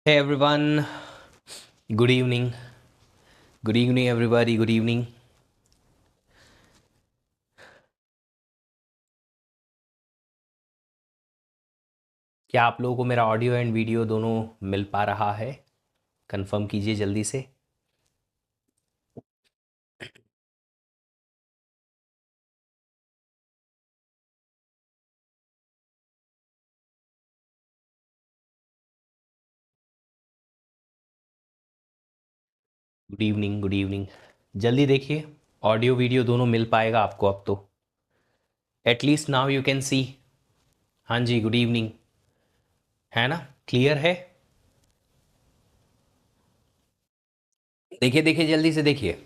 Hey everyone, good evening. Good evening everybody, good evening. क्या आप लोगों को मेरा ऑडियो एंड वीडियो दोनों मिल पा रहा है? कंफर्म कीजिए जल्दी से। Good evening, good evening. जल्दी देखिए, ऑडियो वीडियो दोनों मिल पाएगा आपको अब तो। At least now you can see. हाँ जी, गुड इवनिंग। है ना? क्लियर है? देखिए देखिए, जल्दी से देखिए।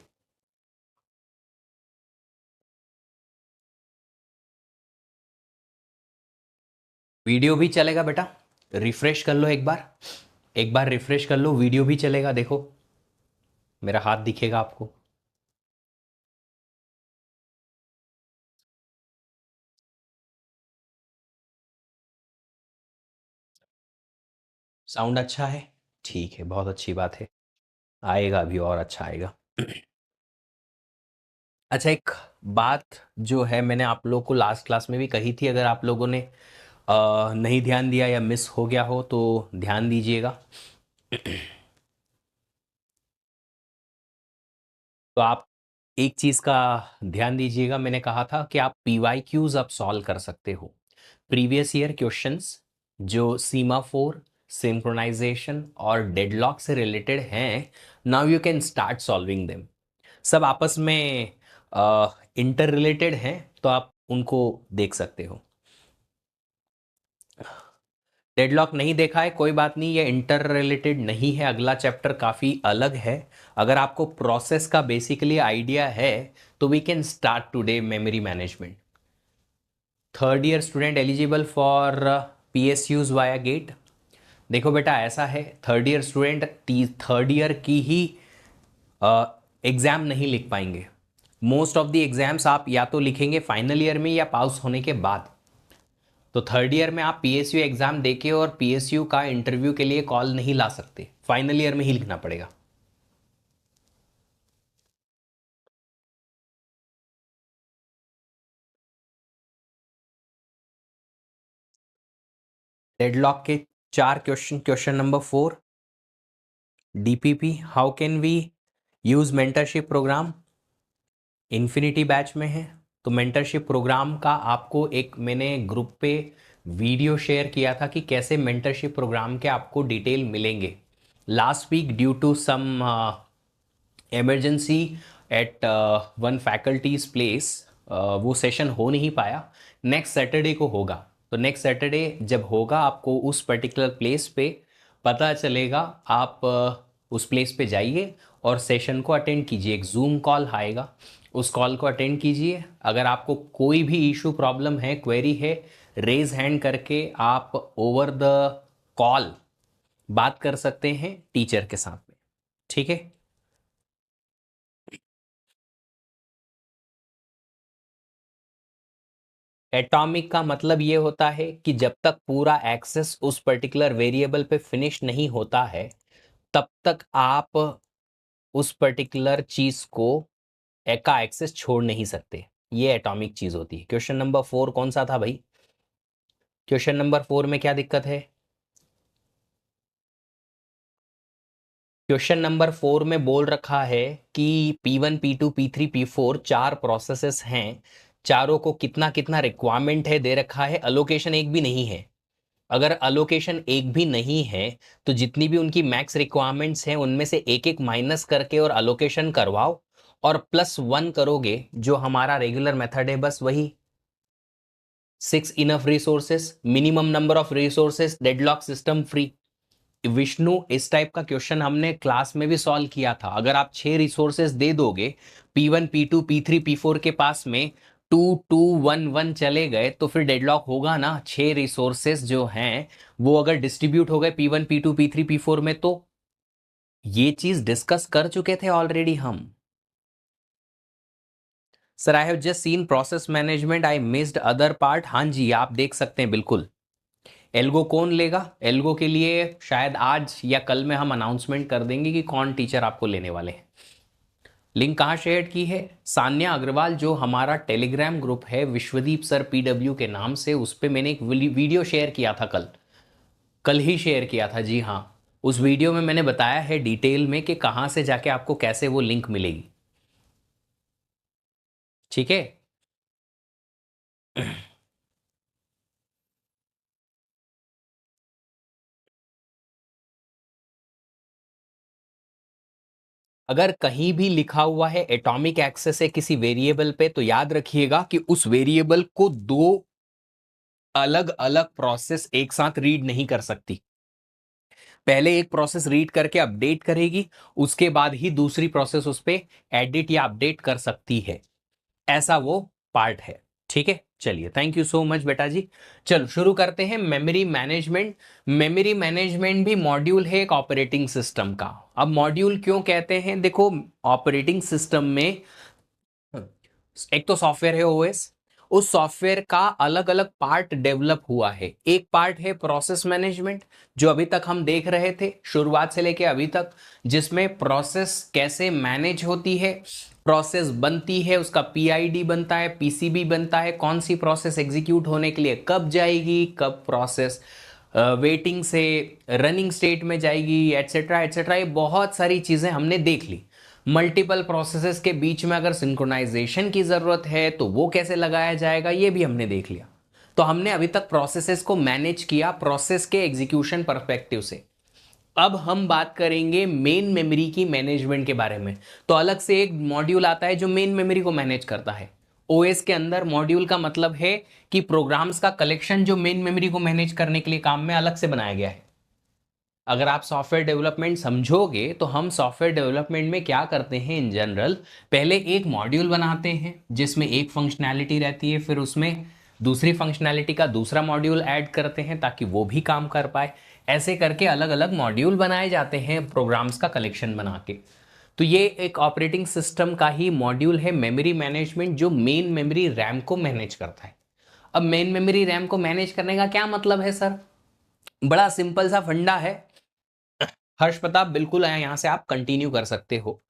वीडियो भी चलेगा बेटा, रिफ्रेश कर लो एक बार। एक बार रिफ्रेश कर लो, वीडियो भी चलेगा। देखो, मेरा हाथ दिखेगा आपको। साउंड अच्छा है? ठीक है, बहुत अच्छी बात है। आएगा अभी और अच्छा आएगा। अच्छा, एक बात जो है मैंने आप लोग को लास्ट क्लास में भी कही थी, अगर आप लोगों ने नहीं ध्यान दिया या मिस हो गया हो तो ध्यान दीजिएगा। तो आप एक चीज़ का ध्यान दीजिएगा, मैंने कहा था कि आप पीवाईक्यूज अब सॉल्व कर सकते हो। प्रीवियस ईयर क्वेश्चंस जो सीमाफोर, सिंक्रोनाइजेशन और डेडलॉक से रिलेटेड हैं, now you can start solving them. सब आपस में इंटर रिलेटेड हैं, तो आप उनको देख सकते हो। डेडलॉक नहीं देखा है, कोई बात नहीं, ये इंटर रिलेटेड नहीं है, अगला चैप्टर काफ़ी अलग है। अगर आपको प्रोसेस का बेसिकली आइडिया है तो we can start today memory management. Third year student eligible for PSUs via GATE. देखो बेटा, ऐसा है, third year student third year की ही एग्ज़ाम नहीं लिख पाएंगे। मोस्ट ऑफ द एग्जाम्स आप या तो लिखेंगे फाइनल ईयर में या पास होने के बाद। तो थर्ड ईयर में आप PSU एग्जाम देके और PSU का इंटरव्यू के लिए कॉल नहीं ला सकते, फाइनल ईयर में ही लिखना पड़ेगा। डेडलॉक के चार question. Question number 4, DPP, how can we use mentorship programme. Infinity batch में है, तो मेंटरशिप प्रोग्राम का आपको एक मैंने ग्रुप पे वीडियो शेयर किया था कि कैसे मेंटरशिप प्रोग्राम के आपको डिटेल मिलेंगे। Last week due to some emergency at one faculty's place वो सेशन हो नहीं पाया। नेक्स्ट सैटरडे को होगा, तो नेक्स्ट सैटरडे जब होगा आपको उस पर्टिकुलर प्लेस पे पता चलेगा। आप उस प्लेस पे जाइए और सेशन को अटेंड कीजिए। एक जूम कॉल आएगा, उस कॉल को अटेंड कीजिए। अगर आपको कोई भी इशू, प्रॉब्लम है, क्वेरी है, रेज हैंड करके आप ओवर द कॉल बात कर सकते हैं टीचर के साथ में। ठीक है? एटॉमिक का मतलब ये होता है कि जब तक पूरा एक्सेस उस पर्टिकुलर वेरिएबल पे फिनिश नहीं होता है, तब तक आप उस पर्टिकुलर चीज को का एक्सेस छोड़ नहीं सकते। ये एटॉमिक चीज होती है। क्वेश्चन नंबर 4 कौन सा था भाई? क्वेश्चन नंबर 4 में क्या दिक्कत है? क्वेश्चन नंबर 4 में बोल रखा है कि P1, P2, P3, P4 चार प्रोसेसेस हैं। चारों को कितना कितना रिक्वायरमेंट है दे रखा है, अलोकेशन एक भी नहीं है। अगर अलोकेशन एक भी नहीं है तो जितनी भी उनकी मैक्स रिक्वायरमेंट्स हैं उनमें से एक एक माइनस करके और अलोकेशन करवाओ, और +1 करोगे, जो हमारा रेगुलर मेथड है, बस वही। 6 enough resources, minimum number of resources, deadlock system free. Vishnu, इस टाइप का क्वेश्चन हमने क्लास में भी सॉल्व किया था। अगर आप 6 रिसोर्सेस दे दोगे, P1, P2, P3, P4 के पास में 2 2 1 1 चले गए, तो फिर डेडलॉक होगा ना। 6 रिसोर्सेस जो हैं वो अगर डिस्ट्रीब्यूट हो गए P1, P2, P3, P4 में, तो ये चीज डिस्कस कर चुके थे ऑलरेडी हम। Sir, I have just seen process management, I missed other part. हाँ जी, आप देख सकते हैं बिल्कुल। एल्गो कौन लेगा? एल्गो के लिए शायद आज या कल में हम अनाउंसमेंट कर देंगे कि कौन टीचर आपको लेने वाले हैं। लिंक कहाँ शेयर की है? सान्या अग्रवाल, जो हमारा टेलीग्राम ग्रुप है विश्वदीप सर पीडब्ल्यू के नाम से, उस पर मैंने एक वीडियो शेयर किया था, कल कल ही शेयर किया था। जी हाँ, उस वीडियो में मैंने बताया है डिटेल में कि कहाँ से जाके आपको कैसे वो लिंक मिलेगी। ठीक है। अगर कहीं भी लिखा हुआ है एटॉमिक एक्सेस है किसी वेरिएबल पे, तो याद रखिएगा कि उस वेरिएबल को दो अलग अलग प्रोसेस एक साथ रीड नहीं कर सकती। पहले एक प्रोसेस रीड करके अपडेट करेगी, उसके बाद ही दूसरी प्रोसेस उस पर एडिट या अपडेट कर सकती है। ऐसा वो पार्ट है। ठीक है, चलिए, थैंक यू सो मच बेटा जी। चलो शुरू करते हैं। Memory management. मेमोरी मैनेजमेंट भी मॉड्यूल है एक ऑपरेटिंग सिस्टम का। अब मॉड्यूल क्यों कहते हैं? देखो, ऑपरेटिंग सिस्टम में एक तो सॉफ्टवेयर है ओएस, उस सॉफ्टवेयर का अलग अलग पार्ट डेवलप हुआ है। एक पार्ट है प्रोसेस मैनेजमेंट, जो अभी तक हम देख रहे थे शुरुआत से लेके अभी तक, जिसमें प्रोसेस कैसे मैनेज होती है, प्रोसेस बनती है, उसका पीआईडी बनता है, पीसीबी बनता है, कौन सी प्रोसेस एग्जीक्यूट होने के लिए कब जाएगी, कब प्रोसेस वेटिंग से रनिंग स्टेट में जाएगी, एटसेट्रा एटसेट्रा। ये बहुत सारी चीजें हमने देख ली। मल्टीपल प्रोसेसेस के बीच में अगर सिंक्रोनाइजेशन की जरूरत है तो वो कैसे लगाया जाएगा, ये भी हमने देख लिया। तो हमने अभी तक प्रोसेसेस को मैनेज किया प्रोसेस के एग्जीक्यूशन पर्सपेक्टिव से। अब हम बात करेंगे मेन मेमोरी की मैनेजमेंट के बारे में। तो अलग से एक मॉड्यूल आता है जो मेन मेमोरी को मैनेज करता है। ओएस के अंदर मॉड्यूल का मतलब है कि प्रोग्राम्स का कलेक्शन जो मेन मेमोरी को मैनेज करने के लिए काम में अलग से बनाया गया है। अगर आप सॉफ्टवेयर डेवलपमेंट समझोगे तो हम सॉफ्टवेयर डेवलपमेंट में क्या करते हैं इन जनरल, पहले एक मॉड्यूल बनाते हैं जिसमें एक फंक्शनैलिटी रहती है, फिर उसमें दूसरी फंक्शनैलिटी का दूसरा मॉड्यूल ऐड करते हैं ताकि वो भी काम कर पाए। ऐसे करके अलग अलग मॉड्यूल बनाए जाते हैं प्रोग्राम्स का कलेक्शन बना के। तो ये एक ऑपरेटिंग सिस्टम का ही मॉड्यूल है मेमोरी मैनेजमेंट, जो मेन मेमोरी रैम को मैनेज करता है। अब मेन मेमोरी रैम को मैनेज करने का क्या मतलब है सर? बड़ा सिंपल सा फंडा है। हर्ष प्रताप, बिल्कुल आया, यहां से आप कंटिन्यू कर सकते हो।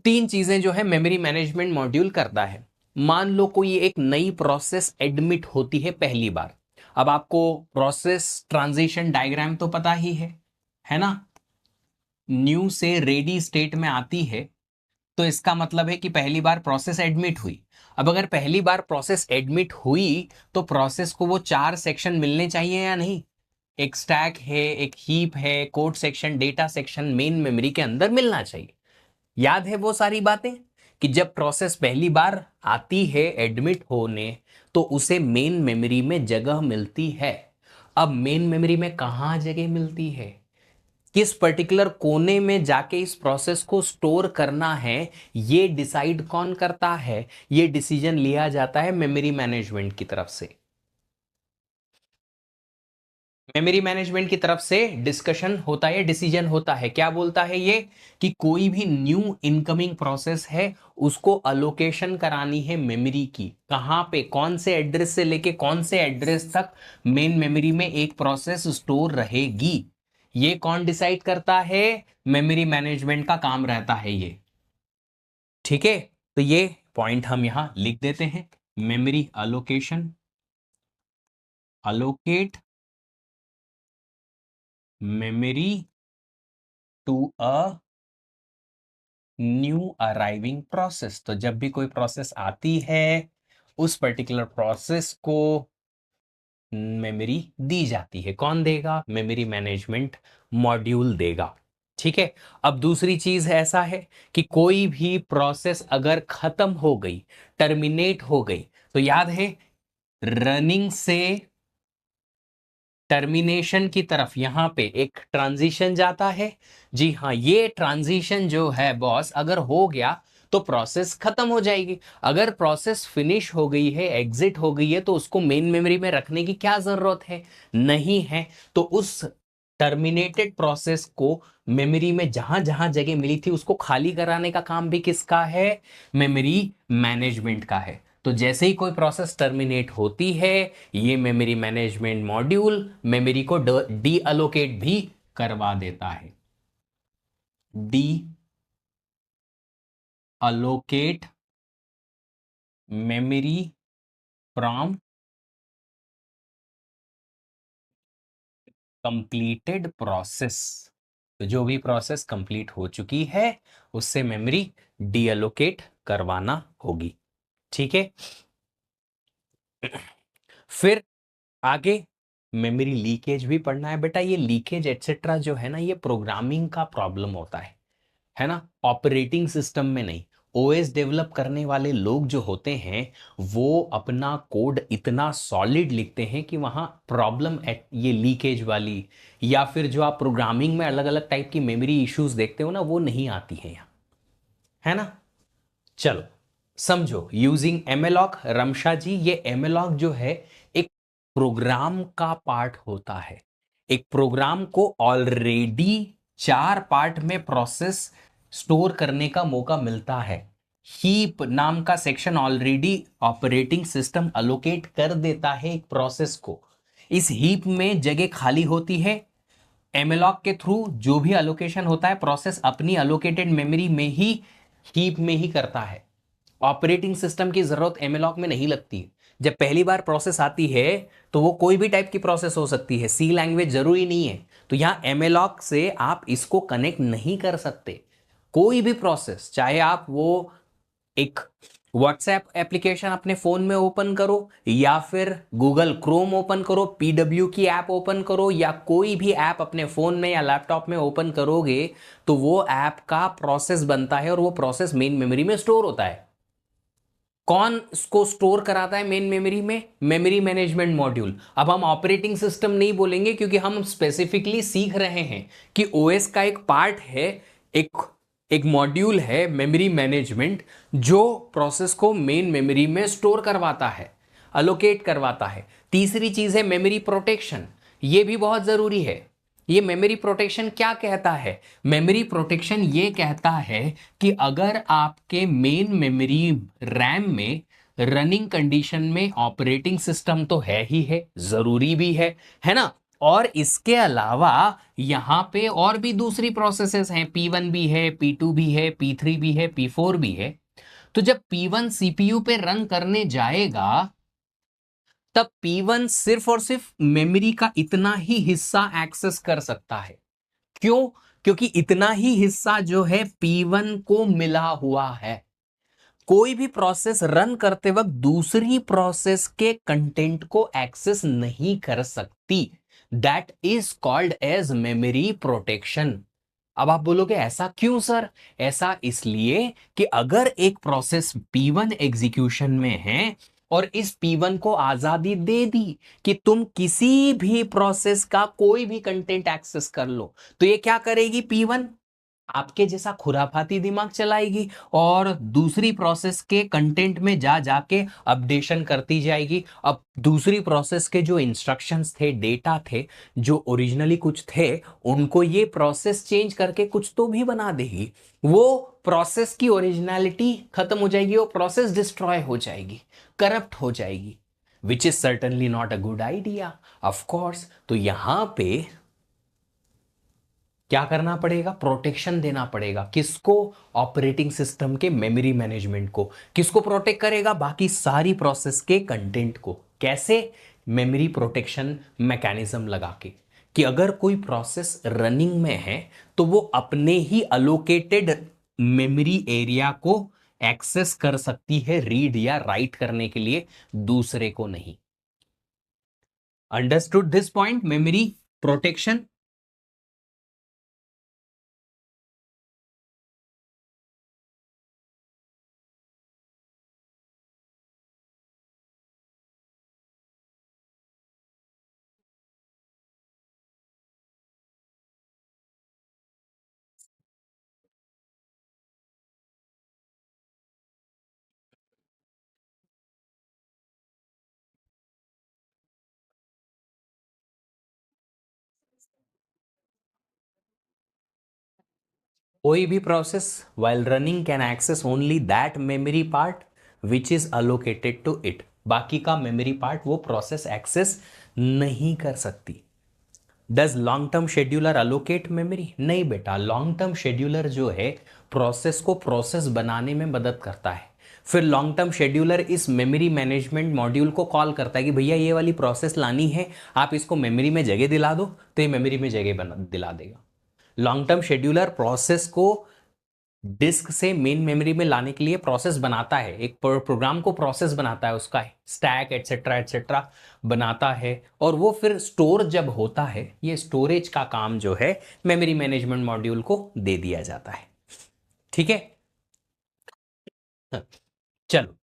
तीन चीजें जो है मेमोरी मैनेजमेंट मॉड्यूल करता है। मान लो कोई एक नई प्रोसेस एडमिट होती है पहली बार। अब आपको प्रोसेस ट्रांजिशन डायग्राम तो पता ही है ना? न्यू से रेडी स्टेट में आती है, तो इसका मतलब है कि पहली बार प्रोसेस एडमिट हुई। अब अगर पहली बार प्रोसेस एडमिट हुई तो प्रोसेस को वो चार सेक्शन मिलने चाहिए या नहीं? एक स्टैक है, एक हीप है, code section, data section main memory के अंदर मिलना चाहिए। याद है वो सारी बातें कि जब प्रोसेस पहली बार आती है एडमिट होने, तो उसे मेन मेमोरी में जगह मिलती है। अब मेन मेमोरी में कहां जगह मिलती है, किस पर्टिकुलर कोने में जाके इस प्रोसेस को स्टोर करना है, ये डिसाइड कौन करता है? ये डिसीजन लिया जाता है मेमोरी मैनेजमेंट की तरफ से। मेमोरी मैनेजमेंट की तरफ से डिस्कशन होता है, डिसीजन होता है। क्या बोलता है ये? कि कोई भी न्यू इनकमिंग प्रोसेस है, उसको अलोकेशन करानी है मेमोरी की। कहां पे, कौन से एड्रेस से लेके कौन से एड्रेस तक मेन मेमोरी में एक प्रोसेस स्टोर रहेगी, ये कौन डिसाइड करता है? मेमोरी मैनेजमेंट का काम रहता है ये। ठीक है, तो ये पॉइंट हम यहां लिख देते हैं। Memory allocation, allocate memory to a new arriving process. तो जब भी कोई प्रोसेस आती है, उस पर्टिकुलर प्रोसेस को मेमोरी दी जाती है। कौन देगा? मेमोरी मैनेजमेंट मॉड्यूल देगा। ठीक है। अब दूसरी चीज ऐसा है कि कोई भी प्रोसेस अगर खत्म हो गई, टर्मिनेट हो गई, तो याद है रनिंग से टर्मिनेशन की तरफ यहां पे एक ट्रांजिशन जाता है। जी हाँ, ये ट्रांजिशन जो है बॉस, अगर हो गया तो प्रोसेस खत्म हो जाएगी। अगर प्रोसेस फिनिश हो गई है, एग्जिट हो गई है, तो उसको मेन मेमोरी में रखने की क्या जरूरत है? नहीं है। तो उस टर्मिनेटेड प्रोसेस को मेमोरी में जहां जहां जगह मिली थी उसको खाली कराने का काम भी किसका है? मेमोरी मैनेजमेंट का है। तो जैसे ही कोई प्रोसेस टर्मिनेट होती है, ये मेमोरी मैनेजमेंट मॉड्यूल मेमोरी को डी अलोकेट भी करवा देता है। D allocate memory from completed process. तो जो भी प्रोसेस कंप्लीट हो चुकी है उससे मेमोरी डी अलोकेट करवाना होगी। ठीक है। फिर आगे मेमोरी लीकेज भी पढ़ना है बेटा। ये लीकेज एटसेट्रा जो है ना, ये प्रोग्रामिंग का प्रॉब्लम होता है ना, ऑपरेटिंग सिस्टम में नहीं। ओएस डेवलप करने वाले लोग जो होते हैं वो अपना कोड इतना सॉलिड लिखते हैं कि वहां प्रॉब्लम ये लीकेज वाली या फिर जो आप प्रोग्रामिंग में अलग अलग टाइप की मेमोरी इश्यूज देखते हो ना, वो नहीं आती है यहाँ, है ना। चलो समझो, यूजिंग एमएलॉक रमशा जी, ये एमएलॉक जो है एक प्रोग्राम का पार्ट होता है। एक प्रोग्राम को ऑलरेडी 4 पार्ट में प्रोसेस स्टोर करने का मौका मिलता है। हीप नाम का section already operating system allocate कर देता है एक प्रोसेस को। इस हीप में जगह खाली होती है। एमएलॉक के थ्रू जो भी अलोकेशन होता है प्रोसेस अपनी अलोकेटेड मेमोरी में ही, हीप में ही करता है। ऑपरेटिंग सिस्टम की जरूरत एमएलॉक में नहीं लगती। जब पहली बार प्रोसेस आती है तो वो कोई भी टाइप की प्रोसेस हो सकती है, सी लैंग्वेज जरूरी नहीं है। तो यहां एमएलॉक से आप इसको कनेक्ट नहीं कर सकते। कोई भी प्रोसेस, चाहे आप वो एक व्हाट्सएप एप्लीकेशन अपने फोन में ओपन करो या फिर गूगल क्रोम ओपन करो, पीडब्ल्यू की ऐप ओपन करो या कोई भी ऐप अपने फोन में या लैपटॉप में ओपन करोगे, तो वो ऐप का प्रोसेस बनता है और वो प्रोसेस मेन मेमोरी में स्टोर होता है। कौन इसको स्टोर कराता है मेन मेमोरी में? Memory management module. अब हम ऑपरेटिंग सिस्टम नहीं बोलेंगे क्योंकि हम स्पेसिफिकली सीख रहे हैं कि ओएस का एक पार्ट है, एक एक मॉड्यूल है मेमोरी मैनेजमेंट, जो प्रोसेस को मेन मेमोरी में स्टोर करवाता है, अलोकेट करवाता है। तीसरी चीज है मेमोरी प्रोटेक्शन। ये भी बहुत जरूरी है। ये मेमोरी प्रोटेक्शन क्या कहता है? मेमोरी प्रोटेक्शन ये कहता है कि अगर आपके मेन मेमोरी रैम में रनिंग कंडीशन में ऑपरेटिंग सिस्टम तो है ही है, जरूरी भी है ना, और इसके अलावा यहां पे और भी दूसरी प्रोसेसेस हैं, P1 भी है, P2 भी है, P3 भी है, P4 भी है। तो जब P1 सीपीयू पे रन करने जाएगा तब P1 सिर्फ और सिर्फ मेमोरी का इतना ही हिस्सा एक्सेस कर सकता है। क्यों? क्योंकि इतना ही हिस्सा जो है P1 को मिला हुआ है। कोई भी प्रोसेस रन करते वक्त दूसरी प्रोसेस के कंटेंट को एक्सेस नहीं कर सकती। That is called as memory protection. अब आप बोलोगे ऐसा क्यों सर? ऐसा इसलिए कि अगर एक प्रोसेस P1 एग्जीक्यूशन में है और इस P1 को आजादी दे दी कि तुम किसी भी प्रोसेस का कोई भी कंटेंट एक्सेस कर लो, तो ये क्या करेगी? P1 आपके जैसा खुराफाती दिमाग चलाएगी और दूसरी प्रोसेस के कंटेंट में जा जाके अपडेशन करती जाएगी। अब दूसरी प्रोसेस के जो इंस्ट्रक्शंस थे, डेटा थे, जो ओरिजिनली कुछ थे, उनको ये प्रोसेस चेंज करके कुछ तो भी बना देगी। वो प्रोसेस की ओरिजिनलिटी खत्म हो जाएगी, वो प्रोसेस डिस्ट्रॉय हो जाएगी, करप्ट हो जाएगी, which is certainly not a good idea of course. तो यहां पे क्या करना पड़ेगा? प्रोटेक्शन देना पड़ेगा। किसको? ऑपरेटिंग सिस्टम के मेमोरी मैनेजमेंट को। किसको प्रोटेक्ट करेगा? बाकी सारी प्रोसेस के कंटेंट को। कैसे? मेमोरी प्रोटेक्शन मैकेनिज्म लगा के, कि अगर कोई प्रोसेस रनिंग में है तो वो अपने ही अलोकेटेड मेमोरी एरिया को एक्सेस कर सकती है, रीड या राइट करने के लिए, दूसरे को नहीं। Understood this point? Memory protection. कोई भी process while running can access only that memory part which is allocated to it. बाकी का मेमोरी पार्ट वो प्रोसेस एक्सेस नहीं कर सकती। Does long term scheduler allocate memory? नहीं बेटा, लॉन्ग टर्म शेड्यूलर जो है प्रोसेस को प्रोसेस बनाने में मदद करता है। फिर लॉन्ग टर्म शेड्यूलर इस मेमोरी मैनेजमेंट मॉड्यूल को कॉल करता है कि भैया ये वाली प्रोसेस लानी है, आप इसको मेमोरी में जगह दिला दो, तो ये मेमोरी में जगह बना दिला देगा। लॉन्ग टर्म शेड्यूलर प्रोसेस को डिस्क से मेन मेमोरी में लाने के लिए प्रोसेस बनाता है, एक प्रोग्राम को प्रोसेस बनाता है, उसका स्टैक एटसेट्रा एटसेट्रा बनाता है, और वो फिर स्टोर जब होता है, ये स्टोरेज का काम जो है मेमोरी मैनेजमेंट मॉड्यूल को दे दिया जाता है। ठीक है, चलो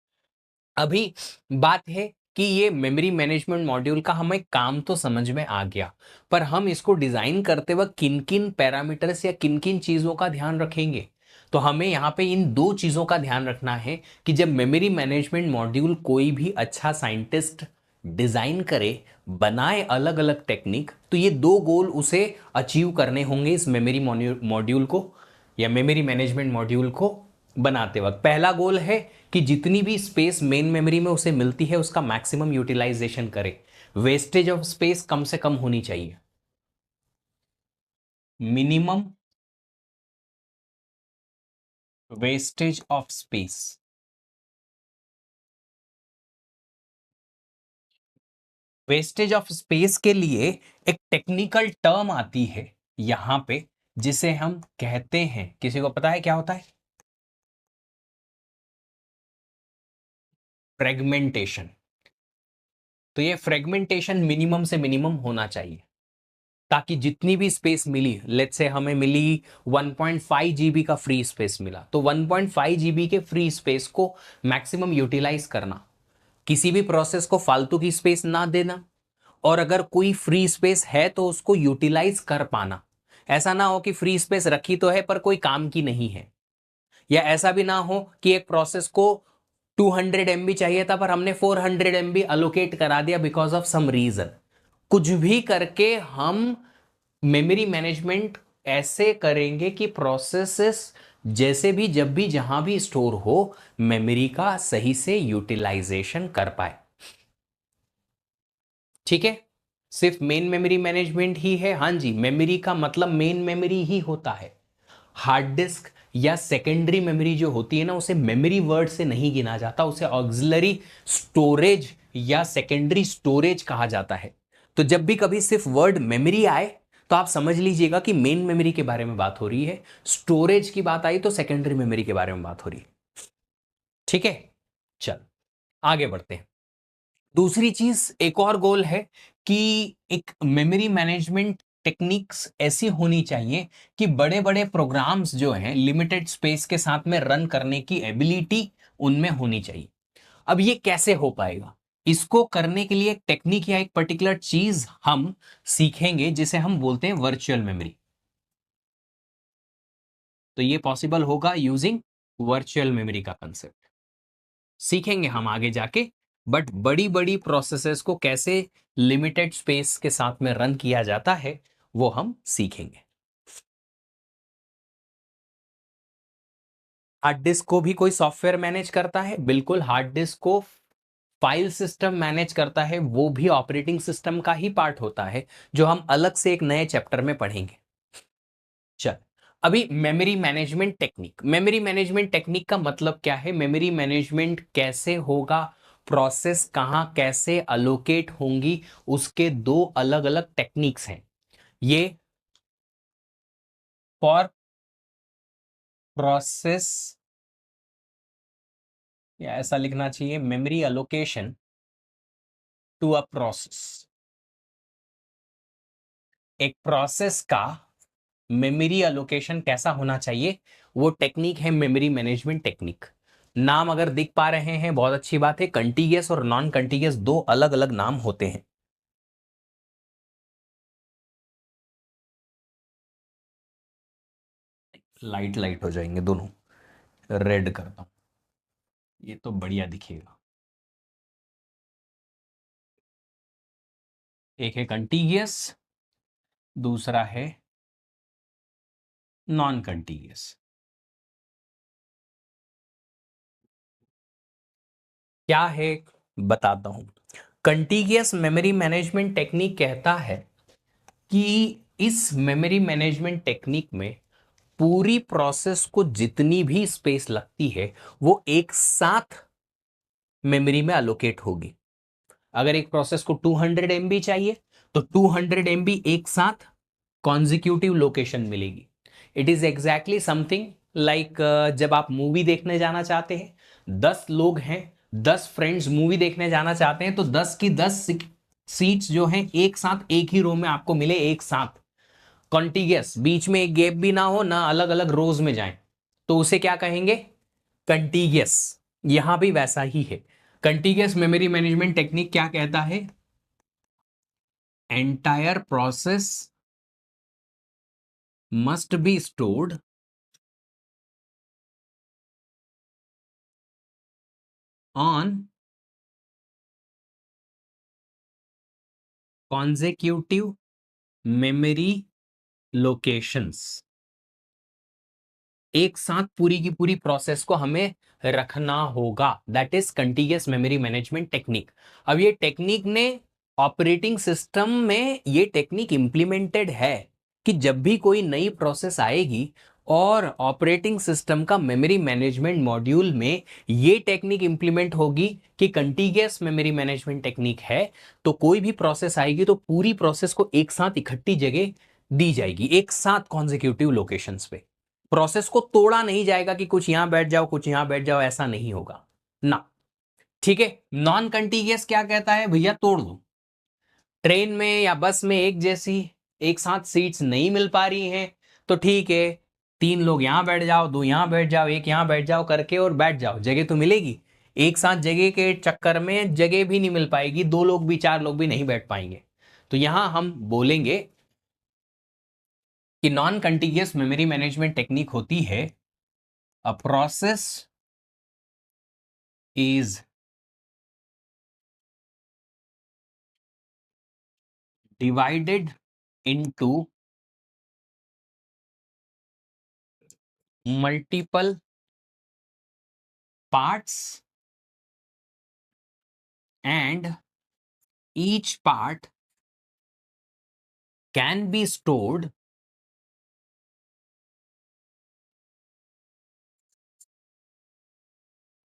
अभी बात है कि ये मेमोरी मैनेजमेंट मॉड्यूल का हमें काम तो समझ में आ गया, पर हम इसको डिजाइन करते वक्त किन किन पैरामीटर्स या किन किन चीजों का ध्यान रखेंगे। तो हमें यहाँ पे इन दो चीजों का ध्यान रखना है कि जब मेमोरी मैनेजमेंट मॉड्यूल कोई भी अच्छा साइंटिस्ट डिजाइन करे, बनाए अलग अलग टेक्निक, तो ये दो गोल उसे अचीव करने होंगे इस मेमोरी मॉड्यूल को या मेमोरी मैनेजमेंट मॉड्यूल को बनाते वक्त। पहला गोल है कि जितनी भी स्पेस मेन मेमोरी में उसे मिलती है उसका मैक्सिमम यूटिलाइजेशन करे, वेस्टेज ऑफ स्पेस कम से कम होनी चाहिए, minimum wastage of space. Wastage of space के लिए एक टेक्निकल टर्म आती है यहां पे, जिसे हम कहते हैं, किसी को पता है क्या होता है? फ्रेगमेंटेशन। तो ये फ्रेगमेंटेशन मिनिमम से मिनिमम होना चाहिए, ताकि जितनी भी स्पेस मिली, लेट्स से हमें मिली 1.5 जीबी का फ्री स्पेस मिला, तो 1.5 जीबी के फ्री स्पेस को मैक्सिमम यूटिलाइज करना, किसी भी प्रोसेस को फालतू की स्पेस ना देना, और अगर कोई फ्री स्पेस है तो उसको यूटिलाइज कर पाना। ऐसा ना हो कि फ्री स्पेस रखी तो है पर कोई काम की नहीं है, या ऐसा भी ना हो कि एक प्रोसेस को 200 MB चाहिए था पर हमने 400 MB अलोकेट करा दिया बिकॉज ऑफ सम रीजन। कुछ भी करके हम मेमोरी मैनेजमेंट ऐसे करेंगे कि प्रोसेसेस जैसे भी जब भी जहां भी स्टोर हो, मेमोरी का सही से यूटिलाइजेशन कर पाए। ठीक है, सिर्फ मेन मेमोरी मैनेजमेंट ही है? हाँ जी, मेमोरी का मतलब मेन मेमोरी ही होता है। हार्ड डिस्क या सेकेंडरी मेमोरी जो होती है ना, उसे मेमोरी वर्ड से नहीं गिना जाता, उसे ऑक्सिलरी स्टोरेज या सेकेंडरी स्टोरेज कहा जाता है। तो जब भी कभी सिर्फ वर्ड मेमोरी आए तो आप समझ लीजिएगा कि मेन मेमोरी के बारे में बात हो रही है, स्टोरेज की बात आई तो सेकेंडरी मेमोरी के बारे में बात हो रही है। ठीक है, चल आगे बढ़ते हैं। दूसरी चीज, एक और गोल है कि एक मेमोरी मैनेजमेंट टेक्निक्स ऐसी होनी चाहिए कि बड़े बड़े प्रोग्राम्स जो हैं लिमिटेड स्पेस के साथ में रन करने की एबिलिटी उनमें होनी चाहिए। अब ये कैसे हो पाएगा? इसको करने के लिए एक टेक्निक या एक पर्टिकुलर चीज हम सीखेंगे जिसे हम बोलते हैं वर्चुअल मेमोरी। तो ये पॉसिबल होगा यूजिंग वर्चुअल मेमोरी का कंसेप्ट, सीखेंगे हम आगे जाके। बट बड़ी बड़ी प्रोसेसेस को कैसे लिमिटेड स्पेस के साथ में रन किया जाता है वो हम सीखेंगे। हार्ड डिस्क को भी कोई सॉफ्टवेयर मैनेज करता है? बिल्कुल, हार्ड डिस्क को फाइल सिस्टम मैनेज करता है, वो भी ऑपरेटिंग सिस्टम का ही पार्ट होता है, जो हम अलग से एक नए चैप्टर में पढ़ेंगे। चल, अभी memory management technique. Memory management technique का मतलब क्या है, मेमोरी मैनेजमेंट कैसे होगा, प्रोसेस कहां कैसे अलोकेट होंगी, उसके दो अलग अलग टेक्निक्स हैं। ये फॉर प्रोसेस, या ऐसा लिखना चाहिए, memory allocation to a process. एक प्रोसेस का मेमोरी अलोकेशन कैसा होना चाहिए, वो टेक्निक है मेमोरी मैनेजमेंट टेक्निक। नाम अगर दिख पा रहे हैं बहुत अच्छी बात है, कंटीगियस और नॉन कंटीगियस दो अलग अलग नाम होते हैं। लाइट लाइट हो जाएंगे दोनों, रेड करता हूं, ये तो बढ़िया दिखेगा। एक है कंटीगियस, दूसरा है नॉन कंटीगियस। क्या है बताता हूं। कंटीगियस मेमोरी मैनेजमेंट टेक्निक कहता है कि इस मेमोरी मैनेजमेंट टेक्निक में पूरी प्रोसेस को जितनी भी स्पेस लगती है वो एक साथ मेमोरी में अलोकेट होगी। अगर एक प्रोसेस को 200 MB चाहिए तो 200 MB एक साथ कॉन्जिक्यूटिव लोकेशन मिलेगी। It is exactly something like जब आप मूवी देखने जाना चाहते हैं, 10 लोग हैं, 10 फ्रेंड्स मूवी देखने जाना चाहते हैं, तो 10 की 10 सीट्स जो हैं एक साथ एक ही रो में आपको मिले, एक साथ कॉन्टिगियस, बीच में एक गैप भी ना हो, ना अलग अलग रोज में जाएं, तो उसे क्या कहेंगे? कंटीगियस। यहां भी वैसा ही है। कंटीगियस मेमोरी मैनेजमेंट टेक्निक क्या कहता है? Entire process must be stored on consecutive memory locations. एक साथ पूरी की पूरी प्रोसेस को हमें रखना होगा, that is contiguous memory management technique. अब ये टेक्निक ने ऑपरेटिंग सिस्टम में ये टेक्निक इंप्लीमेंटेड है कि जब भी कोई नई प्रोसेस आएगी और ऑपरेटिंग सिस्टम का मेमोरी मैनेजमेंट मॉड्यूल में ये टेक्निक इंप्लीमेंट होगी कि कंटीगियस मेमोरी मैनेजमेंट टेक्निक है, तो कोई भी प्रोसेस आएगी तो पूरी प्रोसेस को एक साथ इकट्ठी जगह दी जाएगी, एक साथ कॉन्जिक्यूटिव लोकेशंस पे। प्रोसेस को तोड़ा नहीं जाएगा कि कुछ यहां बैठ जाओ कुछ यहां बैठ जाओ, ऐसा नहीं होगा ना। ठीक है। नॉन कंटीगियस क्या कहता है? भैया तोड़ दो। ट्रेन में या बस में एक जैसी एक साथ सीट्स नहीं मिल पा रही हैं, तो ठीक है, 3 लोग यहां बैठ जाओ, 2 यहां बैठ जाओ, एक यहां बैठ जाओ करके और बैठ जाओ, जगह तो मिलेगी। एक साथ जगह के चक्कर में जगह भी नहीं मिल पाएगी, 2 लोग भी 4 लोग भी नहीं बैठ पाएंगे। तो यहां हम बोलेंगे कि नॉन कंटीगियस मेमोरी मैनेजमेंट टेक्निक होती है a process is divided into multiple parts and each part can be stored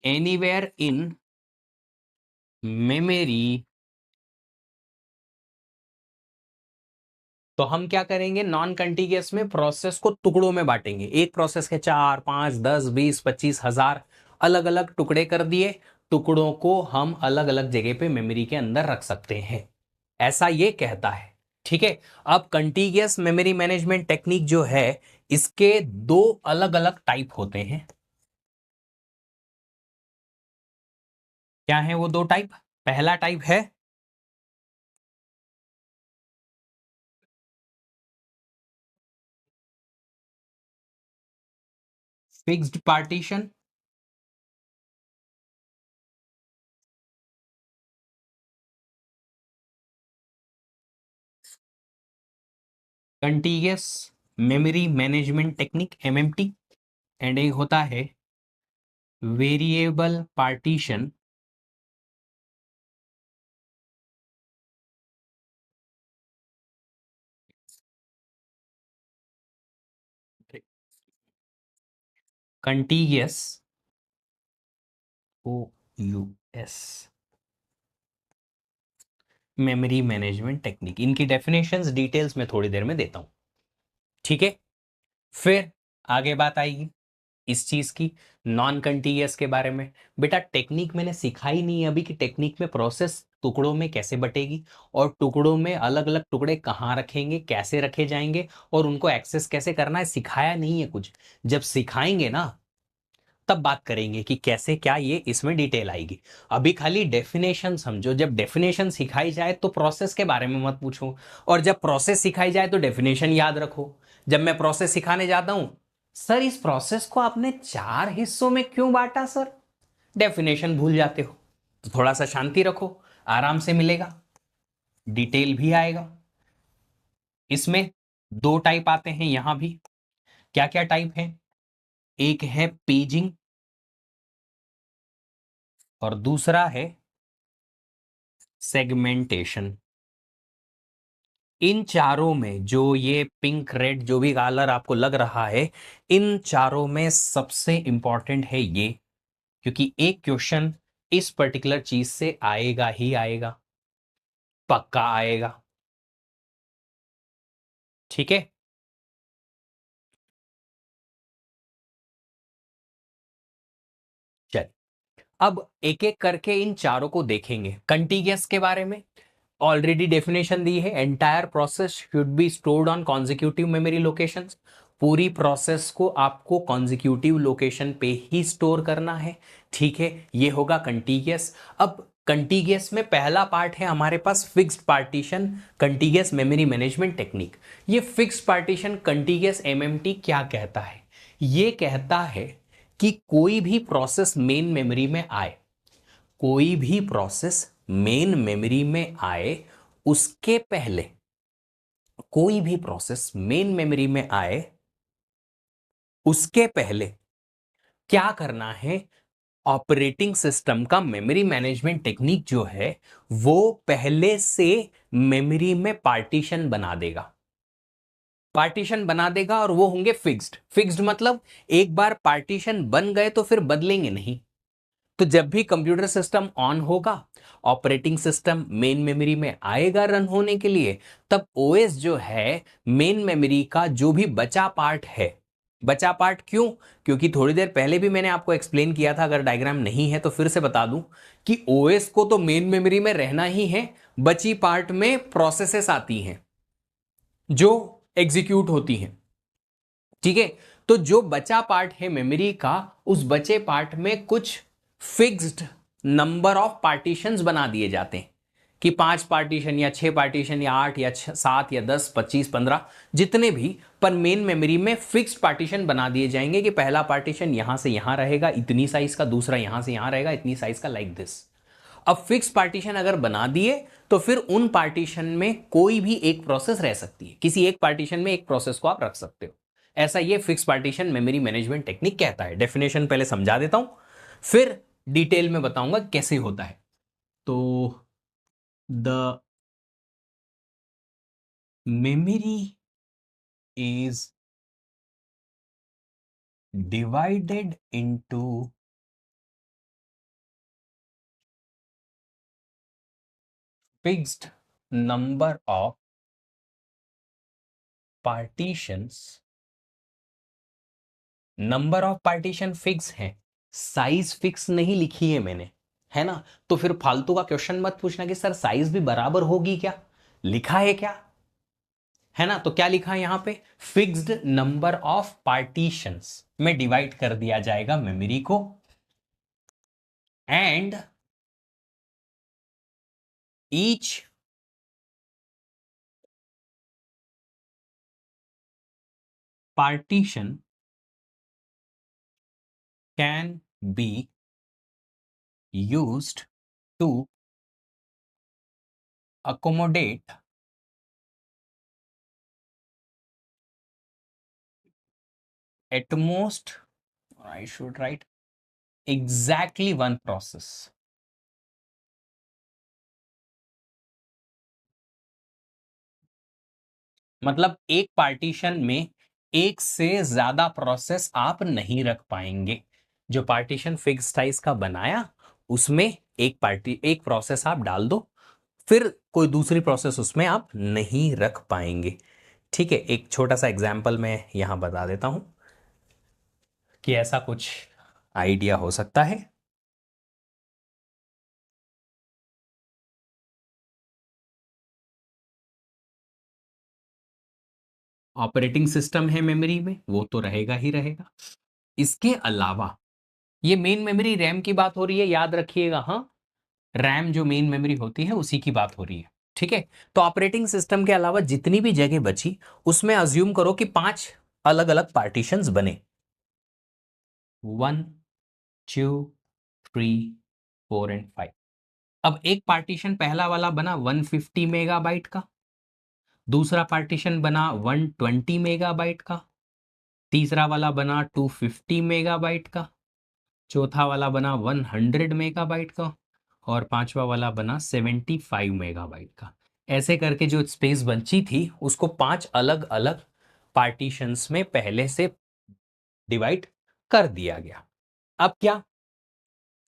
anywhere in memory। तो हम क्या करेंगे? नॉन कंटीगियस में प्रोसेस को टुकड़ों में बांटेंगे। एक प्रोसेस के 4 5 10 20 25 हजार अलग अलग टुकड़े कर दिए। टुकड़ों को हम अलग अलग जगह पे मेमोरी के अंदर रख सकते हैं, ऐसा ये कहता है। ठीक है। अब कंटीगियस मेमोरी मैनेजमेंट टेक्निक जो है, इसके 2 अलग अलग टाइप होते हैं। क्या है वो 2 टाइप? पहला टाइप है fixed partition, contiguous memory management technique MMT, and एक होता है variable partition contiguous O U S memory management technique. इनकी डेफिनेशंस डिटेल्स में थोड़ी देर में देता हूं। ठीक है। फिर आगे बात आएगी इस चीज की, नॉन कंटीगियस के बारे में। बेटा टेक्निक मैंने सिखाई नहीं है अभी कि टेक्निक में प्रोसेस टुकड़ों में कैसे बटेगी और टुकड़ों में अलग अलग टुकड़े कहाँ रखेंगे, कैसे रखे जाएंगे और उनको एक्सेस कैसे करना है, सिखाया नहीं है कुछ। जब सिखाएंगे ना तब बात करेंगे कि कैसे क्या ये इसमें डिटेल आएगी। अभी खाली डेफिनेशन समझो। जब डेफिनेशन सिखाई जाए तो प्रोसेस के बारे में मत पूछो, और जब प्रोसेस सिखाई जाए तो डेफिनेशन याद रखो। जब मैं प्रोसेस सिखाने जाता हूं, सर इस प्रोसेस को आपने 4 हिस्सों में क्यों बांटा सर, डेफिनेशन भूल जाते हो। तो थोड़ा सा शांति रखो, आराम से मिलेगा, डिटेल भी आएगा। इसमें 2 टाइप आते हैं यहां भी। क्या क्या टाइप है? एक है पेजिंग और दूसरा है सेगमेंटेशन। इन चारों में जो ये पिंक रेड जो भी कलर आपको लग रहा है, इन चारों में सबसे इंपॉर्टेंट है ये, क्योंकि एक क्वेश्चन इस पर्टिकुलर चीज से आएगा ही आएगा, पक्का आएगा। ठीक है, चल अब एक एक करके इन चारों को देखेंगे। कंटीगियस के बारे में ऑलरेडी डेफिनेशन दी है, entire process should be stored on consecutive memory locations. पूरी प्रोसेस को आपको कॉन्जिक्यूटिव लोकेशन पे ही स्टोर करना है। ठीक है, ये होगा कंटीगियस। अब कंटीगियस में पहला पार्ट है हमारे पास fixed partition contiguous memory management technique. ये फिक्स्ड पार्टीशन कंटीगियस एमएमटी क्या कहता है? ये कहता है कि कोई भी प्रोसेस मेन मेमोरी में आए, कोई भी प्रोसेस मेन मेमोरी में आए, उसके पहले कोई भी प्रोसेस मेन मेमोरी में आए उसके पहले क्या करना है? ऑपरेटिंग सिस्टम का मेमोरी मैनेजमेंट टेक्निक जो है वो पहले से मेमोरी में पार्टीशन बना देगा। पार्टीशन बना देगा और वो होंगे फिक्स्ड। फिक्स्ड मतलब एक बार पार्टीशन बन गए तो फिर बदलेंगे नहीं। तो जब भी कंप्यूटर सिस्टम ऑन होगा, ऑपरेटिंग सिस्टम मेन मेमोरी में आएगा रन होने के लिए, तब ओएस जो है मेन मेमोरी का जो भी बचा पार्ट है, बचा पार्ट क्यों? क्योंकि थोड़ी देर पहले भी मैंने आपको एक्सप्लेन किया था, अगर डायग्राम नहीं है तो फिर से बता दूं कि ओएस को तो मेन मेमोरी में रहना ही है, बची पार्ट में प्रोसेसेस आती हैं जो एग्जीक्यूट होती हैं। ठीक है, तो जो बचा पार्ट है मेमोरी का, उस बचे पार्ट में कुछ फिक्स्ड नंबर ऑफ पार्टीशंस बना दिए जाते हैं कि 5 पार्टीशन या 6 पार्टीशन या 8 या 7 या 10 25 15 जितने भी, पर मेन मेमोरी में फिक्स्ड पार्टीशन बना दिए जाएंगे कि पहला पार्टीशन यहां से यहां रहेगा इतनी साइज का, दूसरा यहां से यहां रहेगा इतनी साइज का, लाइक दिस। अब फिक्स पार्टीशन अगर बना दिए तो फिर उन पार्टीशन में कोई भी एक प्रोसेस रह सकती है, किसी एक पार्टीशन में एक प्रोसेस को आप रख सकते हो। ऐसा ये fix partition memory management technique कहता है। डेफिनेशन पहले समझा देता हूं, फिर डिटेल में बताऊंगा कैसे होता है। तो the memory is divided into fixed number of partitions. Number of partition fix है, साइज फिक्स नहीं लिखी है मैंने, है ना? तो फिर फालतू का क्वेश्चन मत पूछना कि सर साइज भी बराबर होगी क्या, लिखा है क्या, है ना? तो क्या लिखा है यहां पे? फिक्स्ड नंबर ऑफ पार्टीशंस में डिवाइड कर दिया जाएगा मेमोरी को, and each partition can be used to accommodate at most, I should write exactly one process। मतलब एक पार्टीशन में एक से ज्यादा प्रोसेस आप नहीं रख पाएंगे। जो पार्टीशन फिक्स साइज का बनाया उसमें एक प्रोसेस आप डाल दो, फिर कोई दूसरी प्रोसेस उसमें आप नहीं रख पाएंगे। ठीक है, एक छोटा सा एग्जांपल मैं यहां बता देता हूं कि ऐसा कुछ आइडिया हो सकता है। ऑपरेटिंग सिस्टम है मेमोरी में, वो तो रहेगा ही रहेगा। इसके अलावा ये मेन मेमोरी रैम की बात हो रही है, याद रखिएगा। हाँ, रैम जो मेन मेमोरी होती है उसी की बात हो रही है। ठीक है, तो ऑपरेटिंग सिस्टम के अलावा जितनी भी जगह बची उसमें अज्यूम करो कि 5 अलग अलग पार्टीशंस बने, 1 2 3 4 एंड 5। अब एक पार्टीशन पहला वाला बना 150 मेगाबाइट का, दूसरा पार्टीशन बना 120 मेगाबाइट का, तीसरा वाला बना 250 मेगाबाइट का, चौथा वाला बना 100 मेगाबाइट का और पांचवा वाला बना 75 मेगाबाइट का। ऐसे करके जो स्पेस बची थी उसको 5 अलग अलग पार्टीशंस में पहले से डिवाइड कर दिया गया। अब क्या,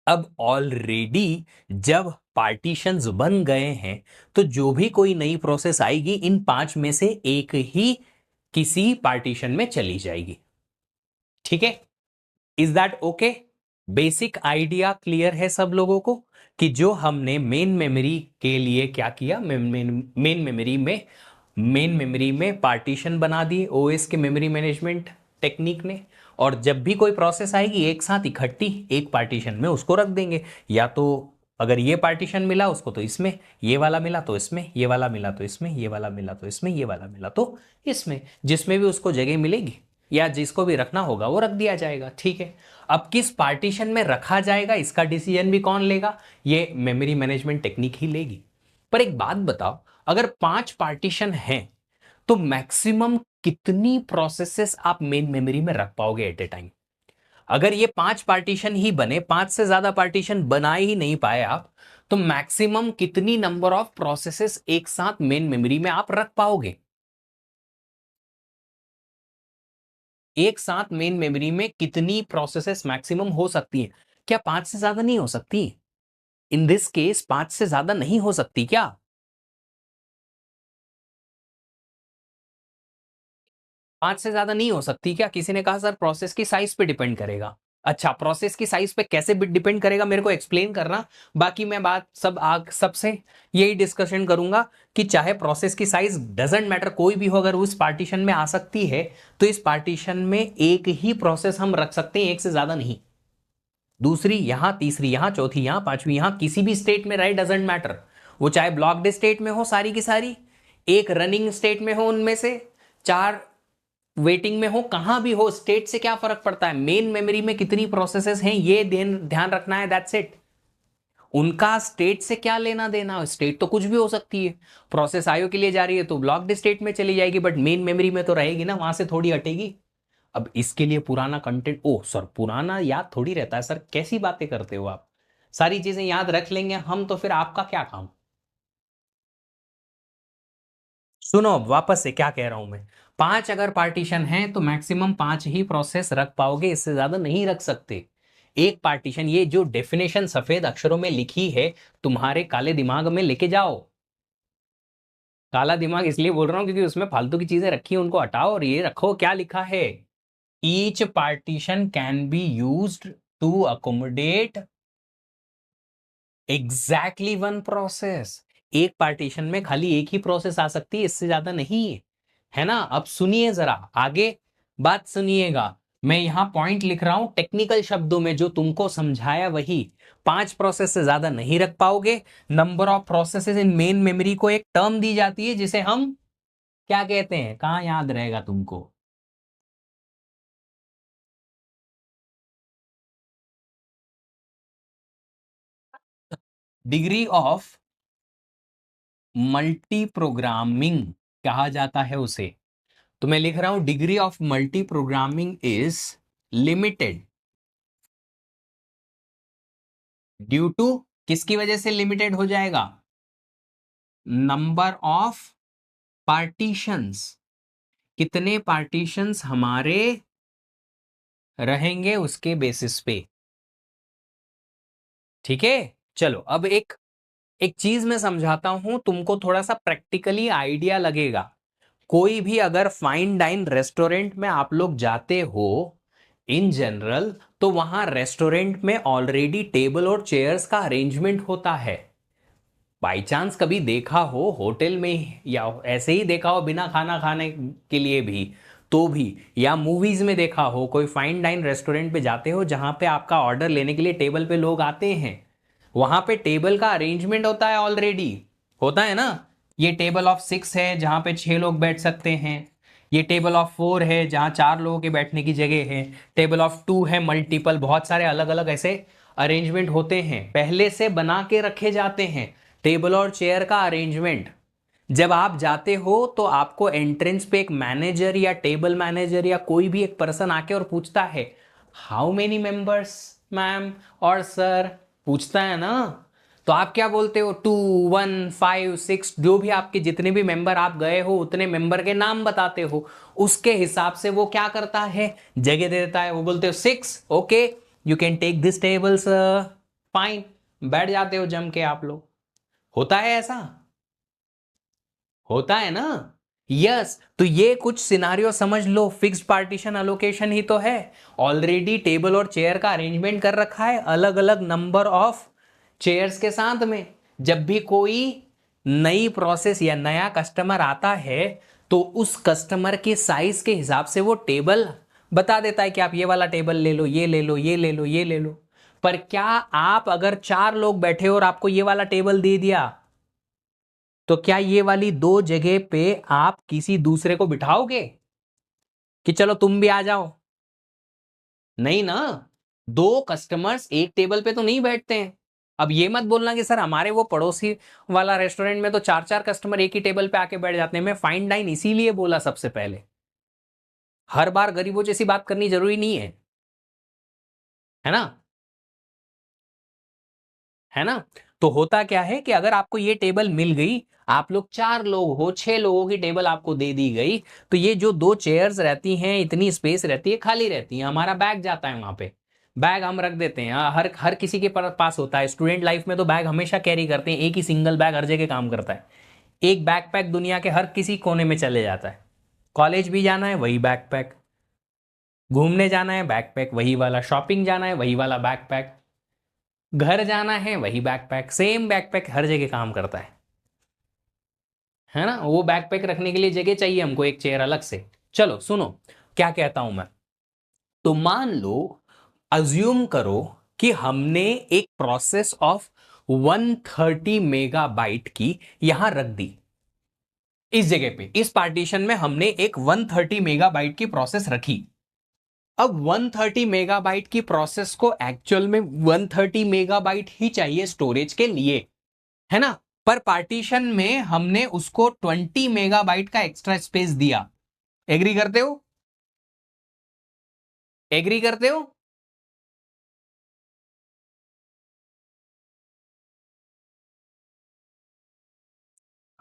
अब ऑलरेडी जब पार्टीशंस बन गए हैं तो जो भी कोई नई प्रोसेस आएगी इन 5 में से एक ही किसी पार्टीशन में चली जाएगी। ठीक है, is that okay? Basic idea clear है सब लोगों को कि जो हमने मेन मेमोरी के लिए क्या किया, मेन मेमोरी में पार्टीशन बना दिए ओएस के मेमोरी मैनेजमेंट टेक्निक ने, और जब भी कोई प्रोसेस आएगी एक साथ इकट्ठी एक पार्टीशन में उसको रख देंगे। या तो अगर ये पार्टीशन मिला उसको तो इसमें, ये वाला मिला तो इसमें, ये वाला मिला तो इसमें, ये वाला मिला तो इसमें, ये वाला मिला तो इसमें, जिसमें भी उसको जगह मिलेगी या जिसको भी रखना होगा वो रख दिया जाएगा। ठीक है, अब किस पार्टीशन में रखा जाएगा इसका डिसीजन भी कौन लेगा? ये मेमोरी मैनेजमेंट टेक्निक ही लेगी। पर एक बात बताओ, अगर 5 पार्टीशन हैं तो मैक्सिमम कितनी प्रोसेसेस आप मेन मेमोरी में रख पाओगे एट ए टाइम? अगर ये 5 पार्टीशन ही बने, 5 से ज्यादा पार्टीशन बनाए ही नहीं पाए आप, तो मैक्सिमम कितनी नंबर ऑफ प्रोसेसेस एक साथ मेन मेमोरी में आप रख पाओगे? एक साथ मेन मेमोरी में कितनी प्रोसेसेस मैक्सिमम हो सकती हैं? क्या 5 से ज्यादा नहीं हो सकती? इन दिस केस 5 से ज्यादा नहीं हो सकती क्या? 5 से ज्यादा नहीं हो सकती क्या? किसी ने कहा सर प्रोसेस की साइज पे डिपेंड करेगा। अच्छा, प्रोसेस की साइज पे कैसे डिपेंड करेगा मेरे को एक्सप्लेन करना। बाकी मैं बात सब आग सबसे यही डिस्कशन करूंगा कि चाहे प्रोसेस की साइज डजेंट मैटर, कोई भी हो, अगर उस पार्टीशन में आ सकती है तो इस पार्टीशन में एक ही प्रोसेस हम रख सकते हैं, एक से ज्यादा नहीं। दूसरी यहां, तीसरी यहां, चौथी यहां, पांचवी यहां, किसी भी स्टेट में, राइट, डजेंट मैटर। वो चाहे ब्लॉक्ड स्टेट में हो सारी की सारी, एक रनिंग स्टेट में हो, उनमें से 4 वेटिंग में हो, कहां भी हो, स्टेट से क्या फर्क पड़ता है? मेन मेमोरी में कितनी प्रोसेसेस हैं ये ध्यान रखना है, दैट्स इट। उनका स्टेट से क्या लेना देना? स्टेट तो कुछ भी हो सकती है। प्रोसेस आईओ के लिए जा रही है तो ब्लॉक्ड स्टेट में चली जाएगी, बट मेन मेमोरी में तो रहेगी ना, वहां से थोड़ी हटेगी। अब इसके लिए पुराना कंटेंट, ओ सर पुराना याद थोड़ी रहता है सर, कैसी बातें करते हो आप? सारी चीजें याद रख लेंगे हम तो फिर आपका क्या काम? सुनो अब वापस से क्या कह रहा हूं मैं। 5 अगर पार्टीशन है तो मैक्सिमम 5 ही प्रोसेस रख पाओगे, इससे ज्यादा नहीं रख सकते। एक पार्टीशन, ये जो डेफिनेशन सफेद अक्षरों में लिखी है तुम्हारे काले दिमाग में लेके जाओ। काला दिमाग इसलिए बोल रहा हूं क्योंकि उसमें फालतू की चीजें रखी है, उनको हटाओ और ये रखो क्या लिखा है। Each partition can be used to accommodate exactly one process. एक पार्टीशन में खाली एक ही प्रोसेस आ सकती है, इससे ज्यादा नहीं, है ना? अब सुनिए जरा आगे, बात सुनिएगा। मैं यहां पॉइंट लिख रहा हूं टेक्निकल शब्दों में, जो तुमको समझाया वही। 5 प्रोसेस से ज्यादा नहीं रख पाओगे। Number of processes in main memory को एक टर्म दी जाती है जिसे हम क्या कहते हैं? कहां याद रहेगा तुमको? डिग्री ऑफ मल्टी प्रोग्रामिंग कहा जाता है उसे। तो मैं लिख रहा हूं degree of multiprogramming is limited due to, किसकी वजह से लिमिटेड हो जाएगा? नंबर ऑफ पार्टीशंस, कितने पार्टीशंस हमारे रहेंगे उसके बेसिस पे। ठीक है, चलो अब एक एक चीज मैं समझाता हूं तुमको, थोड़ा सा प्रैक्टिकली आइडिया लगेगा। कोई भी अगर फाइन डाइन रेस्टोरेंट में आप लोग जाते हो इन जनरल, तो वहां रेस्टोरेंट में ऑलरेडी टेबल और चेयर्स का अरेंजमेंट होता है। बाई चांस कभी देखा हो होटल में, या ऐसे ही देखा हो बिना खाना खाने के लिए भी, तो भी, या मूवीज में देखा हो, कोई फाइन डाइन रेस्टोरेंट पे जाते हो जहां पे आपका ऑर्डर लेने के लिए टेबल पे लोग आते हैं, वहां पे टेबल का अरेंजमेंट होता है ऑलरेडी, होता है ना? ये टेबल ऑफ 6 है जहां पे 6 लोग बैठ सकते हैं। ये टेबल ऑफ 4 है जहां 4 लोगों के बैठने की जगह है। टेबल ऑफ 2 है, मल्टीपल, बहुत सारे अलग अलग ऐसे अरेंजमेंट होते हैं, पहले से बना के रखे जाते हैं टेबल और चेयर का अरेंजमेंट। जब आप जाते हो तो आपको एंट्रेंस पे एक मैनेजर या टेबल मैनेजर या कोई भी एक पर्सन आके और पूछता है हाउ मेनी मेंबर्स, मैम और सर पूछता है ना, तो आप क्या बोलते हो? 2, 1, 5, 6, जो भी आपके जितने भी मेंबर आप गए हो उतने मेंबर के नाम बताते हो। उसके हिसाब से वो क्या करता है, जगह दे देता है। वो बोलते हो 6, okay you can take this tables, fine, बैठ जाते हो जम के आप लोग। होता है ऐसा, होता है ना? यस तो ये कुछ सिनारियो समझ लो, फिक्स्ड पार्टीशन अलोकेशन ही तो है। ऑलरेडी टेबल और चेयर का अरेंजमेंट कर रखा है अलग अलग नंबर ऑफ चेयर्स के साथ में। जब भी कोई नई प्रोसेस या नया कस्टमर आता है तो उस कस्टमर के साइज के हिसाब से वो टेबल बता देता है कि आप ये वाला टेबल ले लो, ये ले लो, ये ले लो, ये ले लो। पर क्या आप अगर 4 लोग बैठे हो और आपको ये वाला टेबल दे दिया, तो क्या ये वाली 2 जगह पे आप किसी दूसरे को बिठाओगे कि चलो तुम भी आ जाओ? नहीं ना। 2 कस्टमर्स एक टेबल पे तो नहीं बैठते हैं। अब ये मत बोलना कि सर हमारे वो पड़ोसी वाला रेस्टोरेंट में तो 4-4 कस्टमर एक ही टेबल पे आके बैठ जाते हैं। मैं फाइन डाइन इसीलिए बोला सबसे पहले, हर बार गरीबों जैसी बात करनी जरूरी नहीं है ना? है ना? तो होता क्या है कि अगर आपको ये टेबल मिल गई, आप लोग 4 लोग हो, 6 लोगों की टेबल आपको दे दी गई, तो ये जो 2 चेयर्स रहती हैं, इतनी स्पेस रहती है, खाली रहती है, हमारा बैग जाता है वहां पे, बैग हम रख देते हैं। हर हर किसी के पास होता है, स्टूडेंट लाइफ में तो बैग हमेशा कैरी करते हैं, एक ही सिंगल बैग हर जगह काम करता है। एक बैकपैक दुनिया के हर किसी कोने में चले जाता है। कॉलेज भी जाना है वही बैकपैक, घूमने जाना है बैकपैक वही वाला, शॉपिंग जाना है वही वाला बैकपैक, घर जाना है वही बैकपैक, सेम बैकपैक हर जगह काम करता है ना? वो बैकपैक रखने के लिए जगह चाहिए हमको, एक चेयर अलग से। चलो सुनो क्या कहता हूं मैं। तो मान लो, अज्यूम करो कि हमने एक प्रोसेस ऑफ 130 मेगाबाइट की यहां रख दी, इस जगह पे, इस पार्टीशन में हमने एक 130 मेगाबाइट की प्रोसेस रखी। अब 130 मेगाबाइट की प्रोसेस को एक्चुअल में 130 मेगाबाइट ही चाहिए स्टोरेज के लिए, है ना? पर पार्टीशन में हमने उसको 20 मेगाबाइट का एक्स्ट्रा स्पेस दिया। एग्री करते हो? एग्री करते हो?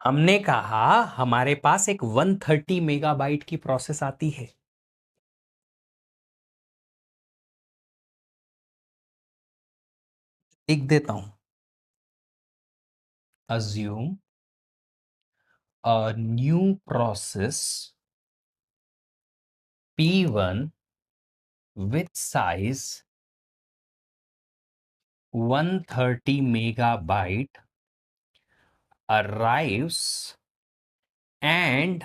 हमने कहा हमारे पास एक 130 मेगाबाइट की प्रोसेस आती है। लिख देता हूं, assume a new process P1 with size 130 megabyte arrives and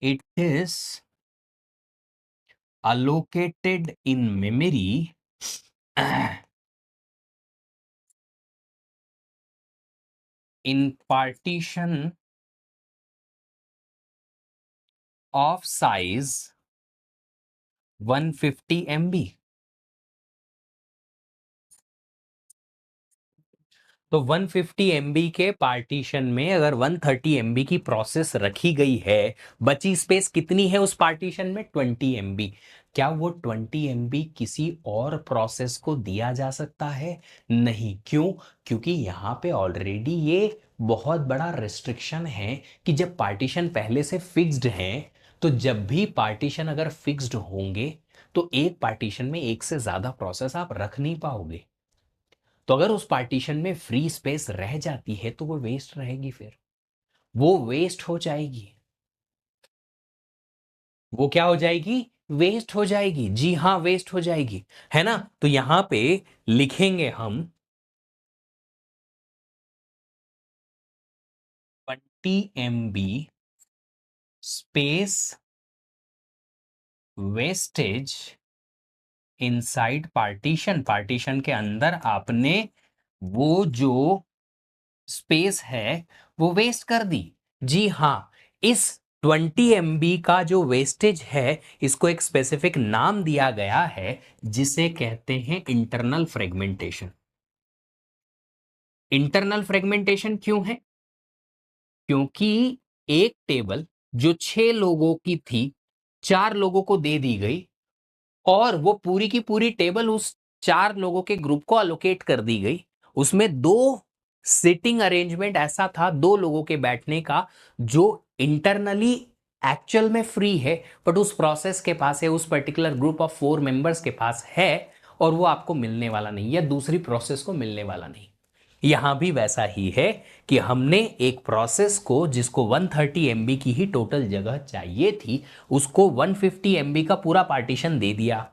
it is allocated in memory in partition of size 150 MB। तो 150 MB के पार्टीशन में अगर 130 MB की प्रोसेस रखी गई है, बची स्पेस कितनी है उस पार्टीशन में? 20 MB। क्या वो 20 MB किसी और प्रोसेस को दिया जा सकता है? नहीं। क्यों? क्योंकि यहां पे ऑलरेडी ये बहुत बड़ा रिस्ट्रिक्शन है कि जब पार्टीशन पहले से फिक्स्ड है, तो जब भी पार्टीशन अगर फिक्स्ड होंगे तो एक पार्टीशन में एक से ज्यादा प्रोसेस आप रख नहीं पाओगे। तो अगर उस पार्टीशन में फ्री स्पेस रह जाती है तो वो वेस्ट रहेगी, फिर वो वेस्ट हो जाएगी। वो क्या हो जाएगी? वेस्ट हो जाएगी। जी हां, वेस्ट हो जाएगी, है ना? तो यहां पे लिखेंगे हम 20 MB space wastage inside partition. Partition के अंदर आपने वो जो स्पेस है वो वेस्ट कर दी। जी हां, इस 20 MB का जो वेस्टेज है, इसको एक स्पेसिफिक नाम दिया गया है जिसे कहते हैं इंटरनल फ्रेगमेंटेशन। इंटरनल फ्रेगमेंटेशन क्यों है? क्योंकि एक टेबल जो 6 लोगों की थी, 4 लोगों को दे दी गई, और वो पूरी की पूरी टेबल उस 4 लोगों के ग्रुप को अलोकेट कर दी गई। उसमें 2 सिटिंग अरेंजमेंट ऐसा था 2 लोगों के बैठने का जो इंटरनली एक्चुअल में फ्री है, बट उस प्रोसेस के पास है, उस पर्टिकुलर ग्रुप ऑफ 4 मेंबर्स के पास है, और वो आपको मिलने वाला नहीं, या दूसरी प्रोसेस को मिलने वाला नहीं। यहां भी वैसा ही है कि हमने एक प्रोसेस को जिसको 130 MB की ही टोटल जगह चाहिए थी, उसको 150 MB का पूरा पार्टीशन दे दिया,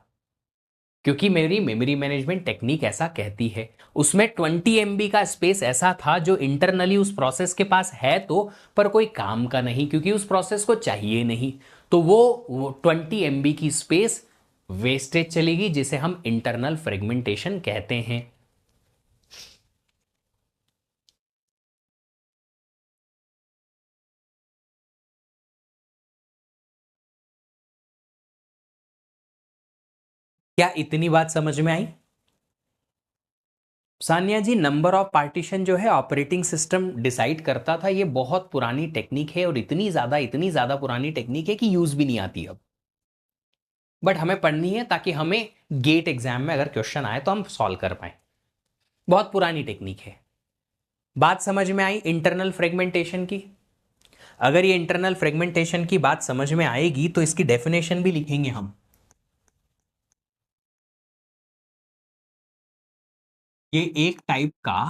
क्योंकि मेरी मेमोरी मैनेजमेंट टेक्निक ऐसा कहती है। उसमें 20 MB का स्पेस ऐसा था जो इंटरनली उस प्रोसेस के पास है तो, पर कोई काम का नहीं, क्योंकि उस प्रोसेस को चाहिए नहीं, तो वो 20 MB की स्पेस वेस्टेज चलेगी, जिसे हम इंटरनल फ्रेगमेंटेशन कहते हैं। क्या इतनी बात समझ में आई? सानिया जी, नंबर ऑफ पार्टीशन जो है ऑपरेटिंग सिस्टम डिसाइड करता था। ये बहुत पुरानी टेक्निक है, और इतनी ज्यादा पुरानी टेक्निक है कि यूज भी नहीं आती अब, बट हमें पढ़नी है ताकि हमें गेट एग्जाम में अगर क्वेश्चन आए तो हम सॉल्व कर पाए। बहुत पुरानी टेक्निक है। बात समझ में आई इंटरनल फ्रेगमेंटेशन की? अगर ये इंटरनल फ्रेगमेंटेशन की बात समझ में आएगी तो इसकी डेफिनेशन भी लिखेंगे हम। ये एक टाइप का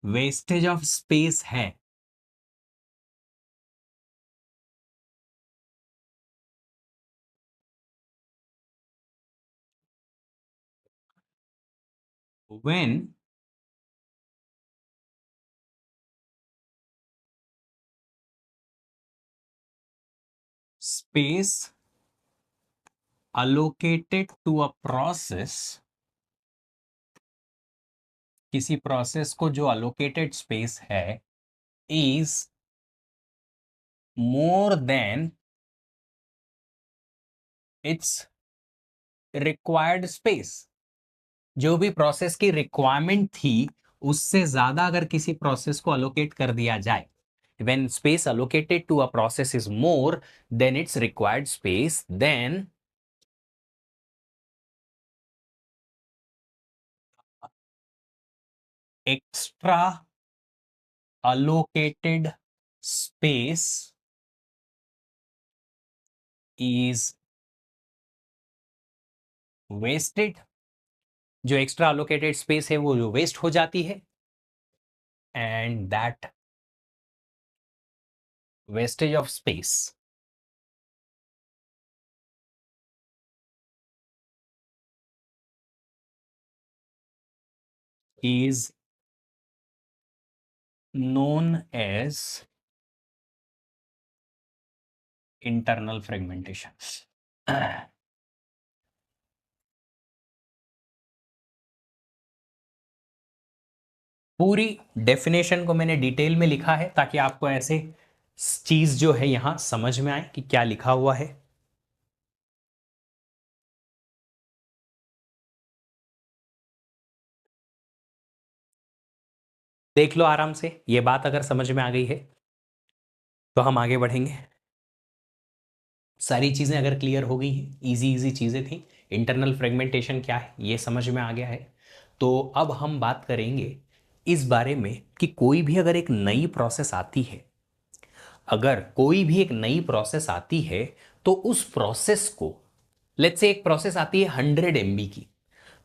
वेस्टेज ऑफ स्पेस है। When space allocated to a process, किसी प्रोसेस को जो अलोकेटेड स्पेस है, is more than it's required space. जो भी प्रोसेस की रिक्वायरमेंट थी उससे ज्यादा अगर किसी प्रोसेस को अलोकेट कर दिया जाए, when space allocated to a process is more than its required space, then extra allocated space is wasted। जो एक्स्ट्रा अलोकेटेड स्पेस है वो जो वेस्ट हो जाती है, and that wastage of space is known as internal fragmentation। पूरी definition को मैंने डिटेल में लिखा है ताकि आपको ऐसे चीज जो है यहां समझ में आए कि क्या लिखा हुआ है। देख लो आराम से, ये बात अगर समझ में आ गई है तो हम आगे बढ़ेंगे। सारी चीज़ें अगर क्लियर हो गई हैं, इजी इजी चीज़ें थी, इंटरनल फ्रेगमेंटेशन क्या है ये समझ में आ गया है, तो अब हम बात करेंगे इस बारे में कि कोई भी अगर एक नई प्रोसेस आती है, अगर कोई भी एक नई प्रोसेस आती है तो उस प्रोसेस को, लेट्स से एक प्रोसेस आती है 100 MB की,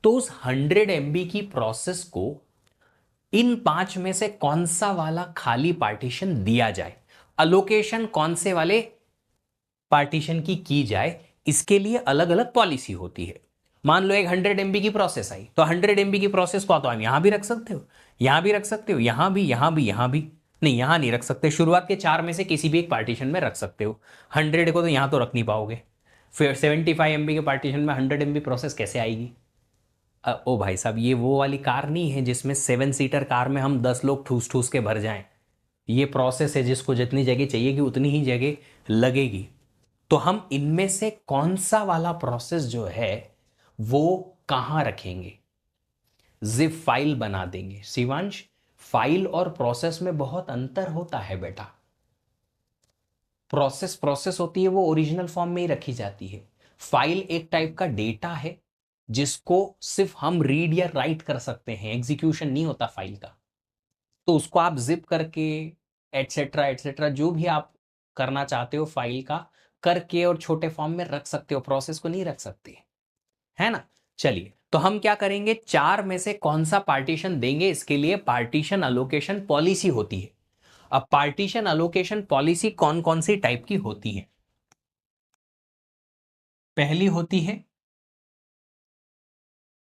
तो उस 100 MB की प्रोसेस को इन 5 में से कौन सा वाला खाली पार्टीशन दिया जाए, अलोकेशन कौन से वाले पार्टीशन की जाए, इसके लिए अलग अलग पॉलिसी होती है। मान लो एक 100 MB की प्रोसेस आई, तो 100 MB की प्रोसेस को तो आप यहां भी रख सकते हो, यहां भी रख सकते हो, यहां भी, यहां भी, यहां भी, नहीं यहां नहीं रख सकते, शुरुआत के 4 में से किसी भी एक पार्टीशन में रख सकते हो। 100 को तो यहां तो रख नहीं पाओगे, फिर 75 MB के पार्टीशन में 100 MB प्रोसेस कैसे आएगी? ओ भाई साहब, ये वो वाली कार नहीं है जिसमें 7 सीटर कार में हम 10 लोग ठूस ठूस के भर जाएं। ये प्रोसेस है जिसको जितनी जगह चाहिए कि उतनी ही जगह लगेगी। तो हम इनमें से कौन सा वाला प्रोसेस जो है वो कहां रखेंगे? जिप फाइल बना देंगे। शिवांश, फाइल और प्रोसेस में बहुत अंतर होता है बेटा। प्रोसेस प्रोसेस होती है, वो ओरिजिनल फॉर्म में ही रखी जाती है। फाइल एक टाइप का डेटा है जिसको सिर्फ हम रीड या राइट कर सकते हैं, एग्जीक्यूशन नहीं होता फाइल का। तो उसको आप जिप करके एटसेट्रा एटसेट्रा जो भी आप करना चाहते हो फाइल का करके और छोटे फॉर्म में रख सकते हो, प्रोसेस को नहीं रख सकते, है ना। चलिए, तो हम क्या करेंगे, चार में से कौन सा पार्टीशन देंगे, इसके लिए पार्टीशन अलोकेशन पॉलिसी होती है। अब पार्टीशन अलोकेशन पॉलिसी कौन कौन सी टाइप की होती है? पहली होती है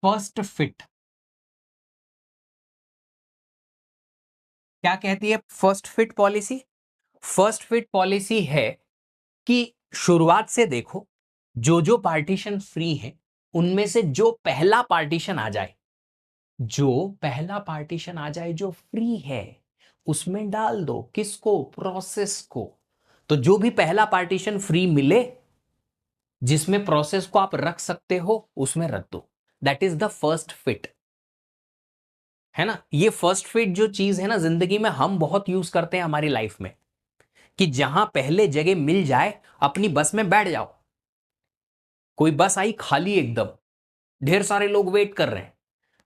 फर्स्ट फिट। क्या कहती है first fit policy? First fit policy है कि शुरुआत से देखो, जो पार्टीशन फ्री है उनमें से जो पहला पार्टीशन आ जाए, जो पहला पार्टीशन आ जाए जो फ्री है उसमें डाल दो, किसको, प्रोसेस को। तो जो भी पहला पार्टीशन फ्री मिले जिसमें प्रोसेस को आप रख सकते हो उसमें रख दो, that is the first fit, है ना। ये फर्स्ट फिट जो चीज है ना, जिंदगी में हम बहुत यूज करते हैं हमारी लाइफ में, कि जहां पहले जगह मिल जाए अपनी बस में बैठ जाओ। कोई बस आई खाली एकदम, ढेर सारे लोग वेट कर रहे हैं,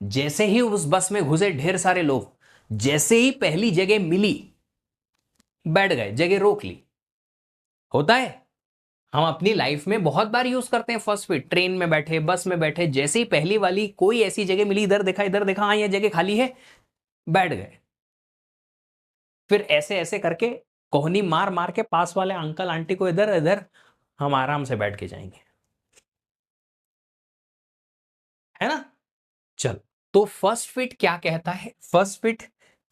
जैसे ही उस बस में घुसे ढेर सारे लोग, जैसे ही पहली जगह मिली बैठ गए, जगह रोक ली। होता है, हम अपनी लाइफ में बहुत बार यूज करते हैं फर्स्ट फिट। ट्रेन में बैठे, बस में बैठे, जैसे ही पहली वाली कोई ऐसी जगह मिली, इधर देखा, हाँ ये जगह खाली है, बैठ गए। फिर ऐसे ऐसे करके कोहनी मार मार के पास वाले अंकल आंटी को इधर इधर हम आराम से बैठ के जाएंगे, है ना। चल, तो फर्स्ट फिट क्या कहता है? फर्स्ट फिट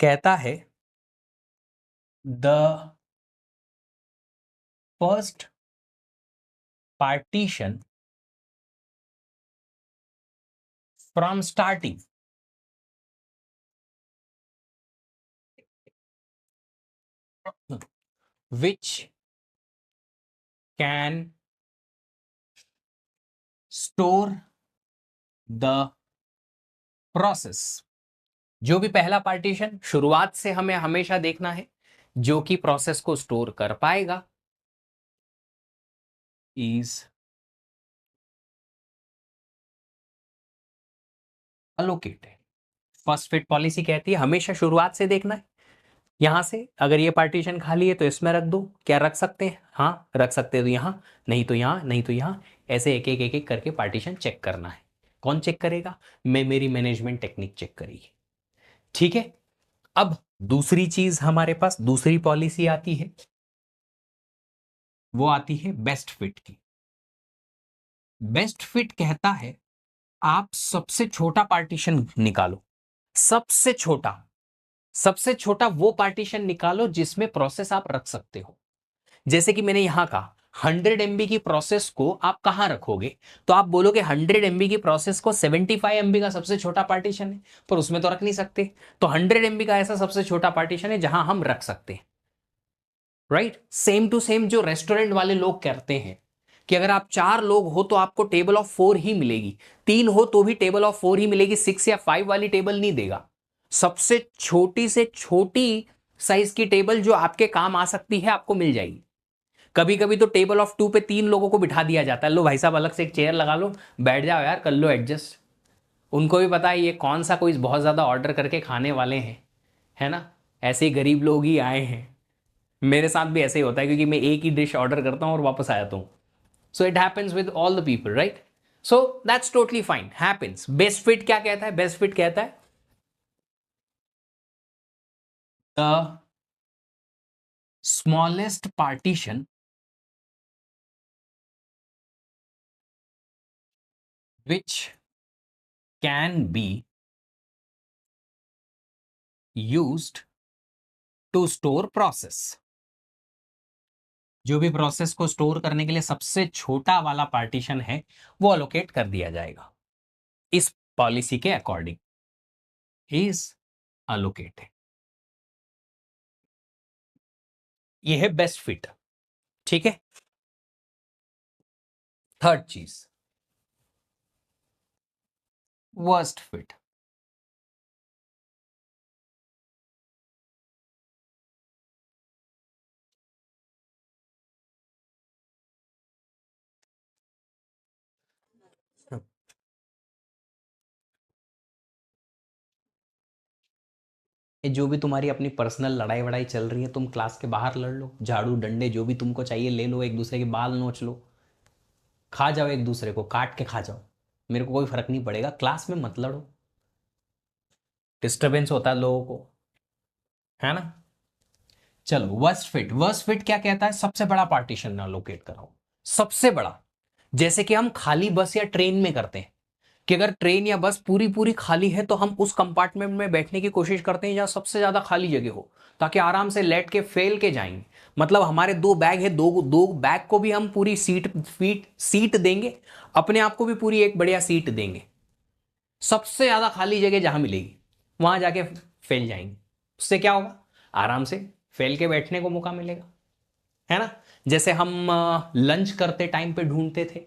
कहता है the first partition from starting which can store the process। जो भी पहला पार्टीशन शुरुआत से हमें हमेशा देखना है जो कि प्रोसेस को स्टोर कर पाएगा, is allocated. First fit policy कहती है हमेशा शुरुआत से देखना है, यहां से अगर ये पार्टीशन खाली है तो इसमें रख दो, क्या रख सकते हैं, हाँ रख सकते हैं, तो यहां, नहीं तो यहां, नहीं तो यहां, ऐसे एक एक करके पार्टीशन चेक करना है। कौन चेक करेगा? मेमोरी मैनेजमेंट टेक्निक चेक करेगी, ठीक है। अब दूसरी चीज हमारे पास, दूसरी पॉलिसी आती है, वो आती है बेस्ट फिट की। बेस्ट फिट कहता है आप सबसे छोटा पार्टीशन निकालो, सबसे छोटा, सबसे छोटा वो पार्टीशन निकालो जिसमें प्रोसेस आप रख सकते हो। जैसे कि मैंने यहां कहा 100 MB की प्रोसेस को आप कहां रखोगे, तो आप बोलोगे 100 MB की प्रोसेस को 75 MB का सबसे छोटा पार्टीशन है, पर उसमें तो रख नहीं सकते। तो 100 MB का ऐसा सबसे छोटा पार्टीशन है जहां हम रख सकते हैं, राइट। सेम टू सेम जो रेस्टोरेंट वाले लोग करते हैं कि अगर आप 4 लोग हो तो आपको टेबल ऑफ 4 ही मिलेगी, 3 हो तो भी टेबल ऑफ 4 ही मिलेगी, 6 या 5 वाली टेबल नहीं देगा। सबसे छोटी से छोटी साइज की टेबल जो आपके काम आ सकती है आपको मिल जाएगी। कभी कभी तो टेबल ऑफ 2 पे 3 लोगों को बिठा दिया जाता है, लो भाई साहब अलग से एक चेयर लगा लो, बैठ जाओ यार, कर लो एडजस्ट। उनको भी पता है ये कौन सा कोई बहुत ज्यादा ऑर्डर करके खाने वाले हैं, है ना, ऐसे ही गरीब लोग ही आए हैं। मेरे साथ भी ऐसे ही होता है क्योंकि मैं एक ही डिश ऑर्डर करता हूं और वापस आ जाता हूं। So it happens with all the people, right. So that's totally fine, happens. Best fit क्या कहता है? बेस्ट फिट कहता है the smallest partition which can be used to store process. जो भी प्रोसेस को स्टोर करने के लिए सबसे छोटा वाला पार्टीशन है वो अलोकेट कर दिया जाएगा इस पॉलिसी के अकॉर्डिंग, इज अलोकेटेड। ये है बेस्ट फिट, ठीक है। थर्ड चीज, वर्स्ट फिट। जो भी तुम्हारी अपनी पर्सनल लड़ाई वड़ाई चल रही है तुम क्लास के बाहर लड़ लो, झाड़ू डंडे जो भी तुमको चाहिए ले लो, एक दूसरे के बाल नोच लो, खा जाओ, एक दूसरे को काट के खा जाओ, मेरे को कोई फर्क नहीं पड़ेगा, क्लास में मत लड़ो, डिस्टरबेंस होता है लोगों को, है ना। चलो वर्स्ट फिट क्या कहता है, सबसे बड़ा पार्टीशन ना लोकेट कराओ, सबसे बड़ा। जैसे कि हम खाली बस या ट्रेन में करते हैं कि अगर ट्रेन या बस पूरी पूरी खाली है तो हम उस कंपार्टमेंट में बैठने की कोशिश करते हैं जहां सबसे ज्यादा खाली जगह हो, ताकि आराम से लेट के फेल के जाएंगे। मतलब हमारे दो बैग है, दो दो बैग को भी हम पूरी सीट देंगे, अपने आप को भी पूरी एक बढ़िया सीट देंगे, सबसे ज्यादा खाली जगह जहां मिलेगी वहां जाके फेल जाएंगे। उससे क्या होगा, आराम से फेल के बैठने को मौका मिलेगा, है ना। जैसे हम लंच करते टाइम पे ढूंढते थे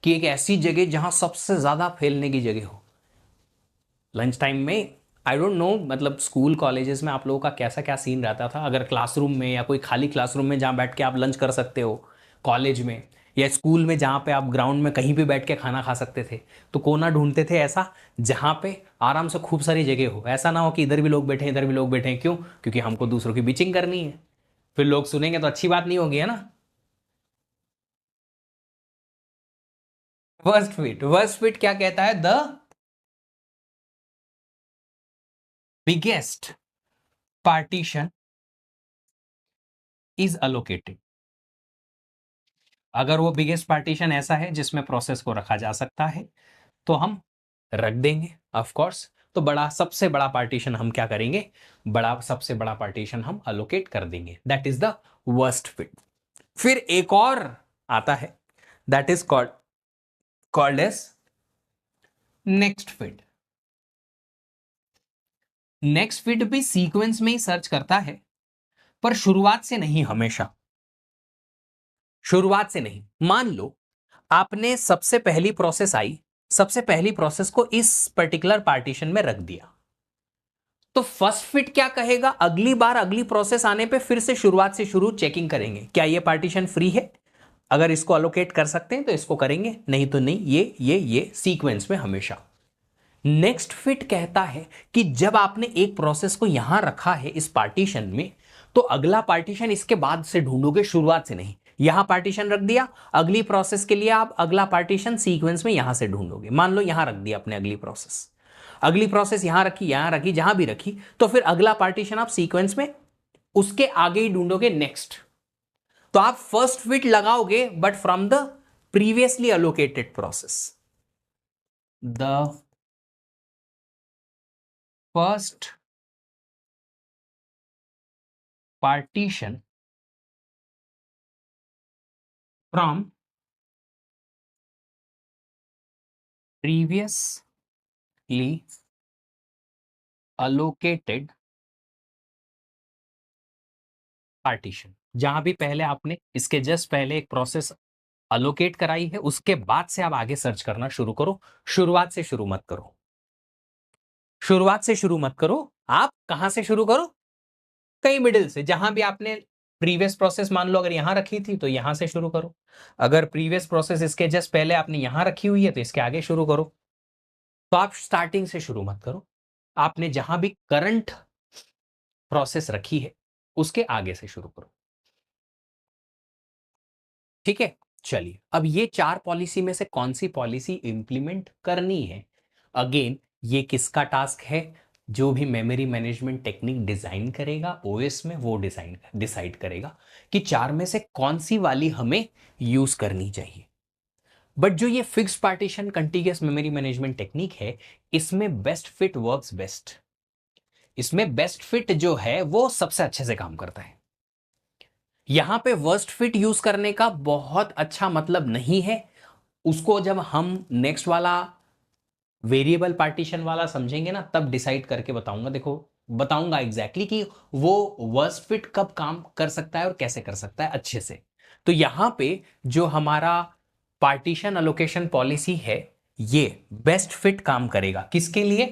कि एक ऐसी जगह जहां सबसे ज्यादा फैलने की जगह हो लंच टाइम में। आई डोंट नो मतलब स्कूल कॉलेजेस में आप लोगों का कैसा क्या सीन रहता था, अगर क्लासरूम में या कोई खाली क्लासरूम में जहां बैठ के आप लंच कर सकते हो, कॉलेज में या स्कूल में जहां पे आप ग्राउंड में कहीं भी बैठ के खाना खा सकते थे, तो कोना ढूंढते थे ऐसा जहां पे आराम से खूब सारी जगह हो, ऐसा ना हो कि इधर भी लोग बैठे इधर भी लोग बैठे। क्यों, क्योंकि हमको दूसरों की बिचिंग करनी है, फिर लोग सुनेंगे तो अच्छी बात नहीं होगी, है ना। वर्स्ट फिट क्या कहता है, the biggest partition is allocated. अगर वो बिगेस्ट पार्टीशन ऐसा है जिसमें प्रोसेस को रखा जा सकता है तो हम रख देंगे ऑफ कोर्स। तो बड़ा सबसे बड़ा पार्टीशन हम क्या करेंगे, बड़ा सबसे बड़ा पार्टीशन हम अलोकेट कर देंगे, that is the worst fit. फिर एक और आता है, that is called as next fit. Next fit भी सीक्वेंस में ही सर्च करता है, पर शुरुआत से नहीं, हमेशा शुरुआत से नहीं। मान लो आपने सबसे पहली प्रोसेस आई, सबसे पहली प्रोसेस को इस पर्टिकुलर पार्टीशन में रख दिया, तो फर्स्ट फिट क्या कहेगा, अगली बार अगली प्रोसेस आने पे फिर से शुरुआत से शुरू चेकिंग करेंगे, क्या ये पार्टीशन फ्री है, अगर इसको अलोकेट कर सकते हैं तो इसको करेंगे, नहीं तो नहीं, ये सीक्वेंस में हमेशा। नेक्स्ट फिट कहता है कि जब आपने एक प्रोसेस को यहां रखा है इस पार्टीशन में, तो अगला पार्टीशन इसके बाद से ढूंढोगे, शुरुआत से नहीं। यहां पार्टीशन रख दिया, अगली प्रोसेस के लिए आप अगला पार्टीशन सीक्वेंस में यहां से ढूंढोगे। मान लो यहां रख दिया अपने अगली प्रोसेस यहां रखी जहां भी रखी, तो फिर अगला पार्टीशन आप सीक्वेंस में उसके आगे ही ढूंढोगे नेक्स्ट। तो आप फर्स्ट फिट लगाओगे but from the previously allocated process, the first partition from previously allocated partition। जहां भी पहले आपने इसके जस्ट पहले एक प्रोसेस अलोकेट कराई है, उसके बाद से आप आगे सर्च करना शुरू करो, शुरुआत से शुरू मत करो, शुरुआत से शुरू मत करो। आप कहां से शुरू करो, कहीं मिडिल से, जहां भी आपने प्रीवियस प्रोसेस मान लो अगर यहां रखी थी तो यहां से शुरू करो, अगर प्रीवियस प्रोसेस इसके जस्ट पहले आपने यहां रखी हुई है तो इसके आगे शुरू करो। तो आप स्टार्टिंग से शुरू मत करो, आपने जहां भी करंट प्रोसेस रखी है उसके आगे से शुरू करो, ठीक है। चलिए अब ये चार पॉलिसी में से कौन सी पॉलिसी इंप्लीमेंट करनी है, अगेन ये किसका टास्क है, जो भी मेमोरी मैनेजमेंट टेक्निक डिजाइन करेगा ओएस में वो डिसाइड करेगा कि चार में से कौन सी वाली हमें यूज करनी चाहिए। बट जो ये fixed partition contiguous memory management technique है, इसमें बेस्ट फिट वर्क्स बेस्ट, इसमें बेस्ट फिट जो है वो सबसे अच्छे से काम करता है। यहां पे वर्स्ट फिट यूज करने का बहुत अच्छा मतलब नहीं है, उसको जब हम नेक्स्ट वाला वेरिएबल पार्टीशन वाला समझेंगे ना तब डिसाइड करके बताऊंगा। देखो बताऊंगा एग्जैक्टली कि वो वर्स्ट फिट कब काम कर सकता है और कैसे कर सकता है अच्छे से। तो यहां पे जो हमारा पार्टीशन अलोकेशन पॉलिसी है, ये बेस्ट फिट काम करेगा किसके लिए,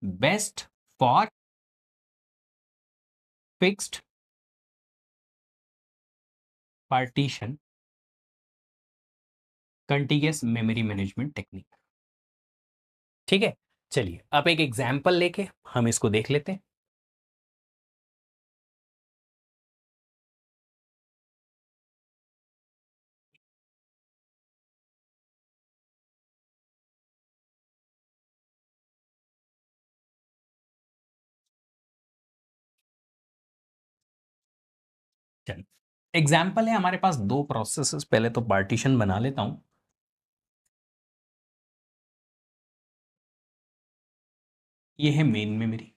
best for fixed partition contiguous memory management technique, ठीक है। चलिए अब एक एग्जाम्पल लेके हम इसको देख लेते हैं। चलिए एग्जाम्पल है, हमारे पास दो प्रोसेसेस, पहले तो पार्टीशन बना लेता हूं। ये है मेन मेमोरी,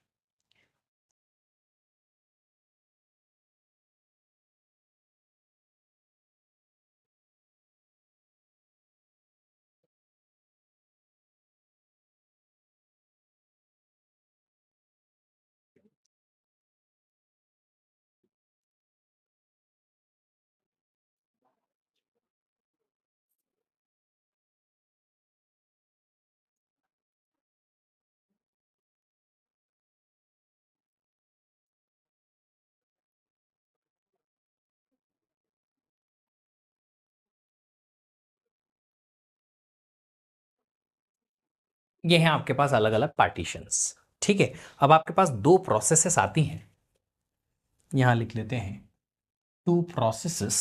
ये है आपके पास अलग अलग पार्टीशंस। ठीक है, अब आपके पास दो प्रोसेसेस आती हैं, यहां लिख लेते हैं to processes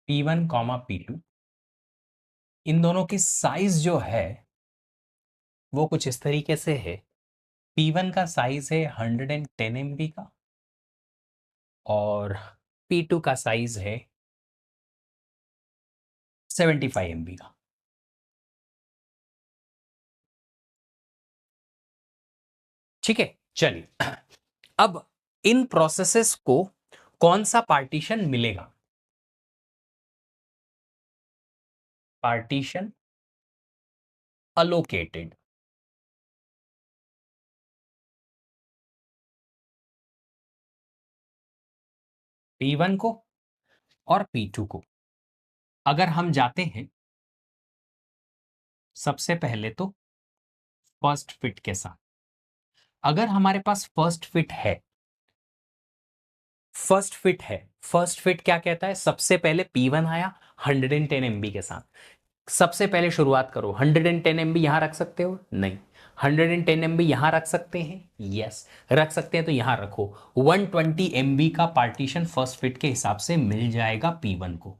P1 comma P2। इन दोनों की साइज जो है वो कुछ इस तरीके से है। P1 का साइज है 110 MB का और P2 का साइज है 75 MB का। ठीक है, चलिए अब इन प्रोसेसेस को कौन सा पार्टीशन मिलेगा? Partition allocated. P1 को और P2 को अगर हम जाते हैं सबसे पहले तो फर्स्ट फिट के साथ, अगर हमारे पास फर्स्ट फिट क्या कहता है? सबसे पहले P1 आया 110 MB के साथ। सबसे पहले शुरुआत करो, 110 MB यहां रख सकते हो? नहीं। 110 MB यहां रख सकते हैं? यस रख सकते हैं, तो यहां रखो। 120 MB का पार्टीशन फर्स्ट फिट के हिसाब से मिल जाएगा P1 को।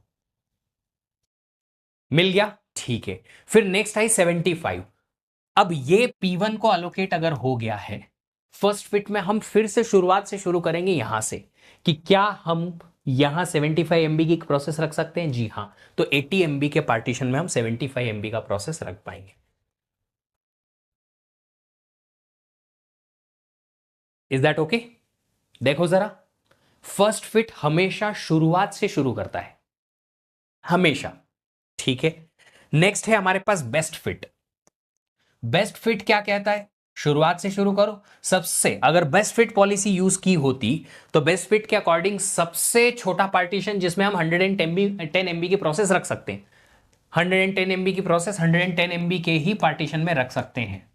मिल गया, ठीक है। फिर नेक्स्ट आई 75। अब ये P1 को अलोकेट अगर हो गया है फर्स्ट फिट में, हम फिर से शुरुआत से शुरू करेंगे यहां से कि क्या हम यहां 75 MB की प्रोसेस रख सकते हैं? जी हां, तो 80 MB के पार्टीशन में हम 75 MB का प्रोसेस रख पाएंगे। Is that okay? देखो जरा, फर्स्ट फिट हमेशा शुरुआत से शुरू करता है, हमेशा। ठीक है, नेक्स्ट है हमारे पास बेस्ट फिट। बेस्ट फिट क्या कहता है? शुरुआत से शुरू करो। सबसे, अगर बेस्ट फिट पॉलिसी यूज की होती तो बेस्ट फिट के अकॉर्डिंग सबसे छोटा पार्टीशन जिसमें हम 110 MB की प्रोसेस रख सकते हैं, 110 MB की प्रोसेस 110 MB के ही पार्टीशन में रख सकते हैं।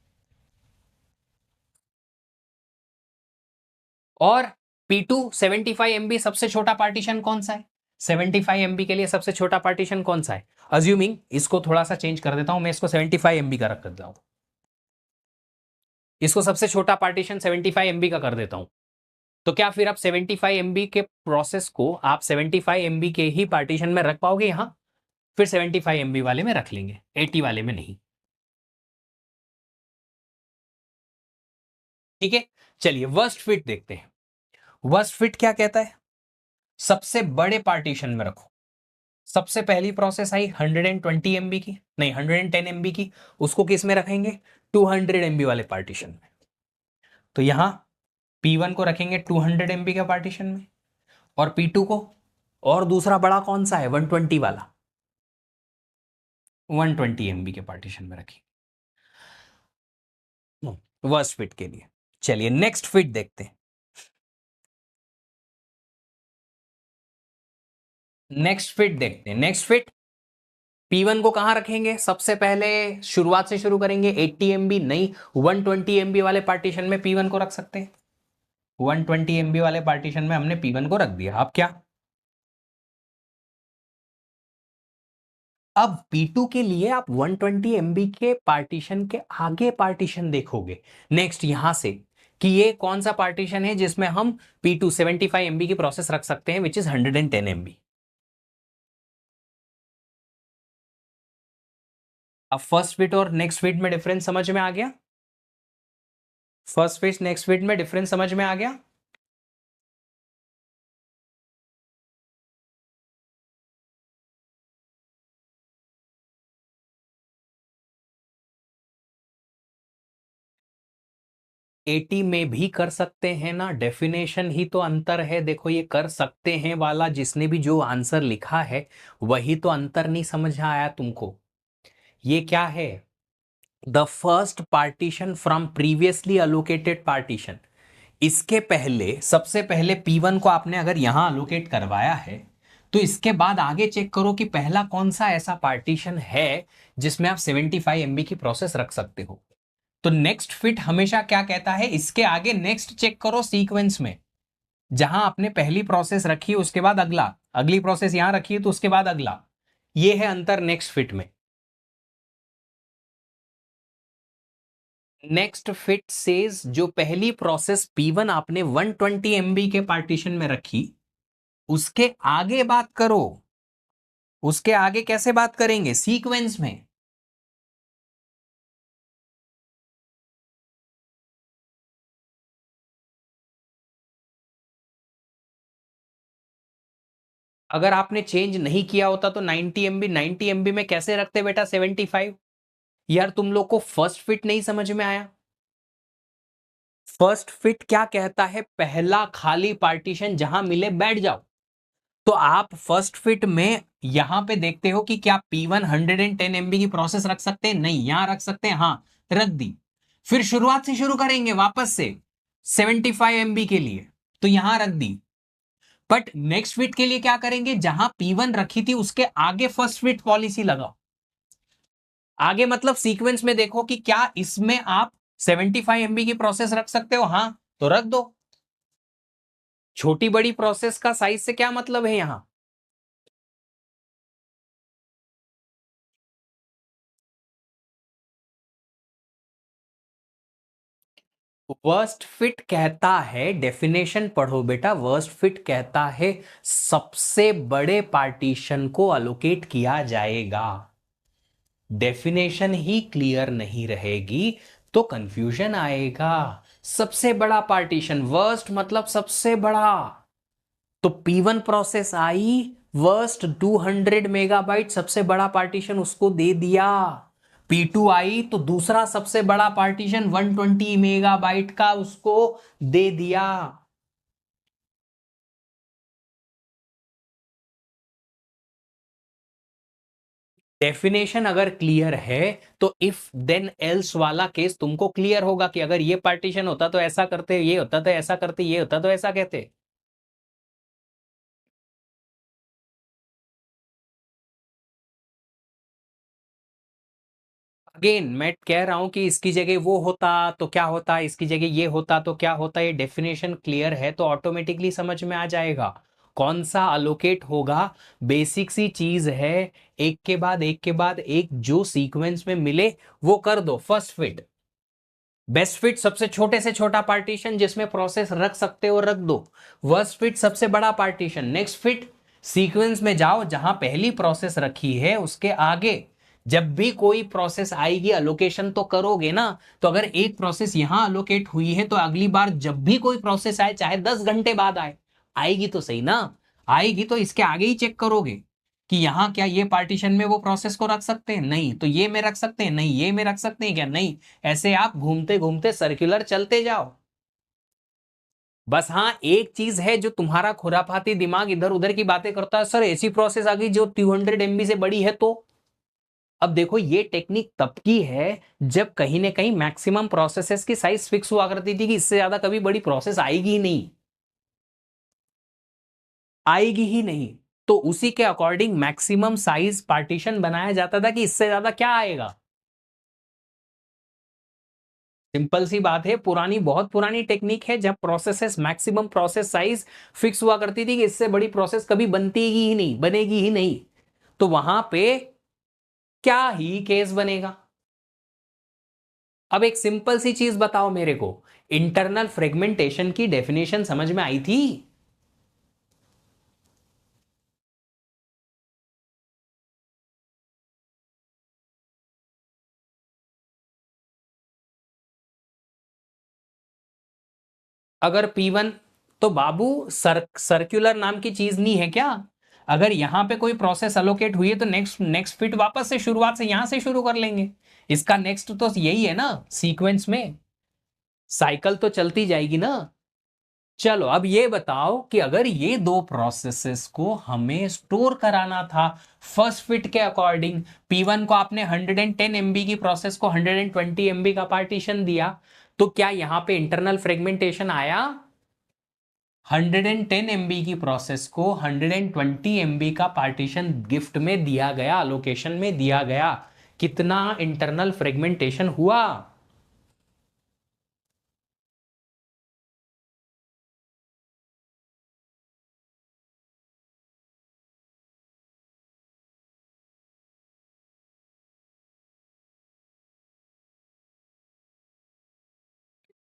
और P2 75 MB सबसे छोटा पार्टीशन कौन सा है? 75 MB के लिए सबसे छोटा पार्टीशन कौन सा है? अज्यूमिंग इसको थोड़ा सा चेंज कर देता हूं, मैं इसको 75 MB का रख देता हूं, इसको सबसे छोटा पार्टीशन 75 MB का कर देता हूं। तो क्या फिर आप 75 MB के प्रोसेस को आप 75 MB के ही पार्टीशन में रख पाओगे? यहां फिर 75 MB वाले में रख लेंगे, 80 वाले में नहीं। ठीक है, चलिए वर्स्ट फिट देखते हैं। वर्स्ट फिट क्या कहता है? सबसे बड़े पार्टीशन में रखो। सबसे पहली प्रोसेस आई 120 MB की, नहीं 110 MB की, उसको किस में रखेंगे? 200 MB वाले पार्टीशन में। तो यहां P1 को रखेंगे 200 MB के पार्टीशन में और P2 को, और दूसरा बड़ा कौन सा है? 120 वाला, 120 MB के पार्टीशन में रखेंगे वर्स्ट फिट के लिए। चलिए नेक्स्ट फिट देखते हैं। नेक्स्ट फिट देखते हैं। नेक्स्ट फिट P1 को कहां रखेंगे? सबसे पहले शुरुआत से शुरू करेंगे, 80 MB नहीं, 120 MB वाले पार्टीशन में P1 को रख सकते हैं। 120 MB वाले पार्टीशन में हमने P1 को रख दिया। अब क्या? अब P2 के लिए आप 120 MB के पार्टीशन के आगे पार्टीशन देखोगे नेक्स्ट यहां से कि ये कौन सा पार्टीशन है जिसमें हम P2 75 MB की प्रोसेस रख सकते हैं विच इज 110 MB। अब फर्स्ट फिट और नेक्स्ट फिट में डिफरेंस समझ में आ गया? फर्स्ट फिट नेक्स्ट फिट में डिफरेंस समझ में आ गया? एटी में भी कर सकते हैं ना, डेफिनेशन ही तो अंतर है। देखो ये कर सकते हैं वाला जिसने भी जो आंसर लिखा है वही तो अंतर नहीं समझ आया तुमको। ये क्या है? The first partition from previously allocated partition. इसके पहले सबसे पहले P1 को आपने अगर यहां अलोकेट करवाया है तो इसके बाद आगे चेक करो कि पहला कौन सा ऐसा पार्टीशन है जिसमें आप 75 MB की प्रोसेस रख सकते हो। तो नेक्स्ट फिट हमेशा क्या कहता है, इसके आगे नेक्स्ट चेक करो सीक्वेंस में, जहां आपने पहली प्रोसेस रखी उसके बाद अगला, अगली प्रोसेस यहां रखी है तो उसके बाद अगला। ये है अंतर नेक्स्ट फिट में। नेक्स्ट फिट सेज जो पहली प्रोसेस P1 आपने 120 MB के पार्टीशन में रखी उसके आगे बात करो। उसके आगे कैसे बात करेंगे? सीक्वेंस में। अगर आपने चेंज नहीं किया होता तो 90 MB में कैसे रखते बेटा 75? यार तुम लोग को फर्स्ट फिट नहीं समझ में आया? फर्स्ट फिट क्या कहता है? पहला खाली पार्टीशन जहां मिले बैठ जाओ। तो आप फर्स्ट फिट में यहां पे देखते हो कि क्या P1 110 MB की प्रोसेस रख सकते हैं? नहीं। यहां रख सकते हैं? हां, रख दी। फिर शुरुआत से शुरू करेंगे वापस से 75 MB के लिए, तो यहां रख दी। बट नेक्स्ट फिट के लिए क्या करेंगे? जहां P1 रखी थी उसके आगे फर्स्ट फिट पॉलिसी लगाओ। आगे मतलब सीक्वेंस में देखो कि क्या इसमें आप 75 MB की प्रोसेस रख सकते हो? हां, तो रख दो। छोटी बड़ी प्रोसेस का साइज से क्या मतलब है यहां? वर्स्ट फिट कहता है, डेफिनेशन पढ़ो बेटा, वर्स्ट फिट कहता है सबसे बड़े पार्टीशन को अलोकेट किया जाएगा। डेफिनेशन ही क्लियर नहीं रहेगी तो कंफ्यूजन आएगा। सबसे बड़ा पार्टीशन, वर्स्ट मतलब सबसे बड़ा। तो P1 process I, worst 200 megabyte सबसे बड़ा पार्टीशन उसको दे दिया। P2 आई तो दूसरा सबसे बड़ा पार्टीशन 120 मेगाबाइट का उसको दे दिया। डेफिनेशन अगर क्लियर है तो इफ देन एल्स वाला केस तुमको क्लियर होगा कि अगर ये पार्टीशन होता तो ऐसा करते, ये होता तो ऐसा करते, ये होता तो ऐसा कहते। अगेन मैं कह रहा हूं कि इसकी जगह वो होता तो क्या होता, इसकी जगह ये होता तो क्या होता। ये डेफिनेशन क्लियर है तो ऑटोमेटिकली समझ में आ जाएगा कौन सा अलोकेट होगा। बेसिक सी चीज है, एक के बाद एक के बाद एक जो सीक्वेंस में मिले वो कर दो। फर्स्ट फिट, बेस्ट फिट सबसे छोटे से छोटा पार्टीशन जिसमें प्रोसेस रख सकते हो रख दो। वर्स्ट फिट सबसे बड़ा पार्टीशन। नेक्स्ट फिट सीक्वेंस में जाओ, जहां पहली प्रोसेस रखी है उसके आगे जब भी कोई प्रोसेस आएगी अलोकेशन तो करोगे ना। तो अगर एक प्रोसेस यहां अलोकेट हुई है तो अगली बार जब भी कोई प्रोसेस आए, चाहे 10 घंटे बाद आए, आएगी तो सही ना। आएगी तो इसके आगे ही चेक करोगे कि यहां क्या ये पार्टीशन में वो प्रोसेस को रख सकते हैं? नहीं। तो ये में रख सकते हैं? नहीं। ये में रख सकते हैं क्या? नहीं। ऐसे आप घूमते घूमते सर्कुलर चलते जाओ। बस हाँ, एक चीज है जो तुम्हारा खुरापाती दिमाग इधर उधर की बातें करता है, सर ऐसी प्रोसेस आ गई जो 200 MB से बड़ी है तो। अब देखो ये टेक्निक तब की है जब कहीं ना कहीं मैक्सिमम प्रोसेसेस की साइज फिक्स हुआ करती थी कि इससे ज्यादा कभी बड़ी प्रोसेस आएगी ही नहीं, आएगी ही नहीं। तो उसी के अकॉर्डिंग मैक्सिमम साइज पार्टीशन बनाया जाता था कि इससे ज्यादा क्या आएगा। सिंपल सी बात है, पुरानी बहुत पुरानी टेक्निक है जब processes maximum process size fix हुआ करती थी कि इससे बड़ी प्रोसेस कभी बनती ही नहीं, बनेगी ही नहीं। तो वहां पे क्या ही केस बनेगा। अब एक सिंपल सी चीज बताओ मेरे को, इंटरनल फ्रेगमेंटेशन की डेफिनेशन समझ में आई थी? अगर P1, तो बाबू सर्कुलर नाम की चीज नहीं है क्या? अगर यहां पे कोई प्रोसेस अलोकेट हुई है तो नेक्स्ट नेक्स्ट फिट वापस से शुरुआत से यहां से शुरू कर लेंगे। इसका नेक्स्ट तो यही है ना, सीक्वेंस में साइकिल तो चलती जाएगी ना। चलो अब ये बताओ कि अगर ये दो प्रोसेसेस को हमें स्टोर कराना था फर्स्ट फिट के अकॉर्डिंग, P1 को आपने 110 MB की प्रोसेस को 120 MB का पार्टीशन दिया, तो क्या यहां पे इंटरनल फ्रेगमेंटेशन आया? 110 MB की प्रोसेस को 120 MB का पार्टीशन गिफ्ट में दिया गया, अलोकेशन में दिया गया, कितना इंटरनल फ्रेगमेंटेशन हुआ?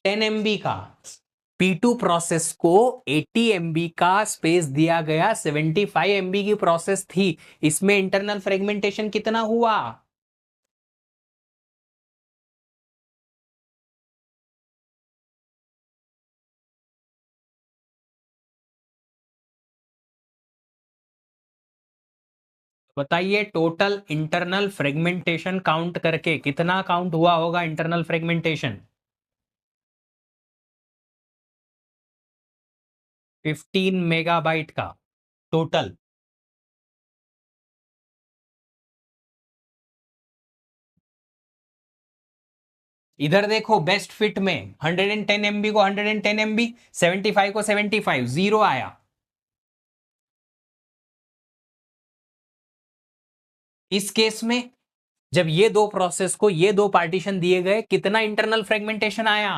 10 MB का। P2 प्रोसेस को 80 MB का स्पेस दिया गया, 75 MB की प्रोसेस थी, इसमें इंटरनल फ्रेगमेंटेशन कितना हुआ? बताइए, टोटल इंटरनल फ्रेगमेंटेशन काउंट करके कितना काउंट हुआ होगा इंटरनल फ्रेगमेंटेशन? 15 MB का टोटल। इधर देखो, बेस्ट फिट में 110 MB को 110 MB, 75 को 75, जीरो आया। इस केस में जब ये दो प्रोसेस को ये दो पार्टीशन दिए गए, कितना इंटरनल फ्रेगमेंटेशन आया?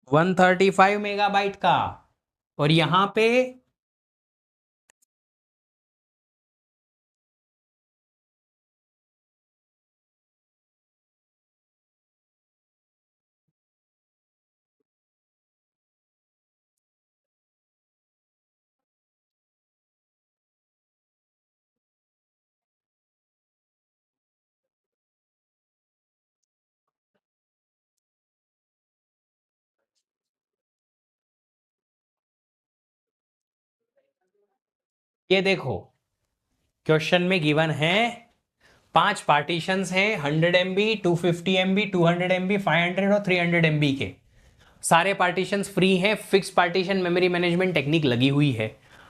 वन 135 MB का। और यहां पे ये देखो, क्वेश्चन में गिवन है 5 पार्टीशंस हैं, 100 MB, 250 MB, 200 MB, 500 और 300 MB के। सारे पार्टीशंस फ्री हैं, fix partition memory management technique लगी हुई है।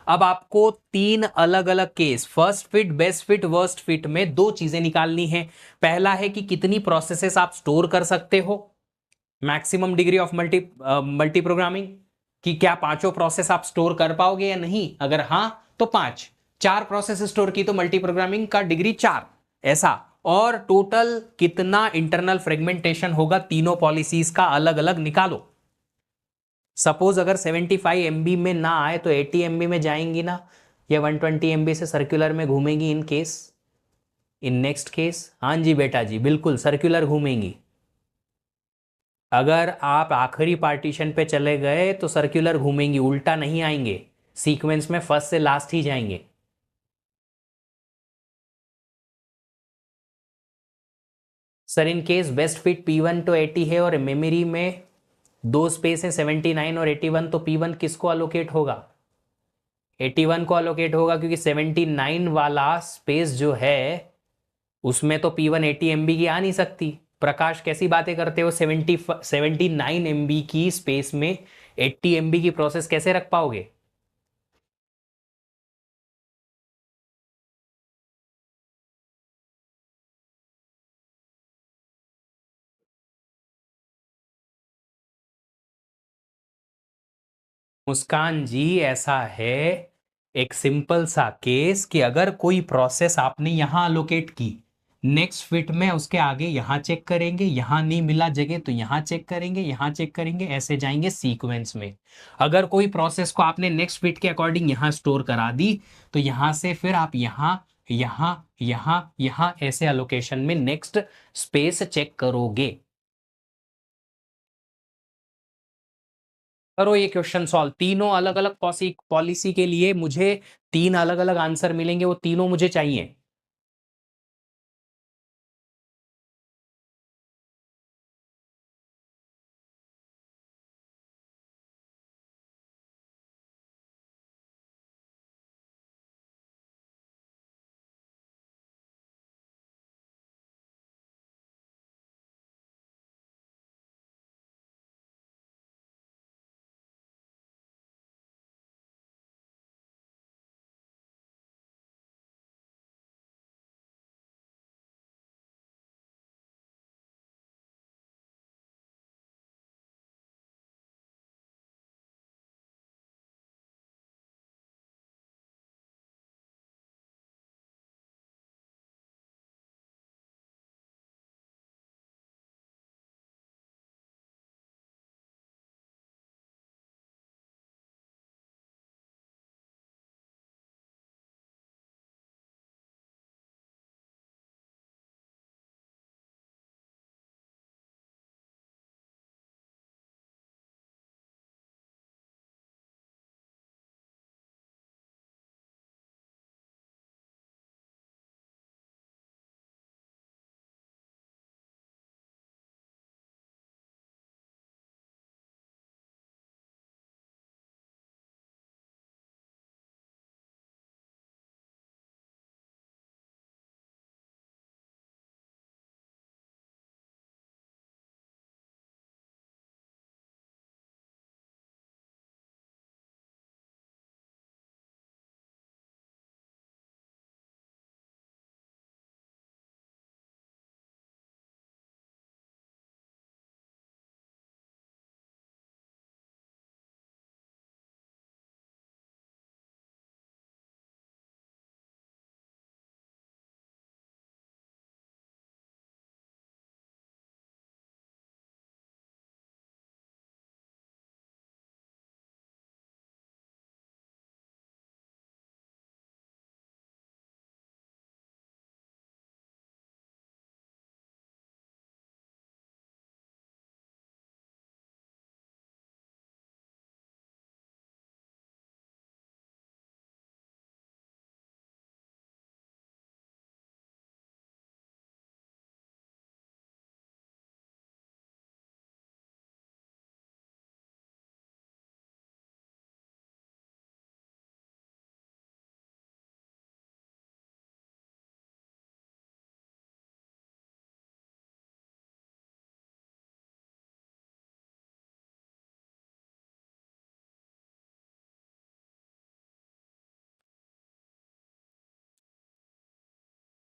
अब आपको तीन अलग अलग case, first fit, best fit, worst fit में दो चीजें निकालनी है। पहला है कि कितनी प्रोसेसेस आप स्टोर कर सकते हो, maximum degree of multi programming, कि क्या पांचों प्रोसेस आप स्टोर कर पाओगे या नहीं, अगर हां तो पांच, चार प्रोसेस स्टोर की तो मल्टी प्रोग्रामिंग का डिग्री चार, ऐसा। और टोटल कितना इंटरनल फ्रेगमेंटेशन होगा, तीनों पॉलिसीज का अलग अलग निकालो। सपोज अगर 75 MB में ना आए तो 80 MB में जाएंगी ना, या 120 MB से सर्कुलर में घूमेंगी in case, in next case? हाँ जी बेटा जी, बिल्कुल सर्कुलर घूमेंगी। अगर आप आखिरी पार्टीशन पे चले गए तो सर्कुलर घूमेंगी, उल्टा नहीं आएंगे, सीक्वेंस में फर्स्ट से लास्ट ही जाएंगे। Sir in case best fit P1 तो 80 है और मेमोरी में दो स्पेस है 79 और 81, तो P1 किसको अलोकेट होगा? 81 को अलोकेट होगा, क्योंकि 79 वाला स्पेस जो है उसमें तो P1 80 MB की आ नहीं सकती। प्रकाश कैसी बातें करते हो, 79 MB की स्पेस में 80 MB की प्रोसेस कैसे रख पाओगे? मुस्कान जी ऐसा है एक सिंपल सा केस कि अगर कोई प्रोसेस आपने यहां अलोकेट की, नेक्स्ट फिट में उसके आगे यहां चेक करेंगे, यहां नहीं मिला जगह तो यहां चेक करेंगे, यहां चेक करेंगे, ऐसे जाएंगे सीक्वेंस में। अगर कोई प्रोसेस को आपने नेक्स्ट फिट के अकॉर्डिंग यहां स्टोर करा दी, तो यहां से फिर आप यहां यहां यहां यहां ऐसे अलोकेशन में नेक्स्ट स्पेस चेक करोगे। करो ये क्वेश्चन सॉल्व। तीनों अलग अलग पॉलिसी के लिए मुझे 3 अलग अलग आंसर मिलेंगे, वो तीनों मुझे चाहिए।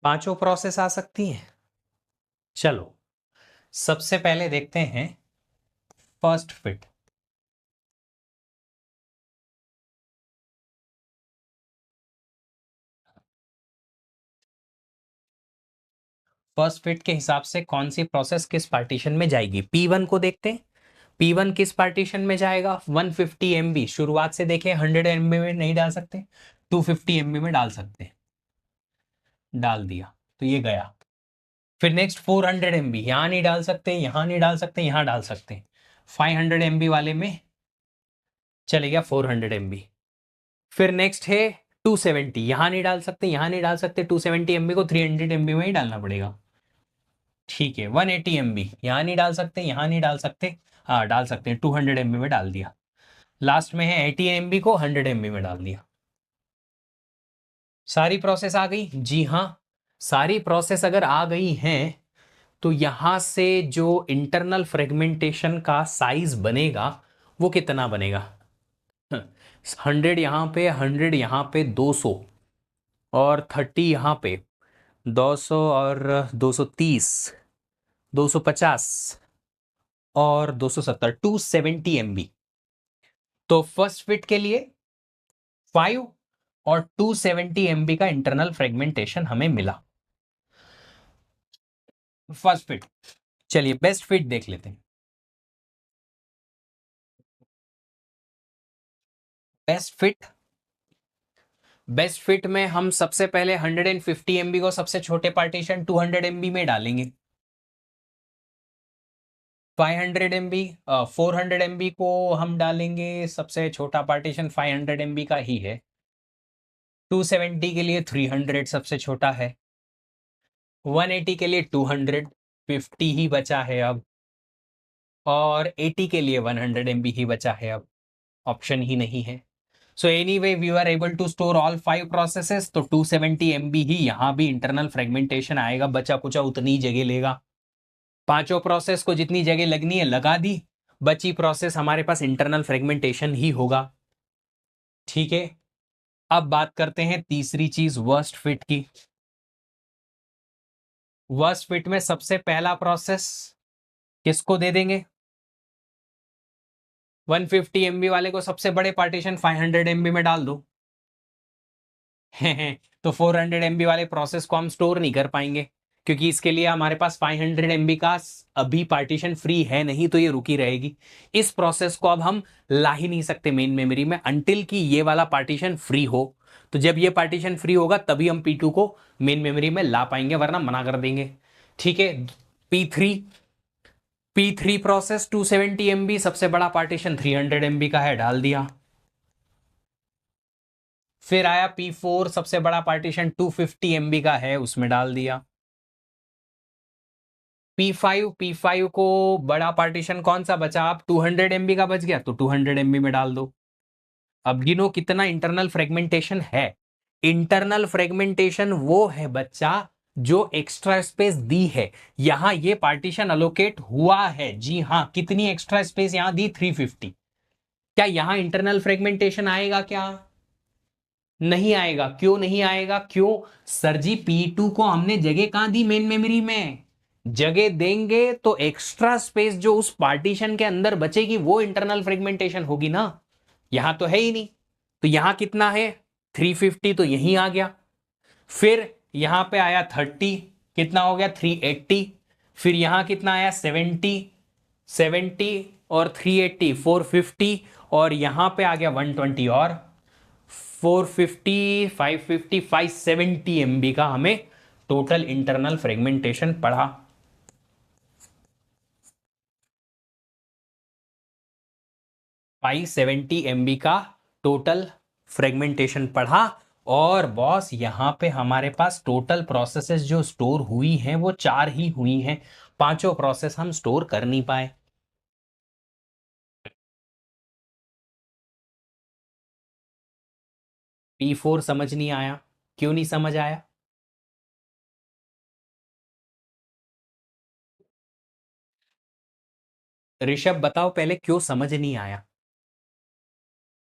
पांचों प्रोसेस आ सकती हैं। चलो सबसे पहले देखते हैं फर्स्ट फिट। फर्स्ट फिट के हिसाब से कौन सी प्रोसेस किस पार्टीशन में जाएगी, P1 को देखते हैं। P1 किस पार्टीशन में जाएगा, 150 MB। शुरुआत से देखें 100 MB में नहीं डाल सकते, 250 MB में डाल सकते हैं। डाल दिया तो ये गया। फिर नेक्स्ट 400 MB, यहां नहीं डाल सकते, यहां नहीं डाल सकते, यहां डाल सकते हैं। 500 MB वाले में चले गया 400 MB। फिर नेक्स्ट है 270, यहां नहीं डाल सकते, यहां नहीं डाल सकते, 270 MB को 300 MB में ही डालना पड़ेगा। ठीक है 180 MB, यहां नहीं डाल सकते, यहां नहीं डाल सकते, हाँ डाल सकते हैं, 200 MB में डाल दिया। लास्ट में है 80 MB को 100 MB में डाल दिया। सारी प्रोसेस आ गई जी हाँ। सारी प्रोसेस अगर आ गई हैं तो यहां से जो इंटरनल फ्रेगमेंटेशन का साइज बनेगा वो कितना बनेगा, 100 यहां पे, 100 यहां पे, 200 और 30 यहां पे, 200 और 230, 250 और 270, 270 MB। तो फर्स्ट फिट के लिए 5 और 270 MB का इंटरनल फ्रेगमेंटेशन हमें मिला। First fit. चलिए बेस्ट फिट देख लेते हैं। बेस्ट फिट में हम सबसे पहले 150 MB को सबसे छोटे पार्टीशन 200 MB में डालेंगे। 500 MB 400 MB को हम डालेंगे, सबसे छोटा पार्टीशन 500 MB का ही है। 270 के लिए 300 सबसे छोटा है। 180 के लिए 250 ही बचा है अब, और 80 के लिए 100 MB ही बचा है अब, ऑप्शन ही नहीं है। So anyway we are able to store all 5 processes, तो 270 MB ही यहां भी इंटरनल फ्रेगमेंटेशन आएगा, बचा कुचा उतनी जगह लेगा। पांचों प्रोसेस को जितनी जगह लगनी है लगा दी, बची प्रोसेस हमारे पास इंटरनल फ्रेगमेंटेशन ही होगा। ठीक है, अब बात करते हैं तीसरी चीज वर्स्ट फिट की। वर्स्ट फिट में सबसे पहला प्रोसेस किसको दे देंगे? 150 MB वाले को सबसे बड़े पार्टीशन 500 MB में डाल दो। तो 400 MB वाले प्रोसेस को हम स्टोर नहीं कर पाएंगे, क्योंकि इसके लिए हमारे पास 500 MB का अभी पार्टीशन फ्री है नहीं, तो ये रुकी रहेगी। इस प्रोसेस को अब हम ला ही नहीं सकते मेन मेमोरी में अंटिल कि ये वाला पार्टीशन फ्री हो। तो जब ये पार्टीशन फ्री होगा तभी हम P2 को मेन मेमोरी में ला पाएंगे, वरना मना कर देंगे। ठीक है, P3 P3 प्रोसेस 270 MB, सबसे बड़ा पार्टीशन 300 MB का है, डाल दिया। फिर आया P4, सबसे बड़ा पार्टीशन 250 MB का है, उसमें डाल दिया। P5 को बड़ा पार्टीशन कौन सा बचा? आप 200 MB का बच गया तो 200 MB में डाल दो। अब गिनो कितना इंटरनल फ्रेगमेंटेशन है। इंटरनल फ्रेगमेंटेशन वो है बच्चा जो एक्स्ट्रा स्पेस दी है। यहां ये पार्टीशन अलोकेट हुआ है, जी हां। कितनी एक्स्ट्रा स्पेस यहां दी? 350। क्या यहां इंटरनल फ्रेगमेंटेशन आएगा? क्या नहीं आएगा? क्यों नहीं आएगा? क्यों सर जी? P2 को हमने जगह कहां दी? मेन मेमोरी में। जगह देंगे तो एक्स्ट्रा स्पेस जो उस पार्टीशन के अंदर बचेगी वो इंटरनल फ्रेगमेंटेशन होगी ना। यहां तो है ही नहीं। तो यहां कितना है? 350, तो यहीं आ गया। फिर यहां पे आया 30, कितना हो गया? 380। फिर यहां कितना आया? 70, 70 और 380 450, और यहां पे आ गया 120 और 450 550 570 MB का हमें टोटल इंटरनल फ्रेगमेंटेशन पड़ा। 570 MB का टोटल फ्रेगमेंटेशन पढ़ा। और बॉस यहां पे हमारे पास टोटल प्रोसेसेस जो स्टोर हुई हैं वो 4 ही हुई हैं, पांचों प्रोसेस हम स्टोर कर नहीं पाए। P4 समझ नहीं आया? क्यों नहीं समझ आया? ऋषभ बताओ पहले, क्यों समझ नहीं आया?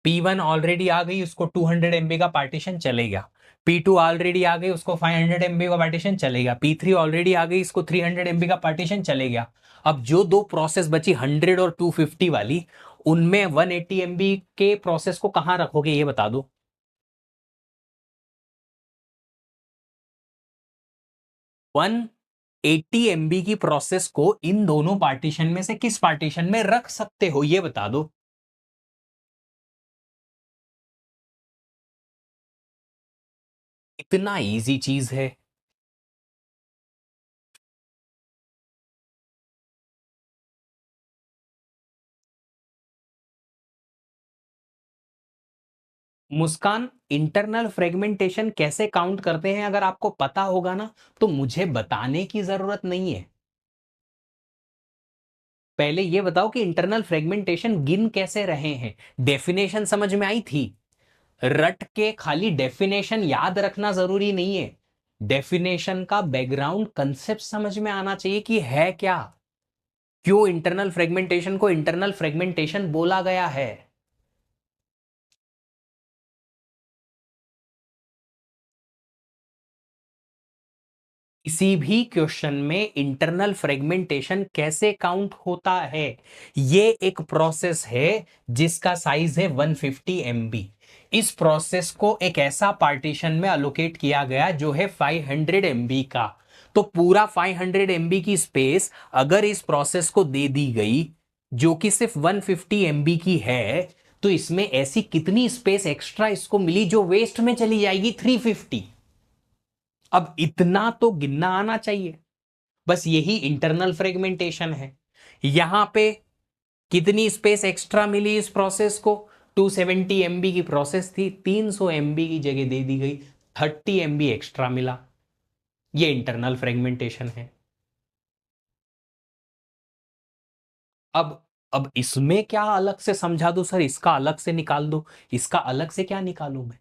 P1 ऑलरेडी आ गई, उसको 200 MB का पार्टीशन चलेगा। P2 ऑलरेडी आ गई, उसको 500 MB का पार्टीशन चलेगा। P3 ऑलरेडी आ गई, इसको 300 MB का पार्टीशन चलेगा। अब जो दो प्रोसेस बची 100 और 250 वाली, उनमें 180 MB के प्रोसेस को कहां रखोगे ये बता दो। 180 MB की प्रोसेस को इन दोनों पार्टीशन में से किस पार्टीशन में रख सकते हो ये बता दो। इतना इजी चीज है। मुस्कान, इंटरनल फ्रेगमेंटेशन कैसे काउंट करते हैं अगर आपको पता होगा ना तो मुझे बताने की जरूरत नहीं है। पहले ये बताओ कि इंटरनल फ्रेगमेंटेशन गिन कैसे रहे हैं। डेफिनेशन समझ में आई थी? रट के खाली डेफिनेशन याद रखना जरूरी नहीं है। डेफिनेशन का बैकग्राउंड कंसेप्ट समझ में आना चाहिए कि है क्या, क्यों इंटरनल फ्रेगमेंटेशन को इंटरनल फ्रेगमेंटेशन बोला गया है। किसी भी क्वेश्चन में इंटरनल फ्रेगमेंटेशन कैसे काउंट होता है? ये एक प्रोसेस है जिसका साइज है 150 MB। इस प्रोसेस को एक ऐसा पार्टीशन में अलोकेट किया गया जो है 500 MB का। तो पूरा 500 MB की स्पेस अगर इस प्रोसेस को दे दी गई जो कि सिर्फ 150 MB की है, तो इसमें ऐसी कितनी स्पेस एक्स्ट्रा इसको मिली जो वेस्ट में चली जाएगी? 350। अब इतना तो गिनना आना चाहिए। बस यही इंटरनल फ्रेगमेंटेशन है। यहां पे कितनी स्पेस एक्स्ट्रा मिली इस प्रोसेस को? 270 MB की प्रोसेस थी, 300 MB की जगह दे दी गई, 30 MB एक्स्ट्रा मिला। ये इंटरनल फ्रेगमेंटेशन है। अब इसमें क्या अलग से समझा दो सर? इसका अलग से निकाल दो। इसका अलग से क्या निकालूं मैं?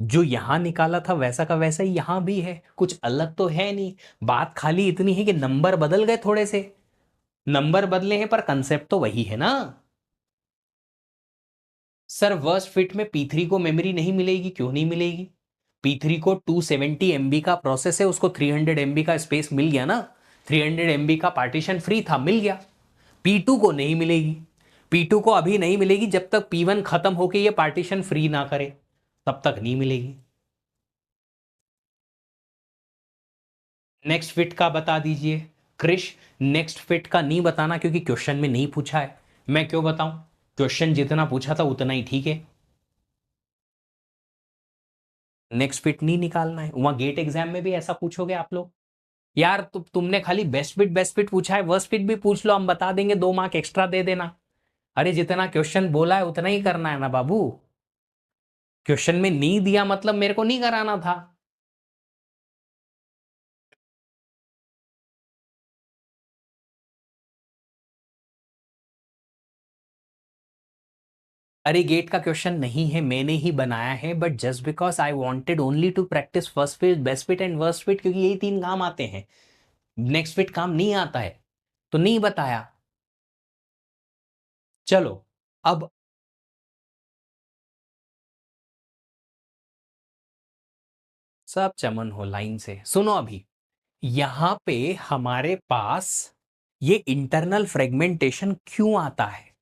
जो यहां निकाला था वैसा का वैसा ही यहां भी है, कुछ अलग तो है नहीं। बात खाली इतनी है कि नंबर बदल गए, थोड़े से नंबर बदले हैं पर कंसेप्ट तो वही है ना। सर वर्स्ट फिट में P3 को मेमोरी नहीं मिलेगी, क्यों नहीं मिलेगी? P3 को 270 MB का प्रोसेस है, उसको 300 MB का स्पेस मिल गया ना। 300 MB का पार्टीशन फ्री था, मिल गया। P2 को नहीं मिलेगी। P2 को अभी नहीं मिलेगी जब तक P1 खत्म होके ये पार्टीशन फ्री ना करे, तब तक नहीं मिलेगी। नेक्स्ट फिट का बता दीजिए। क्रिश, नेक्स्ट फिट का नहीं बताना क्योंकि क्वेश्चन में नहीं पूछा है। मैं क्यों बताऊं? क्वेश्चन जितना पूछा था उतना ही ठीक है। नेक्स्ट फिट नहीं निकालना है, वहां गेट एग्जाम में भी ऐसा पूछोगे आप लोग। यार तुमने खाली बेस्ट फिट पूछा है, वर्स्ट फिट भी पूछ लो, हम बता देंगे, 2 मार्क एक्स्ट्रा दे देना। अरे जितना क्वेश्चन बोला है उतना ही करना है ना बाबू। क्वेश्चन में नहीं दिया मतलब मेरे को नहीं कराना था। अरे गेट का क्वेश्चन नहीं है, मैंने ही बनाया है, but just because I wanted only to practice first fit, best fit and worst fit, क्योंकि यही 3 काम आते हैं। नेक्स्ट फिट काम नहीं आता है तो नहीं बताया। चलो अब सब चमन हो लाइन से सुनो। अभी यहां पे हमारे पास ये इंटरनल फ्रेगमेंटेशन क्यों आता है?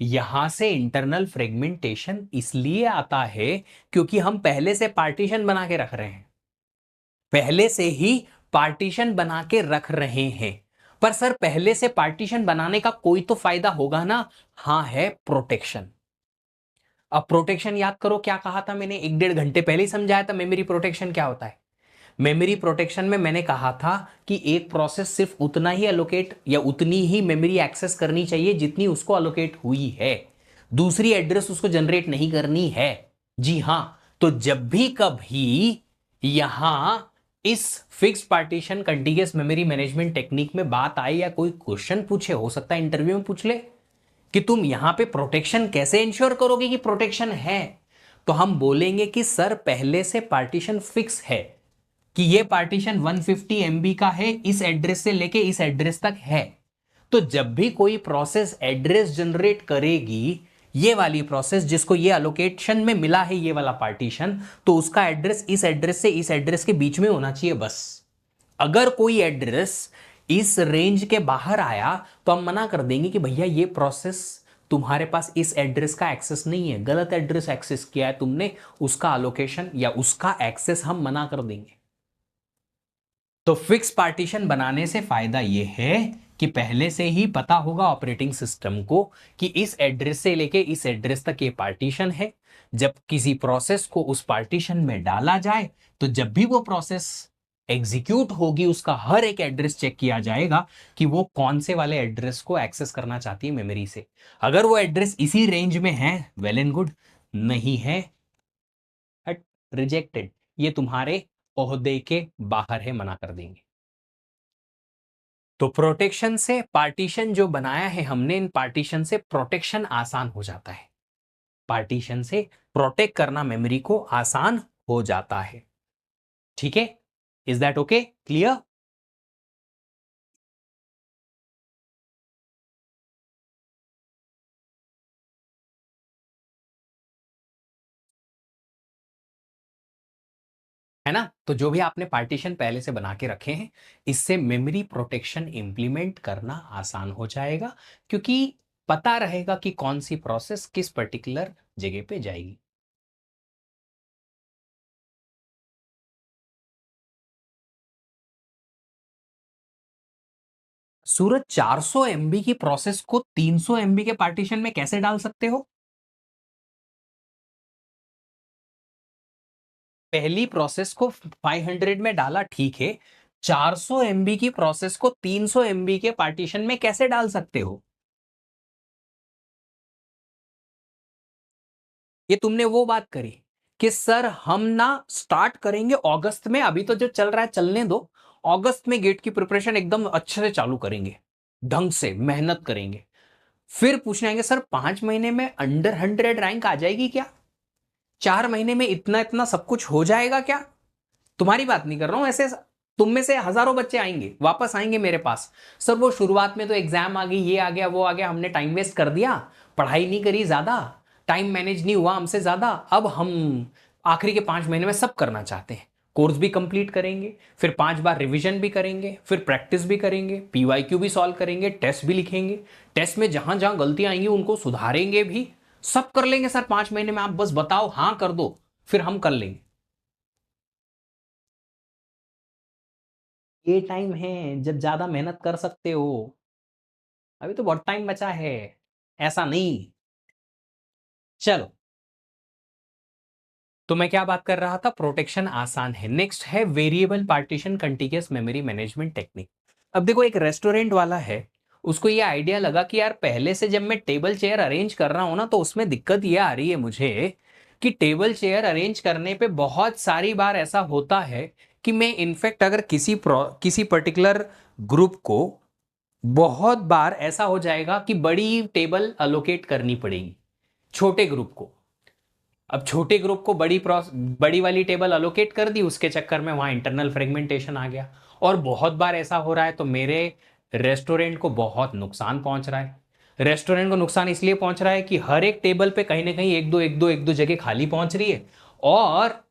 यहां से इंटरनल फ्रेगमेंटेशन इसलिए आता है क्योंकि हम पहले से पार्टीशन बना के रख रहे हैं, पहले से ही पार्टीशन बना के रख रहे हैं। पर सर पहले से पार्टीशन बनाने का कोई तो फायदा होगा ना। हाँ, है प्रोटेक्शन। अब प्रोटेक्शन याद करो, क्या कहा था मैंने 1-1.5 घंटे पहले ही समझाया था मेमोरी प्रोटेक्शन क्या होता है। मेमोरी प्रोटेक्शन में मैंने कहा था कि एक प्रोसेस सिर्फ उतना ही अलोकेट या उतनी ही मेमोरी एक्सेस करनी चाहिए जितनी उसको अलोकेट हुई है, दूसरी एड्रेस उसको जनरेट नहीं करनी है। जी हां। तो जब भी कभी यहां इस fix partition contiguous memory management technique में बात आए या कोई क्वेश्चन पूछे, हो सकता है इंटरव्यू में पूछ ले कि तुम यहां पे प्रोटेक्शन कैसे इंश्योर करोगे कि प्रोटेक्शन है, तो हम बोलेंगे कि सर पहले से पार्टीशन फिक्स है कि ये पार्टीशन 150 MB का है, इस एड्रेस से लेके इस एड्रेस तक है। तो जब भी कोई प्रोसेस एड्रेस जनरेट करेगी, ये वाली प्रोसेस जिसको ये अलोकेशन में मिला है ये वाला पार्टीशन, तो उसका एड्रेस इस एड्रेस से इस एड्रेस के बीच में होना चाहिए बस। अगर कोई एड्रेस इस रेंज के बाहर आया तो हम मना कर देंगे कि भैया ये प्रोसेस तुम्हारे पास इस एड्रेस का एक्सेस नहीं है, गलत एड्रेस एक्सेस किया है तुमने, उसका अलोकेशन या उसका एक्सेस हम मना कर देंगे। तो फिक्स पार्टीशन बनाने से फायदा यह है कि पहले से ही पता होगा ऑपरेटिंग सिस्टम को कि इस एड्रेस से लेके इस एड्रेस तक ये पार्टीशन है। जब किसी प्रोसेस को उस पार्टीशन में डाला जाए तो जब भी वो प्रोसेस एग्जीक्यूट होगी उसका हर एक एड्रेस चेक किया जाएगा कि वो कौन से वाले एड्रेस को एक्सेस करना चाहती है मेमोरी से। अगर वो एड्रेस इसी रेंज में है, वेल एंड गुड, नहीं है, रिजेक्टेड, ये तुम्हारे ओहदे के बाहर है, मना कर देंगे। तो प्रोटेक्शन से पार्टीशन जो बनाया है हमने, इन पार्टीशन से प्रोटेक्शन आसान हो जाता है। पार्टीशन से प्रोटेक्ट करना मेमोरी को आसान हो जाता है। ठीक है, इज दैट ओके, क्लियर? है ना? तो जो भी आपने पार्टीशन पहले से बना के रखे हैं, इससे मेमोरी प्रोटेक्शन इंप्लीमेंट करना आसान हो जाएगा, क्योंकि पता रहेगा कि कौन सी प्रोसेस किस पर्टिकुलर जगह पे जाएगी। सूरज, 400 एमबी की प्रोसेस को 300 एमबी के पार्टीशन में कैसे डाल सकते हो? पहली प्रोसेस को 500 में डाला, ठीक है। 400 एमबी की प्रोसेस को 300 एमबी के पार्टीशन में कैसे डाल सकते हो? ये तुमने वो बात करी कि सर हम ना स्टार्ट करेंगे अगस्त में, अभी तो जो चल रहा है चलने दो, अगस्त में गेट की प्रिपरेशन एकदम अच्छे से चालू करेंगे, ढंग से मेहनत करेंगे। फिर पूछने आएंगे सर 5 महीने में अंडर 100 रैंक आ जाएगी क्या? 4 महीने में इतना इतना सब कुछ हो जाएगा क्या? तुम्हारी बात नहीं कर रहा हूं, ऐसे तुम में से हजारों बच्चे आएंगे, वापस आएंगे मेरे पास। सर वो शुरुआत में तो एग्जाम आ गई, ये आ गया, वो आ गया, हमने टाइम वेस्ट कर दिया, पढ़ाई नहीं करी ज्यादा, टाइम मैनेज नहीं हुआ हमसे ज्यादा, अब हम आखिरी के 5 महीने में सब करना चाहते हैं। कोर्स भी कंप्लीट करेंगे, फिर 5 बार रिवीजन भी करेंगे, फिर प्रैक्टिस भी करेंगे, पीवाईक्यू भी सॉल्व करेंगे, टेस्ट भी लिखेंगे, टेस्ट में जहां जहां गलतियां आएंगी उनको सुधारेंगे भी, सब कर लेंगे सर 5 महीने में, आप बस बताओ हाँ कर दो, फिर हम कर लेंगे। ये टाइम है जब ज्यादा मेहनत कर सकते हो, अभी तो बहुत टाइम बचा है, ऐसा नहीं। चलो, तो मैं क्या बात कर रहा था, प्रोटेक्शन आसान है। नेक्स्ट है variable partition contiguous memory management technique. अब देखो, एक रेस्टोरेंट वाला है, उसको ये आइडिया लगा कि यार पहले से जब मैं टेबल चेयर अरेंज कर रहा हूं ना, तो उसमें दिक्कत ये आ रही है मुझे कि टेबल चेयर अरेंज करने पे बहुत सारी बार ऐसा होता है कि मैं इनफैक्ट अगर किसी पर्टिकुलर ग्रुप को, बहुत बार ऐसा हो जाएगा कि बड़ी टेबल अलोकेट करनी पड़ेगी छोटे ग्रुप को। अब छोटे ग्रुप को बड़ी वाली टेबल अलोकेट कर दी, उसके चक्कर में वहां इंटरनल फ्रेगमेंटेशन आ गया, और बहुत बार ऐसा हो रहा है, तो मेरे रेस्टोरेंट को बहुत नुकसान पहुंच रहा है। रेस्टोरेंट को नुकसान इसलिए पहुंच रहा है कि हर एक टेबल पे कहीं ना कहीं एक दो जगह खाली पहुंच रही है, और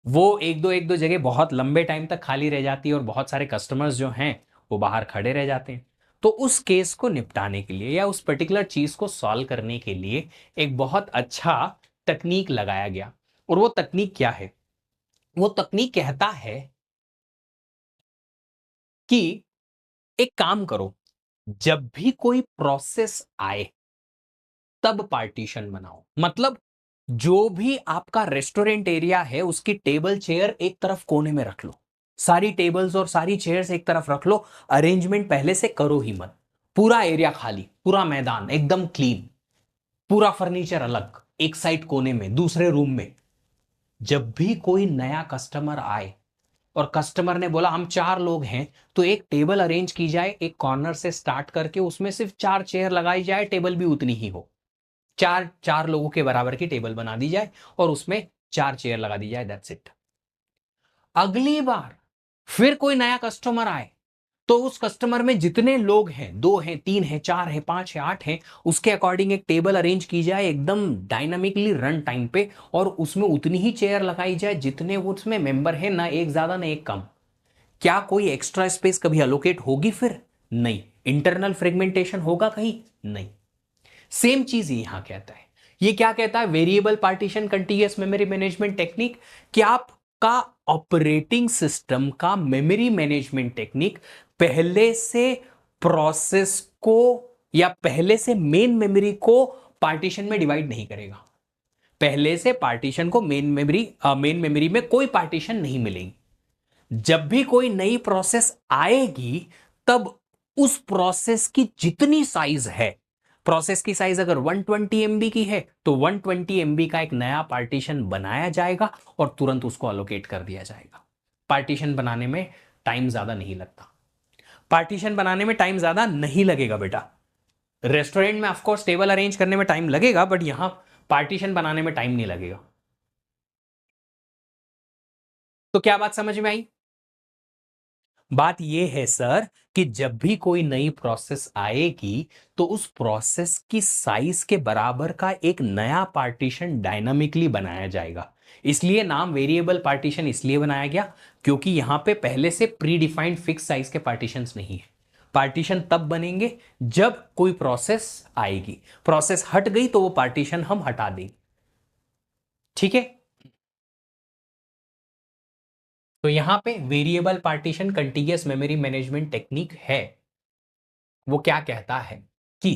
वो एक दो जगह बहुत लंबे टाइम तक खाली रह जाती है, और बहुत सारे कस्टमर्स जो हैं वो बाहर खड़े रह जाते हैं। तो उस केस को निपटाने के लिए या उस पर्टिकुलर चीज को सॉल्व करने के लिए एक बहुत अच्छा तकनीक लगाया गया। और वो तकनीक क्या है? वो तकनीक कहता है कि एक काम करो, जब भी कोई प्रोसेस आए तब पार्टीशन बनाओ। मतलब जो भी आपका रेस्टोरेंट एरिया है उसकी टेबल चेयर एक तरफ कोने में रख लो, सारी टेबल्स और सारी चेयर्स एक तरफ रख लो, अरेंजमेंट पहले से करो ही मत। पूरा एरिया खाली, पूरा मैदान एकदम क्लीन, पूरा फर्नीचर अलग एक साइड कोने में, दूसरे रूम में। जब भी कोई नया कस्टमर आए और कस्टमर ने बोला हम 4 लोग हैं, तो एक टेबल अरेंज की जाए, एक कॉर्नर से स्टार्ट करके उसमें सिर्फ 4 चेयर लगाई जाए, टेबल भी उतनी ही हो, चार चार लोगों के बराबर की टेबल बना दी जाए और उसमें 4 चेयर लगा दी जाए, दैट्स इट। अगली बार फिर कोई नया कस्टमर आए, तो उस कस्टमर में जितने लोग हैं, 2 हैं, 3 हैं, 4 हैं, 5 हैं, 8 हैं, उसके अकॉर्डिंग एक टेबल अरेंज की जाए एकदम डायनामिकली रन टाइम पे, और उसमें उतनी ही चेयर लगाई जाए जितने वो उसमें मेंबर है, ना एक ज्यादा ना एक कम। क्या कोई एक्स्ट्रा स्पेस कभी अलोकेट होगी? फिर नहीं। इंटरनल फ्रेगमेंटेशन होगा कहीं? नहीं। सेम चीज यहां कहता है। ये क्या कहता है? Variable partition contiguous memory management technique, कि आपका ऑपरेटिंग सिस्टम का मेमोरी मैनेजमेंट टेक्निक पहले से प्रोसेस को या पहले से मेन मेमोरी को पार्टीशन में डिवाइड नहीं करेगा। पहले से पार्टीशन को मेन मेमोरी में कोई पार्टीशन नहीं मिलेगी। जब भी कोई नई प्रोसेस आएगी, तब उस प्रोसेस की जितनी साइज है, प्रोसेस की साइज अगर 120 एमबी की है, तो 120 एमबी का एक नया पार्टीशन बनाया जाएगा और तुरंत उसको अलोकेट कर दिया जाएगा। पार्टीशन बनाने में टाइम ज्यादा नहीं लगता, पार्टीशन बनाने में टाइम ज्यादा नहीं लगेगा बेटा। रेस्टोरेंट में ऑफकोर्स टेबल अरेंज करने में टाइम लगेगा, बट यहां पार्टीशन बनाने में टाइम नहीं लगेगा। तो क्या बात समझ में आई? बात यह है सर कि जब भी कोई नई प्रोसेस आएगी, तो उस प्रोसेस की साइज के बराबर का एक नया पार्टीशन डायनामिकली बनाया जाएगा। इसलिए नाम वेरिएबल पार्टीशन इसलिए बनाया गया क्योंकि यहां पे पहले से प्री डिफाइंड फिक्स साइज के पार्टीशंस नहीं है। पार्टीशन तब बनेंगे जब कोई प्रोसेस आएगी, प्रोसेस हट गई तो वो पार्टीशन हम हटा देंगे। ठीक है, तो यहां पे variable partition contiguous memory management technique है। वो क्या कहता है कि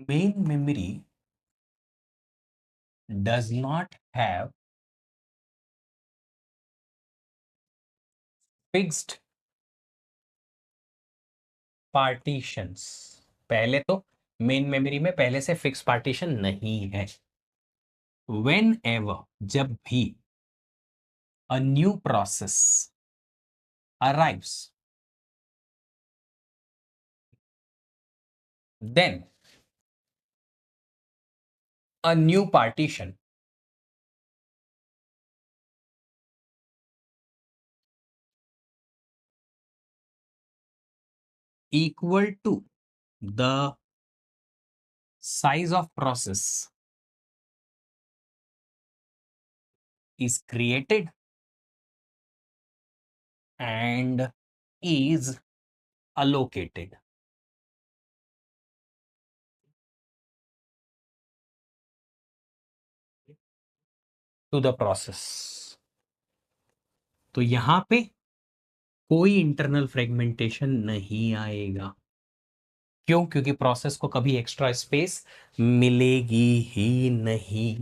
main memory does not have fixed partitions. पहले तो मेन मेमोरी में पहले से फिक्स पार्टीशन नहीं है। वेन एवर, जब भी a new process arrives, then a new partition equal to the size of process is created and is allocated to the process। तो यहां पे कोई इंटरनल फ्रेगमेंटेशन नहीं आएगा। क्यों? क्योंकि प्रोसेस को कभी एक्स्ट्रा स्पेस मिलेगी ही नहीं।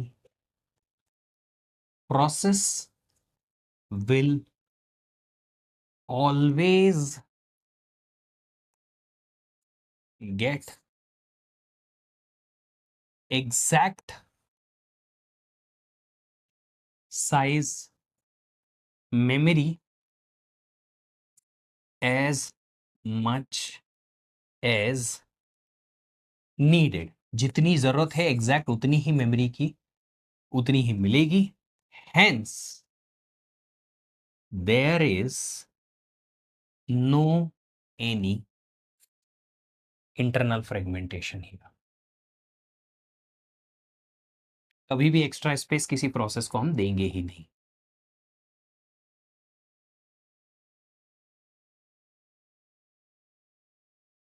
Process will always get exact size memory as much as needed. जितनी जरूरत है एग्जैक्ट उतनी ही मेमोरी की उतनी ही मिलेगी। Hence there is no any internal fragmentation here. कभी भी एक्स्ट्रा स्पेस किसी प्रोसेस को हम देंगे ही नहीं।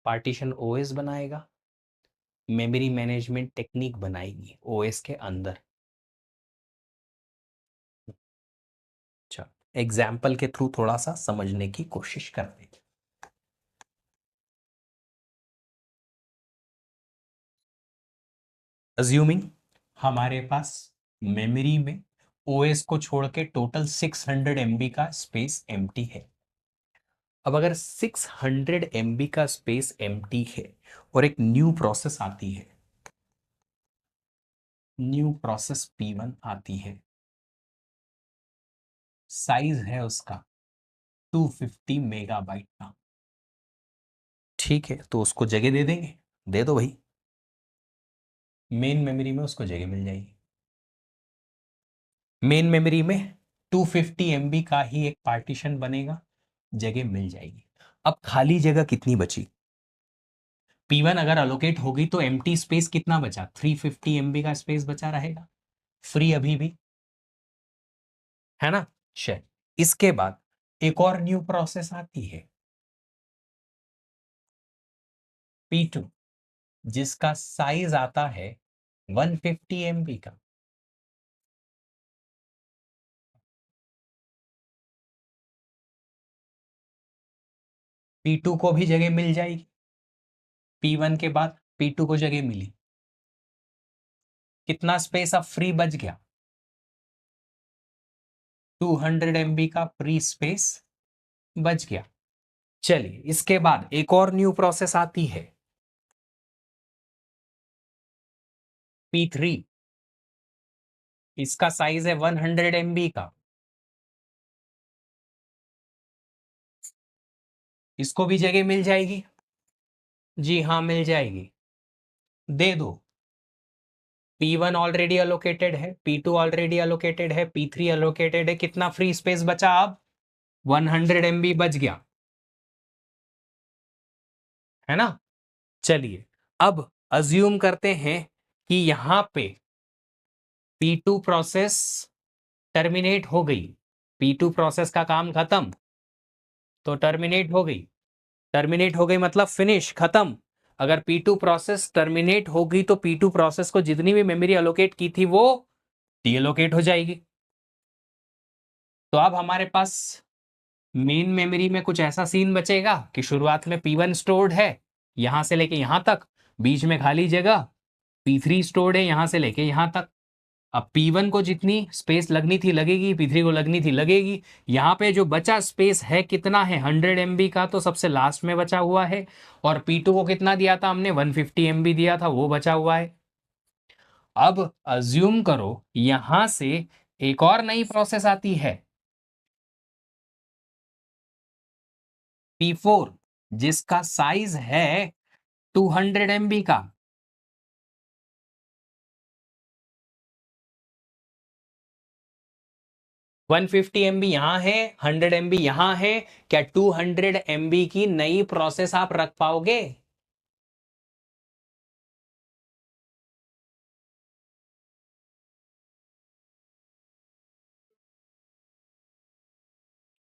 पार्टीशन ओएस बनाएगा, मेमोरी मैनेजमेंट टेक्निक बनाएगी ओएस के अंदर। अच्छा, एग्जाम्पल के थ्रू थोड़ा सा समझने की कोशिश करते हैं। अज्यूमिंग हमारे पास मेमोरी में ओएस को छोड़ के टोटल 600 MB का स्पेस एम्प्टी है। अब अगर 600 MB का स्पेस एम्प्टी है और एक न्यू प्रोसेस आती है, न्यू प्रोसेस P1 आती है, साइज है उसका 250 मेगाबाइट का। ठीक है, तो उसको जगह दे देंगे, दे दो भाई, मेन मेमोरी में उसको जगह मिल जाएगी। मेन मेमोरी में 250 MB का ही एक पार्टीशन बनेगा, जगह मिल जाएगी। अब खाली जगह कितनी बची? P1 अगर अलोकेट होगी तो एम्प्टी स्पेस कितना बचा? 350 MB का स्पेस बचा रहेगा फ्री अभी भी, है ना। चल, इसके बाद एक और न्यू प्रोसेस आती है P2, जिसका साइज आता है 150 MB का। P2 को भी जगह मिल जाएगी। P1 के बाद P2 को जगह मिली, कितना स्पेस अब फ्री बच गया? 200 MB का फ्री स्पेस बच गया। चलिए, इसके बाद एक और न्यू प्रोसेस आती है P3, इसका साइज है 100 MB का। इसको भी जगह मिल जाएगी, जी हाँ मिल जाएगी, दे दो। P1 ऑलरेडी अलोकेटेड है, P2 ऑलरेडी अलोकेटेड है, P3 अलोकेटेड है। कितना फ्री स्पेस बचा? अब 100 MB बच गया, है ना। चलिए, अब अज्यूम करते हैं कि यहां पे P2 प्रोसेस टर्मिनेट हो गई, P2 प्रोसेस का काम खत्म, तो टर्मिनेट हो गई। टर्मिनेट हो गई मतलब फिनिश, खत्म। अगर P2 प्रोसेस टर्मिनेट हो गई तो P2 प्रोसेस को जितनी भी मेमोरी अलोकेट की थी वो डीअलोकेट हो जाएगी। तो अब हमारे पास मेन मेमोरी में कुछ ऐसा सीन बचेगा कि शुरुआत में P1 स्टोर्ड है यहां से लेके यहां तक, बीच में खाली जगह, P3 स्टोर्ड है यहां से लेके यहां तक। अब P1 को जितनी स्पेस लगनी थी लगेगी, P3 को लगनी थी लगेगी। यहाँ पे जो बचा स्पेस है कितना है, 100 MB का, तो सबसे लास्ट में बचा हुआ है। और P2 को कितना दिया था हमने, 150 MB दिया था, वो बचा हुआ है। अब अज्यूम करो यहां से एक और नई प्रोसेस आती है, P4, जिसका साइज है 200 MB का। 150 MB यहां है, 100 MB यहां है। क्या 200 MB की नई प्रोसेस आप रख पाओगे?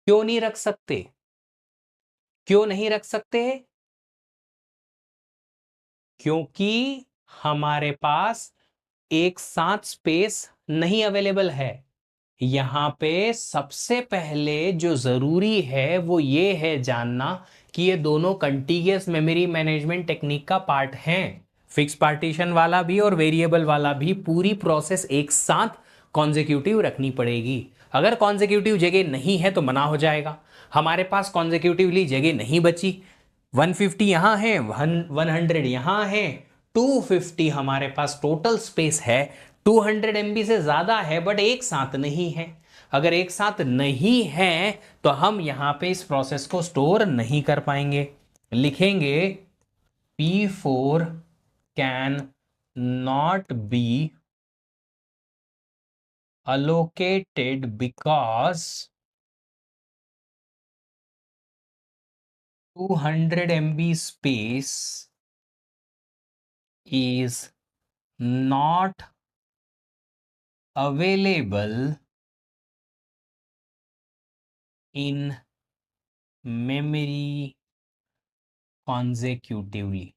क्यों नहीं रख सकते? क्यों नहीं रख सकते? क्योंकि हमारे पास एक साथ स्पेस नहीं अवेलेबल है। यहां पे सबसे पहले जो जरूरी है वो ये है जानना कि ये दोनों कंटीगियस मेमोरी मैनेजमेंट टेक्निक का पार्ट हैं। फिक्स पार्टीशन वाला भी और वेरिएबल वाला भी, पूरी प्रोसेस एक साथ कॉन्जिक्यूटिव रखनी पड़ेगी। अगर कॉन्जिक्यूटिव जगह नहीं है तो मना हो जाएगा। हमारे पास कॉन्जिक्यूटिवली जगह नहीं बची। 150 यहां है, 100 यहां है, 250 हमारे पास टोटल स्पेस है। 200 MB से ज्यादा है बट एक साथ नहीं है। अगर एक साथ नहीं है तो हम यहां पे इस प्रोसेस को स्टोर नहीं कर पाएंगे। लिखेंगे P4 can not be allocated because 200 MB space is not available in memory consecutively।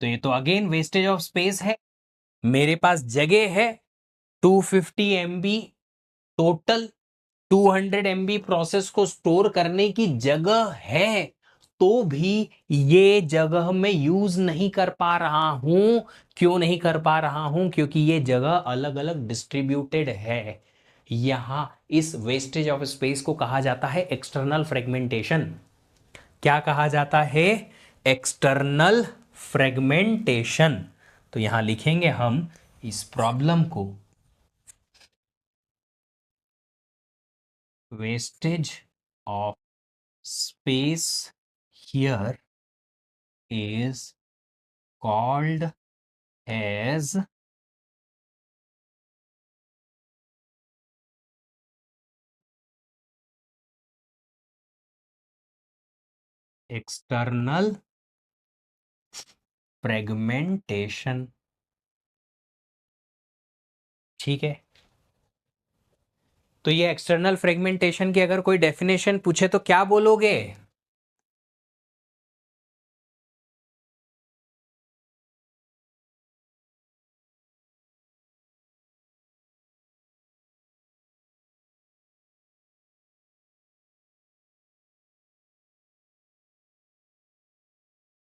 तो ये तो अगेन वेस्टेज ऑफ स्पेस है। मेरे पास जगह है 250 MB टोटल, 200 MB प्रोसेस को स्टोर करने की जगह है, तो भी ये जगह मैं यूज नहीं कर पा रहा हूं। क्यों नहीं कर पा रहा हूं? क्योंकि ये जगह अलग अलग डिस्ट्रीब्यूटेड है। यहां इस वेस्टेज ऑफ स्पेस को कहा जाता है एक्सटर्नल फ्रेगमेंटेशन। क्या कहा जाता है? External fragmentation. तो यहां लिखेंगे हम इस प्रॉब्लम को, wastage of space here is called as external fragmentation। ठीक है, तो ये एक्सटर्नल फ्रेगमेंटेशन की अगर कोई डेफिनेशन पूछे तो क्या बोलोगे?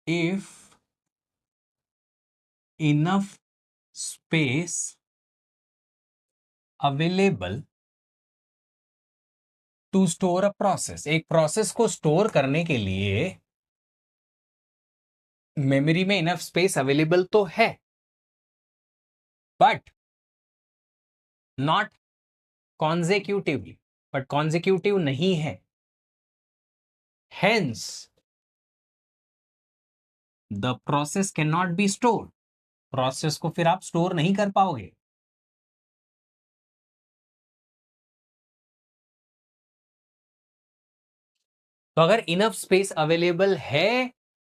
If enough space available to store a process, एक प्रोसेस को स्टोर करने के लिए मेमोरी में इनफ स्पेस अवेलेबल तो है, but not consecutively, but consecutive नहीं है। Hence the process can not be store, process को फिर आप स्टोर नहीं कर पाओगे। तो अगर इनफ स्पेस अवेलेबल है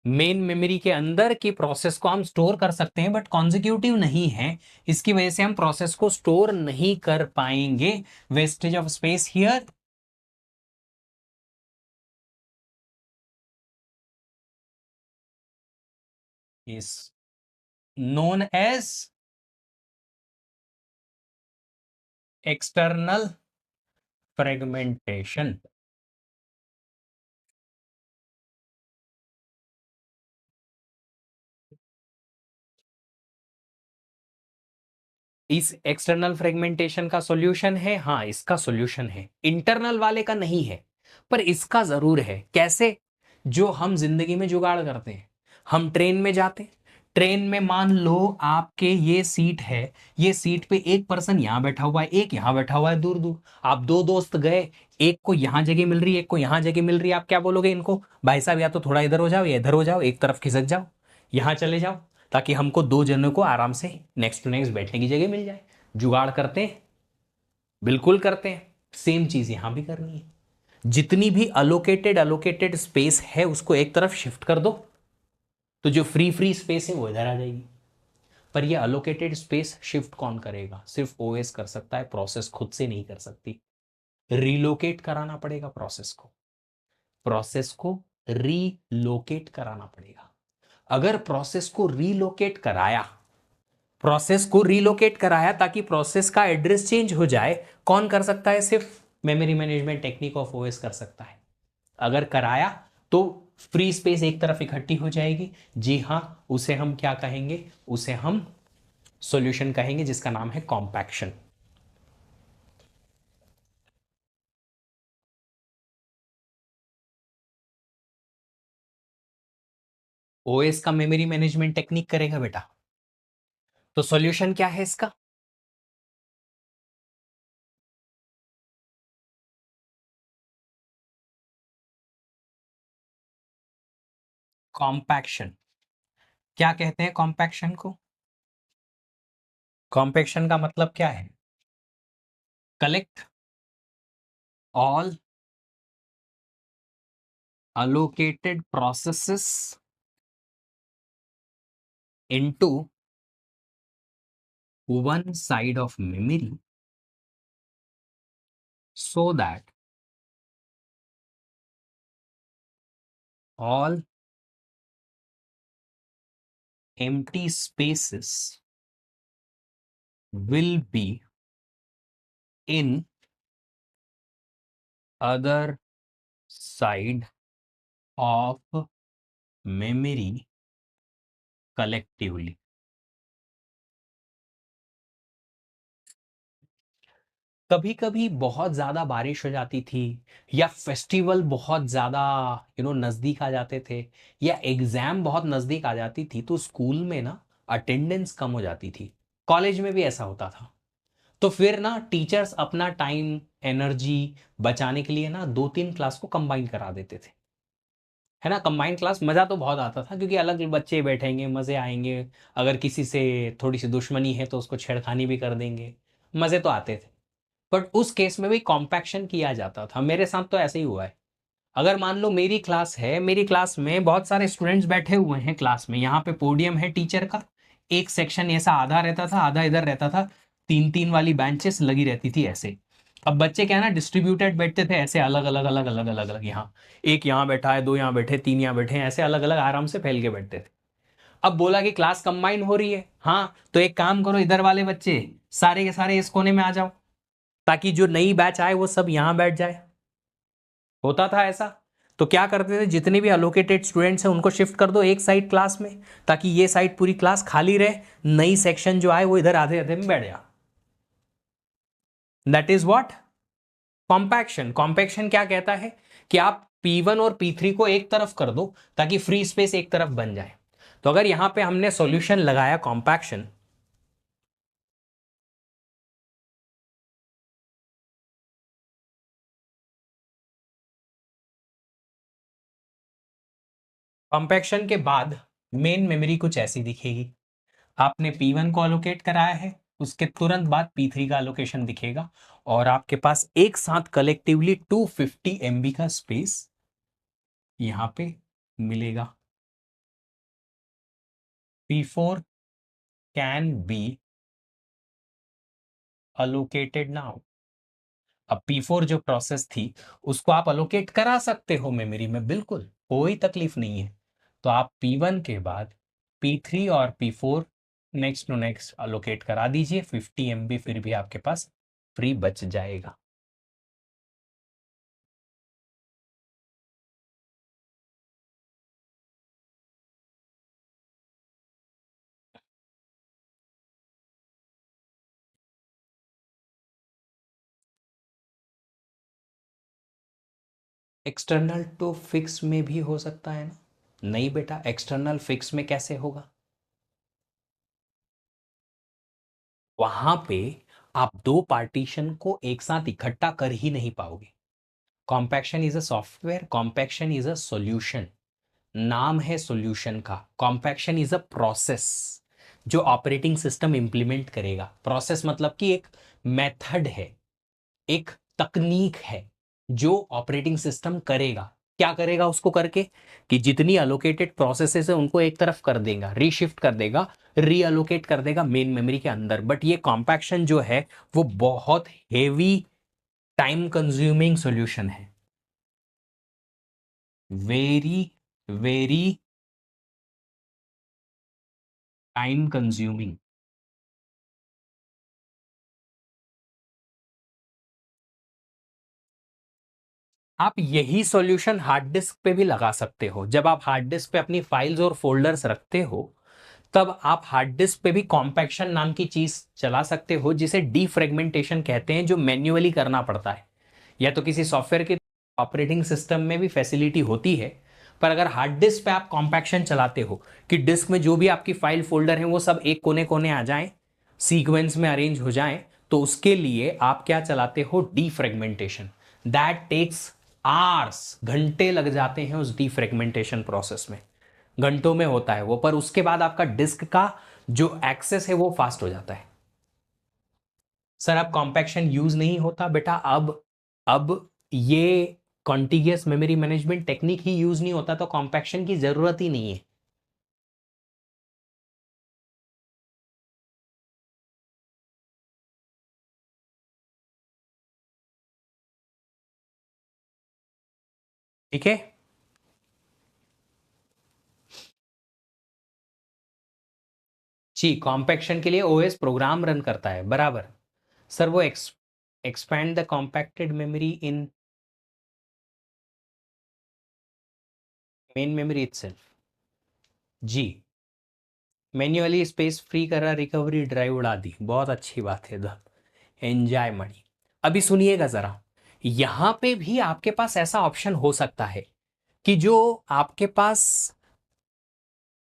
मेन मेमोरी के अंदर की प्रोसेस को हम स्टोर कर सकते हैं बट कॉन्जिक्यूटिव नहीं है, इसकी वजह से हम प्रोसेस को स्टोर नहीं कर पाएंगे। Wastage of space here is known as external fragmentation. इस एक्सटर्नल फ्रेगमेंटेशन का सॉल्यूशन है, हाँ इसका सॉल्यूशन है, इंटरनल वाले का नहीं है पर इसका जरूर है। कैसे? जो हम जिंदगी में जुगाड़ करते हैं, हम ट्रेन में जाते हैं, ट्रेन में मान लो आपके ये सीट है, ये सीट पे एक पर्सन यहां बैठा हुआ है, एक यहां बैठा हुआ है, दूर दूर आप दो दोस्त गए, एक को यहां जगह मिल रही है, एक को यहां जगह मिल रही है, आप क्या बोलोगे इनको, भाई साहब या तो थोड़ा इधर हो जाओ या इधर हो जाओ, एक तरफ खिसक जाओ, यहां चले जाओ, ताकि हमको दो जनों को आराम से नेक्स्ट टू नेक्स्ट बैठने की जगह मिल जाए। जुगाड़ करते हैं, बिल्कुल करते हैं। सेम चीज यहां भी करनी है। जितनी भी अलोकेटेड अलोकेटेड स्पेस है उसको एक तरफ शिफ्ट कर दो, तो जो फ्री फ्री स्पेस है वो इधर आ जाएगी। पर ये अलोकेटेड स्पेस शिफ्ट कौन करेगा? सिर्फ ओएस कर सकता है, प्रोसेस खुद से नहीं कर सकती। रिलोकेट कराना पड़ेगा प्रोसेस को, प्रोसेस को रीलोकेट कराना पड़ेगा। अगर प्रोसेस को रीलोकेट कराया, प्रोसेस को रीलोकेट कराया ताकि प्रोसेस का एड्रेस चेंज हो जाए, कौन कर सकता है? सिर्फ memory management technique of OS कर सकता है। अगर कराया तो फ्री स्पेस एक तरफ इकट्ठी हो जाएगी, जी हां, उसे हम क्या कहेंगे? उसे हम सॉल्यूशन कहेंगे जिसका नाम है कॉम्पैक्शन। ओएस का मेमोरी मैनेजमेंट टेक्निक करेगा बेटा, तो सॉल्यूशन क्या है इसका? कॉम्पैक्शन। क्या कहते हैं कॉम्पैक्शन को? कॉम्पैक्शन का मतलब क्या है? Collect all allocated processes into one side of memory so that all empty spaces will be in other side of memory collectively। कभी कभी बहुत ज्यादा बारिश हो जाती थी, या फेस्टिवल बहुत ज्यादा नजदीक आ जाते थे, या एग्जाम बहुत नजदीक आ जाती थी, तो स्कूल में ना अटेंडेंस कम हो जाती थी। कॉलेज में भी ऐसा होता था। तो फिर ना टीचर्स अपना टाइम एनर्जी बचाने के लिए ना दो तीन क्लास को कंबाइन करा देते थे, है ना। कंबाइंड क्लास मज़ा तो बहुत आता था क्योंकि अलग बच्चे बैठेंगे, मज़े आएंगे। अगर किसी से थोड़ी सी दुश्मनी है तो उसको छेड़खानी भी कर देंगे, मज़े तो आते थे। बट उस केस में भी कॉम्पैक्शन किया जाता था, मेरे साथ तो ऐसे ही हुआ है। अगर मान लो मेरी क्लास है, मेरी क्लास में बहुत सारे स्टूडेंट्स बैठे हुए हैं क्लास में, यहाँ पे पोडियम है टीचर का, एक सेक्शन ऐसा आधा रहता था, आधा इधर रहता था, तीन तीन वाली बेंचेस लगी रहती थी ऐसे। अब बच्चे क्या है ना, डिस्ट्रीब्यूटेड बैठते थे ऐसे, अलग अलग अलग अलग अलग अलग, यहाँ एक यहाँ बैठा है, दो यहाँ बैठे, तीन यहाँ बैठे हैं, ऐसे अलग अलग आराम से फैल के बैठते थे। अब बोला कि क्लास कंबाइन हो रही है, हाँ तो एक काम करो, इधर वाले बच्चे सारे के सारे इस कोने में आ जाओ, ताकि जो नई बैच आए वो सब यहां बैठ जाए। होता था ऐसा। तो क्या करते थे, जितने भी अलोकेटेड स्टूडेंट्स हैं उनको शिफ्ट कर दो एक साइड क्लास में, ताकि ये साइड पूरी क्लास खाली रहे, नई सेक्शन जो आए वो इधर आधे आधे में बैठ जा। That is what compaction. Compaction क्या कहता है कि आप P1 और P3 को एक तरफ कर दो ताकि फ्री स्पेस एक तरफ बन जाए। तो अगर यहां पे हमने सॉल्यूशन लगाया कॉम्पैक्शन, कॉम्पैक्शन के बाद मेन मेमोरी कुछ ऐसी दिखेगी। आपने P1 को अलोकेट कराया है, उसके तुरंत बाद P3 का अलोकेशन दिखेगा, और आपके पास एक साथ कलेक्टिवली 250 MB का स्पेस यहां पे मिलेगा। P4 can be allocated now. अब P4 जो प्रोसेस थी उसको आप अलोकेट करा सकते हो मेमोरी में, बिल्कुल कोई तकलीफ नहीं है। तो आप P1 के बाद P3 और P4 next to next allocate करा दीजिए, 50 MB फिर भी आपके पास फ्री बच जाएगा। एक्सटर्नल टू फिक्स में भी हो सकता है ना? नहीं बेटा, एक्सटर्नल फिक्स में कैसे होगा? वहां पे आप दो पार्टीशन को एक साथ इकट्ठा कर ही नहीं पाओगे। Compaction is a software, compaction is a solution, नाम है सॉल्यूशन का। कॉम्पैक्शन इज अ प्रोसेस जो ऑपरेटिंग सिस्टम इंप्लीमेंट करेगा। प्रोसेस मतलब कि एक मेथड है, एक तकनीक है जो ऑपरेटिंग सिस्टम करेगा। क्या करेगा उसको करके? कि जितनी अलोकेटेड प्रोसेसेस है उनको एक तरफ कर देगा, रीशिफ्ट कर देगा, रीअलोकेट कर देगा मेन मेमोरी के अंदर। बट ये कॉम्पैक्शन जो है वो बहुत हेवी टाइम कंज्यूमिंग सॉल्यूशन है, वेरी वेरी टाइम कंज्यूमिंग। आप यही सॉल्यूशन हार्ड डिस्क पे भी लगा सकते हो। जब आप हार्ड डिस्क पे अपनी फाइल्स और फोल्डर्स रखते हो तब आप हार्ड डिस्क पे भी कॉम्पैक्शन नाम की चीज चला सकते हो, जिसे डीफ्रेगमेंटेशन कहते हैं, जो मैन्युअली करना पड़ता है। या तो किसी सॉफ्टवेयर के ऑपरेटिंग सिस्टम में भी फैसिलिटी होती है, पर अगर हार्ड डिस्क पे आप कॉम्पैक्शन चलाते हो कि डिस्क में जो भी आपकी फाइल फोल्डर है वो सब एक कोने कोने आ जाएं, सीक्वेंस में अरेंज हो जाएं, तो उसके लिए आप क्या चलाते हो? डीफ्रेगमेंटेशन। दैट टेक्स आवर्स, घंटे लग जाते हैं उस डीफ्रेगमेंटेशन प्रोसेस में, घंटों में होता है वो। पर उसके बाद आपका डिस्क का जो एक्सेस है वो फास्ट हो जाता है। सर अब कॉम्पैक्शन यूज नहीं होता बेटा, अब ये कॉन्टिगियस मेमोरी मैनेजमेंट टेक्निक ही यूज नहीं होता तो कॉम्पैक्शन की जरूरत ही नहीं है। ठीक है, जी कॉम्पैक्शन के लिए ओएस प्रोग्राम रन करता है, बराबर। सर वो expand the compacted memory in main memory itself. जी, मैन्युअली स्पेस फ्री करा, रिकवरी ड्राइव उड़ा दी, बहुत अच्छी बात है। Enjoy money. अभी सुनिएगा जरा, यहां पे भी आपके पास ऐसा ऑप्शन हो सकता है कि जो आपके पास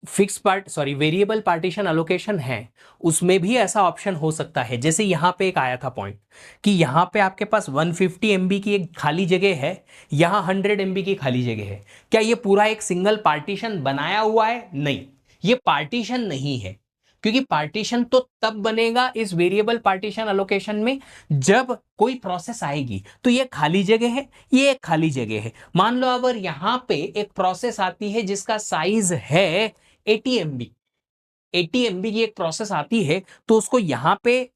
fix part sorry variable partition allocation है उसमें भी ऐसा ऑप्शन हो सकता है। जैसे यहां पे एक आया था पॉइंट कि यहां पे आपके पास 150 MB की एक खाली जगह है, यहां 100 MB की खाली जगह है। क्या ये पूरा एक सिंगल पार्टीशन बनाया हुआ है? नहीं, ये पार्टीशन नहीं है। क्योंकि पार्टीशन तो तब बनेगा इस वेरिएबल पार्टीशन अलोकेशन में जब कोई प्रोसेस आएगी। तो ये खाली जगह है, ये एक खाली जगह है। मान लो अगर यहां पे एक प्रोसेस आती है जिसका साइज है 80 MB, 80 MB की एक प्रोसेस आती है, तो उसको यहां पे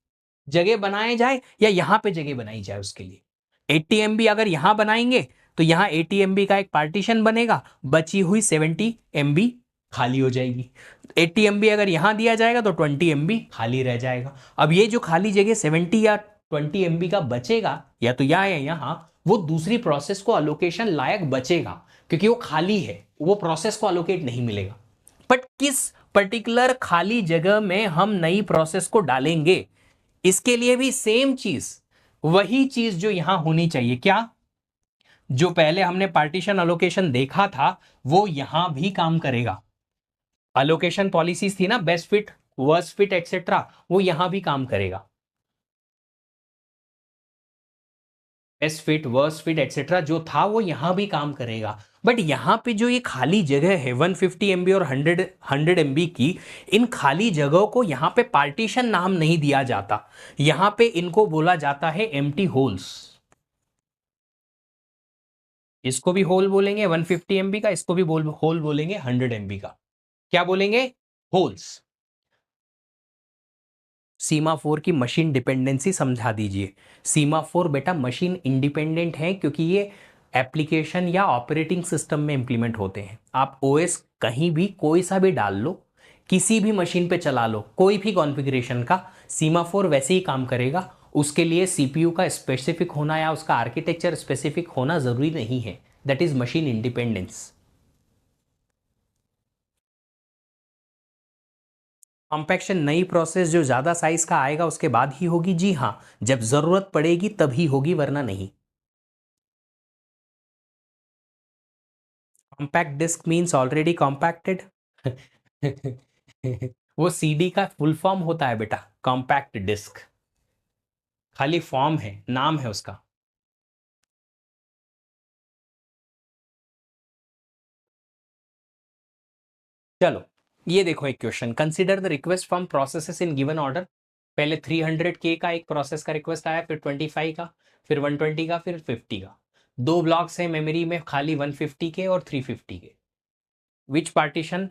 जगह बनाया जाए या यहां पे जगह बनाई जाए उसके लिए? 80 MB अगर यहां बनाएंगे तो यहां 80 MB का एक पार्टीशन बनेगा, बची हुई 70 MB खाली हो जाएगी। 80 MB अगर यहां दिया जाएगा तो 20 MB खाली रह जाएगा। अब ये जो खाली जगह 70 या 20 MB का बचेगा, या तो यहां या यहां, वो दूसरी प्रोसेस को अलोकेशन लायक बचेगा, क्योंकि वो खाली है, वो प्रोसेस को अलोकेट नहीं मिलेगा। बट किस पर्टिकुलर खाली जगह में हम नई प्रोसेस को डालेंगे, इसके लिए भी सेम चीज, वही चीज जो यहां होनी चाहिए। क्या? जो पहले हमने पार्टीशन अलोकेशन देखा था वो यहां भी काम करेगा। अलोकेशन पॉलिसीज थी ना, best fit, worst fit etcetera, वो यहां भी काम करेगा। Best fit, worst fit etcetera जो था वो यहां भी काम करेगा। बट यहां पे जो ये खाली जगह है 150 MB और 100 MB की, इन खाली जगहों को यहां पे पार्टीशन नाम नहीं दिया जाता, यहां पे इनको बोला जाता है एम्प्टी होल्स। इसको भी होल बोलेंगे 150 MB का, इसको भी होल बोलेंगे 100 MB का। क्या बोलेंगे? होल्स। सीमाफोर की मशीन डिपेंडेंसी समझा दीजिए। सीमाफोर बेटा मशीन इंडिपेंडेंट है क्योंकि ये एप्लीकेशन या ऑपरेटिंग सिस्टम में इंप्लीमेंट होते हैं। आप ओएस कहीं भी कोई सा भी डाल लो, किसी भी मशीन पे चला लो, कोई भी कॉन्फ़िगरेशन का, सीमाफोर वैसे ही काम करेगा। उसके लिए सीपीयू का स्पेसिफिक होना या उसका आर्किटेक्चर स्पेसिफिक होना जरूरी नहीं है। That is machine independence. Compaction नई प्रोसेस जो ज्यादा साइज का आएगा उसके बाद ही होगी। जी हाँ, जब जरूरत पड़ेगी तभी होगी, वरना नहीं। Compact disc means already compacted. वो सीडी का फुल फॉर्म होता है बेटा, कॉम्पैक्ट डिस्क। खाली फॉर्म है, नाम है उसका। चलो ये देखो एक question, consider the request from processes in given order. पहले 300K का एक प्रोसेस का रिक्वेस्ट आया, फिर 25 का, फिर 120 का, फिर 50 का। दो ब्लॉक्स हैं मेमोरी में, खाली 150 के और 350 के। विच पार्टीशन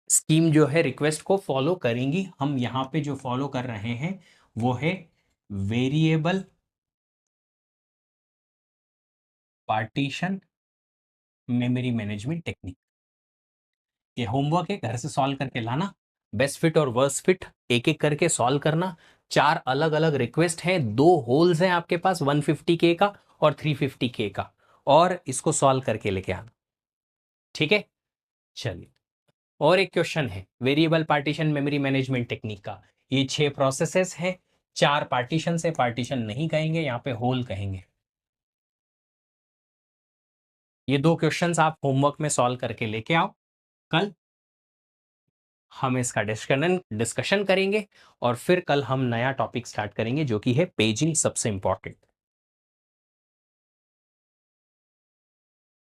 स्कीम जो है रिक्वेस्ट को फॉलो करेंगी? हम यहां पे जो फॉलो कर रहे हैं वो है variable partition memory management technique. ये होमवर्क है, घर से सॉल्व करके लाना। बेस्ट फिट और वर्स्ट फिट एक एक करके सॉल्व करना। चार अलग अलग रिक्वेस्ट हैं, दो होल्स हैं आपके पास, 150K का और 350K का, और इसको सॉल्व करके लेके आना। ठीक है, चलिए। और एक क्वेश्चन है variable partition memory management technique का। ये 6 प्रोसेसेस हैं, 4 पार्टीशन से, पार्टीशन नहीं कहेंगे, यहाँ पे होल कहेंगे। ये दो क्वेश्चंस आप होमवर्क में सॉल्व करके लेके आओ। कल हम इसका डिस्कशन करेंगे और फिर कल हम नया टॉपिक स्टार्ट करेंगे जो कि है पेजिंग, सबसे इंपॉर्टेंट।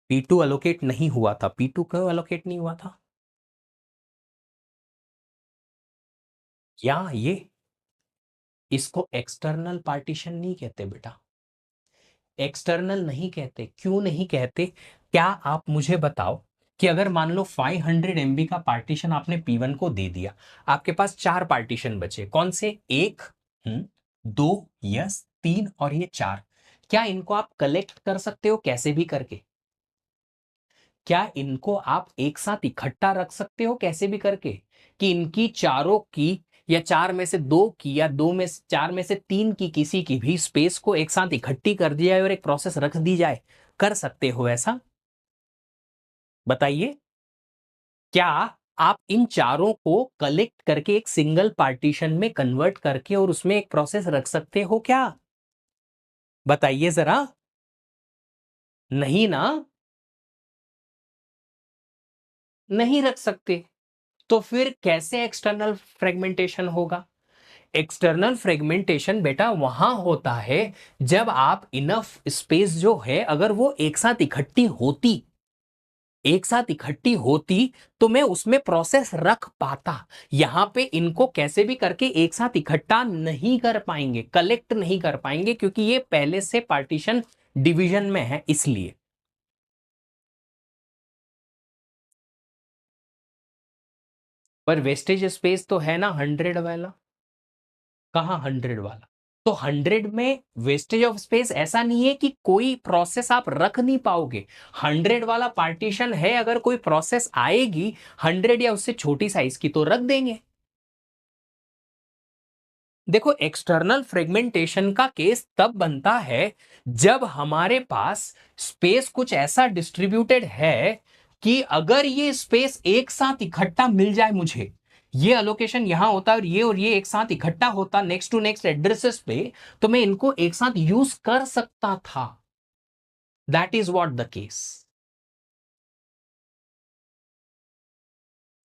P2 अलोकेट नहीं हुआ था। P2 क्यों अलोकेट नहीं हुआ था? या ये, इसको एक्सटर्नल पार्टीशन नहीं कहते बेटा, एक्सटर्नल नहीं कहते। क्यों नहीं कहते? क्या आप मुझे बताओ कि अगर मान लो 500 MB का पार्टीशन आपने P1 को दे दिया, आपके पास 4 पार्टीशन बचे, कौन से? एक, दो, यस, तीन और ये 4। क्या इनको आप कलेक्ट कर सकते हो कैसे भी करके? क्या इनको आप एक साथ इकट्ठा रख सकते हो कैसे भी करके, कि इनकी चारों की, या 4 में से 2 की, या 4 में से 3 की, किसी की भी स्पेस को एक साथ इकट्ठी कर दिया जाए और एक प्रोसेस रख दी जाए? कर सकते हो ऐसा? बताइए। क्या आप इन चारों को कलेक्ट करके एक सिंगल पार्टीशन में कन्वर्ट करके और उसमें एक प्रोसेस रख सकते हो क्या? बताइए जरा। नहीं ना, नहीं रख सकते। तो फिर कैसे एक्सटर्नल फ्रेगमेंटेशन होगा? एक्सटर्नल फ्रेगमेंटेशन बेटा वहां होता है जब आप इनफ स्पेस जो है, अगर वो एक साथ इकट्ठी होती तो मैं उसमें प्रोसेस रख पाता। यहां पे इनको कैसे भी करके एक साथ इकट्ठा नहीं कर पाएंगे, कलेक्ट नहीं कर पाएंगे, क्योंकि ये पहले से पार्टीशन डिवीजन में है, इसलिए। पर वेस्टेज स्पेस तो है ना 100 वाला। कहाँ 100 वाला? तो 100 में वेस्टेज ऑफ स्पेस ऐसा नहीं है कि कोई प्रोसेस आप रख नहीं पाओगे। 100 वाला पार्टीशन है, अगर कोई प्रोसेस आएगी 100 या उससे छोटी साइज की तो रख देंगे। देखो, एक्सटर्नल फ्रेगमेंटेशन का केस तब बनता है जब हमारे पास स्पेस कुछ ऐसा डिस्ट्रीब्यूटेड है कि अगर ये स्पेस एक साथ इकट्ठा मिल जाए मुझे, ये अलोकेशन यहां होता है और ये एक साथ इकट्ठा होता नेक्स्ट टू नेक्स्ट एड्रेसेस पे, तो मैं इनको एक साथ यूज कर सकता था। That is what the case.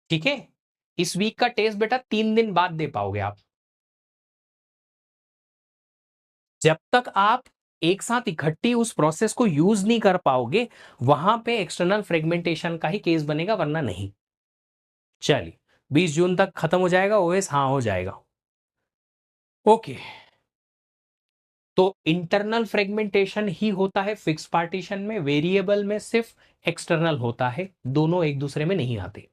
ठीक है, इस वीक का टेस्ट बेटा 3 दिन बाद दे पाओगे आप। जब तक आप एक साथ इकट्ठी उस प्रोसेस को यूज नहीं कर पाओगे, वहां पे एक्सटर्नल फ्रेगमेंटेशन का ही केस बनेगा, वरना नहीं। चलिए, 20 जून तक खत्म हो जाएगा ओएस। हाँ, हो जाएगा। ओके। तो इंटरनल फ्रेगमेंटेशन ही होता है फिक्स पार्टीशन में, वेरिएबल में सिर्फ एक्सटर्नल होता है, दोनों एक दूसरे में नहीं आते।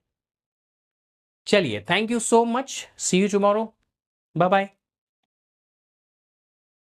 चलिए, thank you so much, see you tomorrow, bye bye.